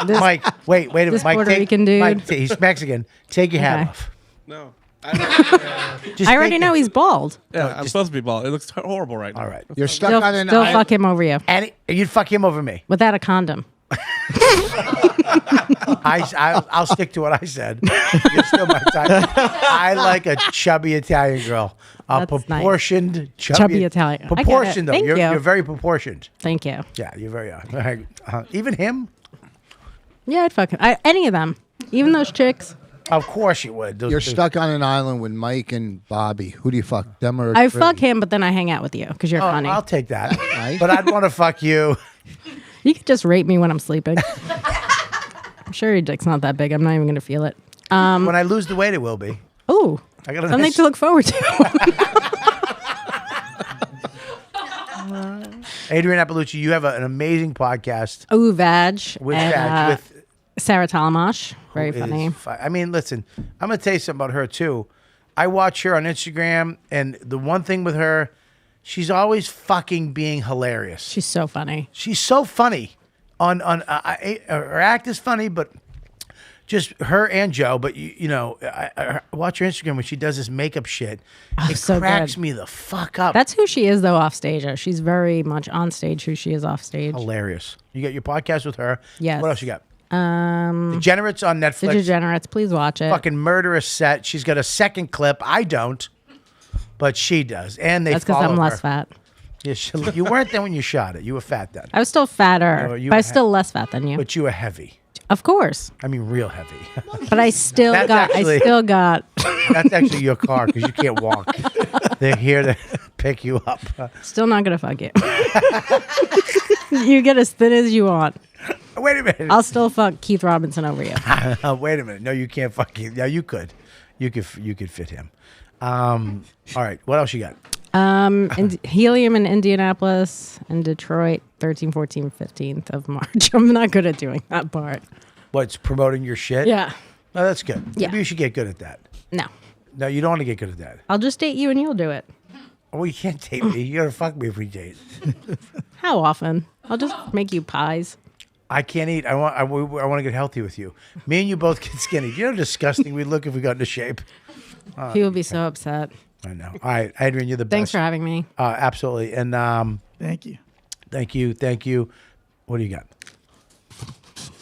Mike, wait a minute. This Mike, Puerto Rican dude. Mike, he's Mexican. Take your hat Okay. off. No. I already know he's bald. Yeah, I'm supposed to be bald. It looks horrible right now. All right. You're stuck Still, on an still island. fuck him over you And you'd fuck him over me. without a condom. I'll stick to what I said. You're still my type. I like a chubby Italian girl. A That's proportioned nice. chubby Chubby Italian. I get it. Proportioned though. Thank you. You're very proportioned. Thank you. Yeah, you're very. Even him. Yeah, I'd fuck him. Any of them. Even those chicks. Of course you would. You're stuck on an island with Mike and Bobby. Who do you fuck? Them or I Trudy? fuck him, but then I hang out with you because you're funny. I'll take that. But I'd want to fuck you. You could just rape me when I'm sleeping. I'm sure your dick's not that big. I'm not even going to feel it. When I lose the weight, it will be. Oh, I got something to look forward to. Adrienne Iapalucci, you have an amazing podcast. Ooh, Vag. With and, Vag, with Sarah Talamash. Very who is funny. I mean, listen, I'm going to tell you something about her, too. I watch her on Instagram, and the one thing with her, she's always fucking being hilarious. She's so funny. She's so funny. Her act is funny, but just her and Joe. But, I watch her Instagram when she does this makeup shit. It so cracks good. me the fuck up. That's who she is, though, off stage. She's very much on stage who she is off stage. Hilarious. You got your podcast with her. Yes. What else you got? Degenerates on Netflix. The Degenerates. Please watch it. Fucking murderous set. She's got a second clip. I don't, but she does. And they That's because follow I'm her. less fat. Yeah, you weren't there when you shot it. You were fat then. I was still fatter, No, you but I were was still less fat than you. But you were heavy. Of course. I mean, real heavy. But I still That's got. actually- I still got. That's actually your car because you can't walk. They're here to pick you up. Still not gonna fuck you. You get as thin as you want. Wait a minute. I'll still fuck Keith Robinson over you. Wait a minute. No, you can't fuck him. Yeah, you could. You could fit him. All right. What else you got? Helium in Indianapolis and Detroit, 13th, 14th, 15th of March. I'm not good at doing that part. What's promoting your shit? Yeah. Oh, that's good. Yeah. Maybe you should get good at that. No. No, you don't want to get good at that. I'll just date you and you'll do it. Oh, you can't date me. You gotta fuck me if we date. How often? I'll just make you pies. I can't eat. I want to get healthy with you. Me and you both get skinny. Do you know how disgusting we'd look if we got into shape? He would be so upset. I know. All right, Adrienne, you're the best. Thanks for having me. Absolutely. And thank you. Thank you. What do you got?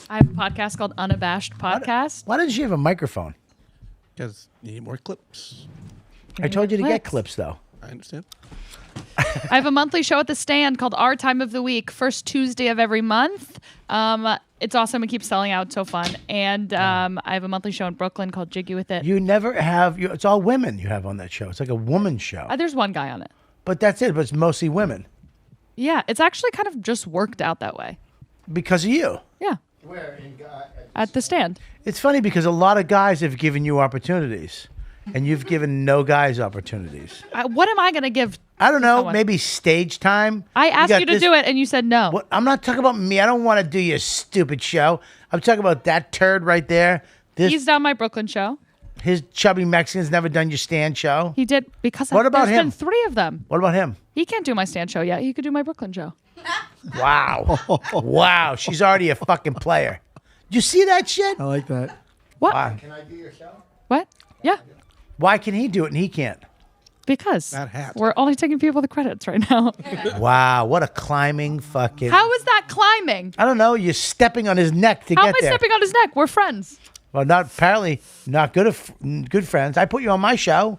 I have a podcast called Unabashed Podcast. Why didn't she have a microphone? Because you need more clips. I told you to get clips, though. I understand. I have a monthly show at the Stand called Our Time of the Week, first Tuesday of every month. It's awesome. It keeps selling out. So fun. And I have a monthly show in Brooklyn called Jiggy With It. You never have. It's all women you have on that show. It's like a woman show. There's one guy on it. But that's it. But it's mostly women. Yeah, it's actually kind of just worked out that way. Because of you. Yeah. Where? At the Stand. It's funny because a lot of guys have given you opportunities. And you've given no guys opportunities. What am I going to give? I don't know. someone? Maybe stage time. I asked got you to this- do it, and you said no. What? I'm not talking about me. I don't want to do your stupid show. I'm talking about that turd right there. He's done my Brooklyn show. His chubby Mexican's never done your stand show. He did because What about there's him? been 3 of them. What about him? He can't do my stand show yet. He could do my Brooklyn show. Wow. Wow. She's already a fucking player. Did you see that shit? I like that. What? Wow. Can I do your show? What? Yeah. Why can he do it and he can't? Because That hat. we're only taking people the credits right now. Wow. What a climbing fucking. How is that climbing? I don't know. You're stepping on his neck to How am get I there. stepping on his neck? We're friends. Well, not good friends. I put you on my show.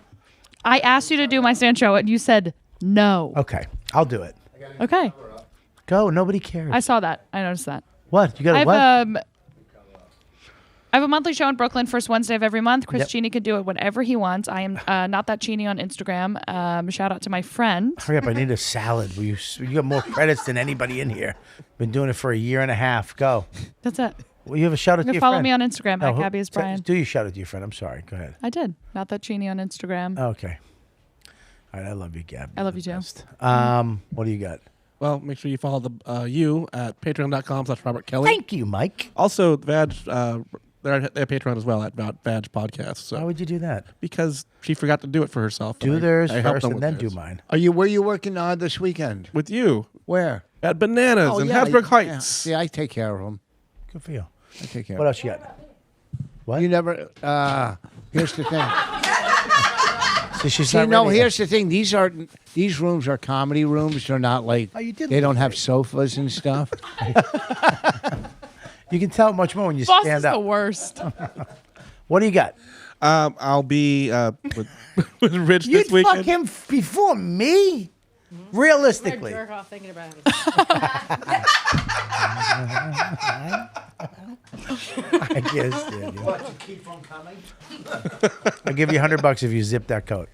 I asked you to do my stand show, and you said no. Okay. I'll do it. Okay. Go. Nobody cares. I saw that. I noticed that. What? You got I a have what? I have a monthly show in Brooklyn, first Wednesday of every month. Chris Yep. Cheney can do it whenever he wants. I am not that Cheney on Instagram. Shout out to my friend. Hurry up. I need a salad. You got more credits than anybody in here. Been doing it for a year and a half. Go. That's it. Well, you have a shout out You to can your follow friend. me on Instagram at who- Gabby is Brian. Do you shout out to your friend? I'm sorry. Go ahead. I did. Not that Cheney on Instagram. Okay. All right. I love you, Gab. I love you too. What do you got? Well, make sure you follow you at patreon.com/Robert Kelly. Thank you, Mike. Also, Vag, they're Patreon as well at Vag Podcast. So Why would you do that? because she forgot to do it for herself. Do and theirs I helped first them and with then do theirs. mine. Where you working this weekend? With you Where? at Bananas in Hasbrook Heights. Yeah, I take care of them. Good for you. I take care. What else you got? What? You never. Here's the thing. So she's See, not no, ready here's the thing. These rooms are comedy rooms. They're not like they don't have sofas and stuff. You can tell much more when you Boss stand is up. the worst. What do you got? I'll be with Rich You'd this weekend. fuck him before me? Realistically. Jerk off thinking about him. I guess. What, to keep from coming? I'll give you $100 if you zip that coat.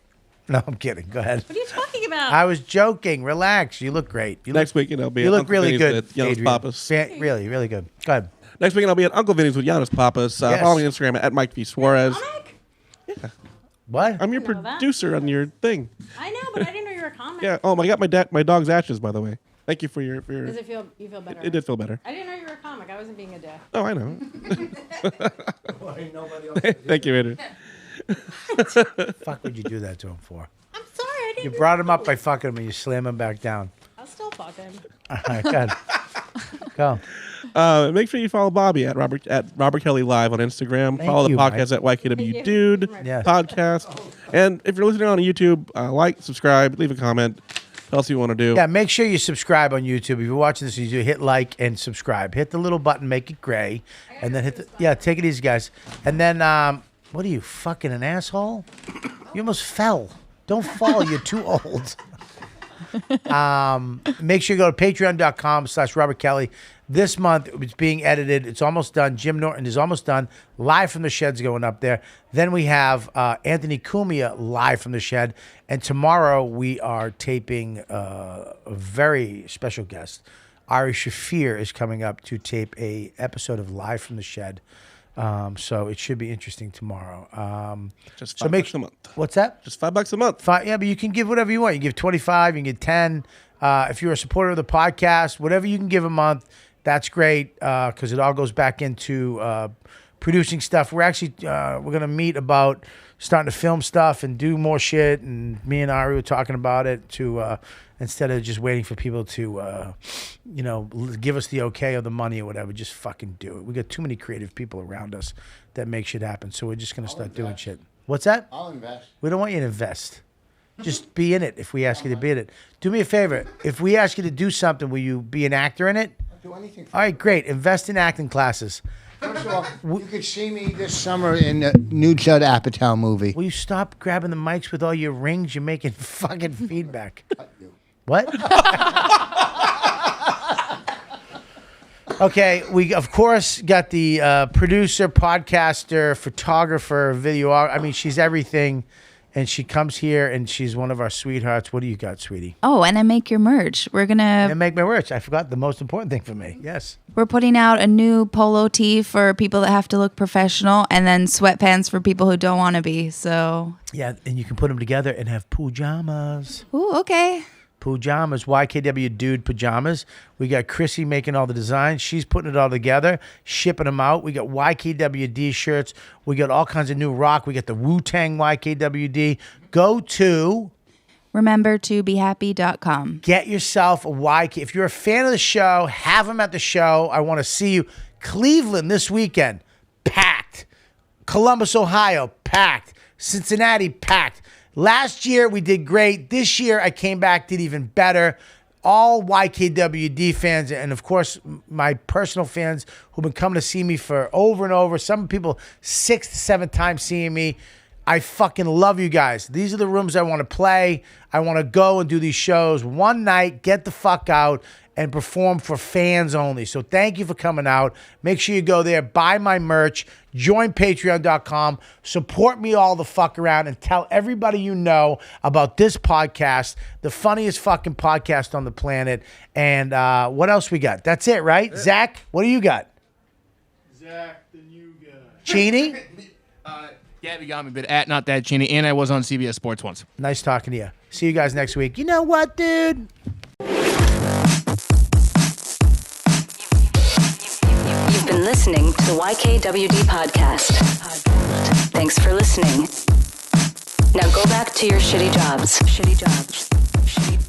No, I'm kidding. Go ahead. What are you talking about? I was joking. Relax. You look great. Next weekend I'll be. You at look Uncle really Vinny's good. with Giannis Adrienne. Papas. Really, really good. Go ahead. Next weekend I'll be at Uncle Vinny's with Giannis Papas. Yes. Follow me on Instagram at Mike V Suarez. Yeah. What? I'm your producer on your thing. I know, but I didn't know you were a comic. Yeah. Oh, I got my dog's ashes, by the way. Thank you for your. Does it feel? You feel better? It did feel better. I didn't know you were a comic. I wasn't being a dick. Oh, I know. Why nobody else Thank you, Adrian. Fuck would you do that to him for? I'm sorry. I You didn't. brought him up by fucking him and you slam him back down. I'll still fuck him. All right, good. Go. Make sure you follow Bobby at Robert Kelly Live on Instagram. Thank Follow the you, podcast at Thank YKW you. Dude Yes. Podcast. And if you're listening on YouTube, like, subscribe, leave a comment. Tell us what you want to do. Yeah, make sure you subscribe on YouTube. If you're watching this, you hit like and subscribe. Hit the little button, make it gray, and then hit the take it easy, guys. And then what are you, fucking an asshole? You almost fell. Don't fall. You're too old. Make sure you go to patreon.com/Robert Kelly. This month it's being edited. It's almost done. Jim Norton is almost done. Live from the Shed's going up there. Then we have Anthony Cumia live from the Shed. And tomorrow we are taping a very special guest. Ari Shafir is coming up to tape a episode of Live from the Shed. So it should be interesting tomorrow. Just so $5 a month. What's that? Just $5 a month. Yeah, but you can give whatever you want. You give 25, you can give 10. If you're a supporter of the podcast, whatever you can give a month, that's great because it all goes back into producing stuff. We're actually we're gonna meet about starting to film stuff and do more shit. And me and Ari were talking about it to instead of just waiting for people to give us the okay or the money or whatever, just fucking do it. We got too many creative people around us that make shit happen. So we're just gonna start doing shit. What's that? I'll invest. We don't want you to invest. Just be in it if we ask you to be in it. Do me a favor. If we ask you to do something, will you be an actor in it? I'll do anything. All right, great. Invest in acting classes. First of all, you could see me this summer in the new Judd Apatow movie. Will you stop grabbing the mics with all your rings? You're making fucking feedback. What? Okay, we of course got the producer, podcaster, photographer, video. I mean, she's everything. And she comes here and she's one of our sweethearts. What do you got, sweetie? Oh, and I make your merch. We're gonna And make my merch. I forgot the most important thing for me. Yes. We're putting out a new polo tee for people that have to look professional, and then sweatpants for people who don't want to be. So Yeah, and you can put them together and have pajamas. ooh, okay. Pajamas, YKW Dude Pajamas. We got Chrissy making all the designs. She's putting it all together, shipping them out. We got YKWD shirts. We got all kinds of new rock. We got the Wu-Tang YKWD. Go to remembertobehappy.com. get yourself a YK. If you're a fan of the show, have them at the show. I want to see you. Cleveland this weekend, packed. Columbus, Ohio, packed. Cincinnati, packed. Last year, we did great. This year, I came back, did even better. All YKWD fans, and of course, my personal fans who've been coming to see me for over and over. Some people 6th, 7th time seeing me. I fucking love you guys. These are the rooms I want to play. I want to go and do these shows one night, get the fuck out, and perform for fans only. So thank you for coming out. Make sure you go there, buy my merch, join patreon.com, support me all the fuck around, and tell everybody you know about this podcast, the funniest fucking podcast on the planet. And what else we got? That's it, right? Zach, what do you got? Zach, the new guy. Cheney? Gabby got me, but at Not That Cheney, and I was on CBS Sports once. Nice talking to you. See you guys next week. You know what, dude? You've been listening to the YKWD podcast. Thanks for listening. Now go back to your shitty jobs. Shitty jobs. Shitty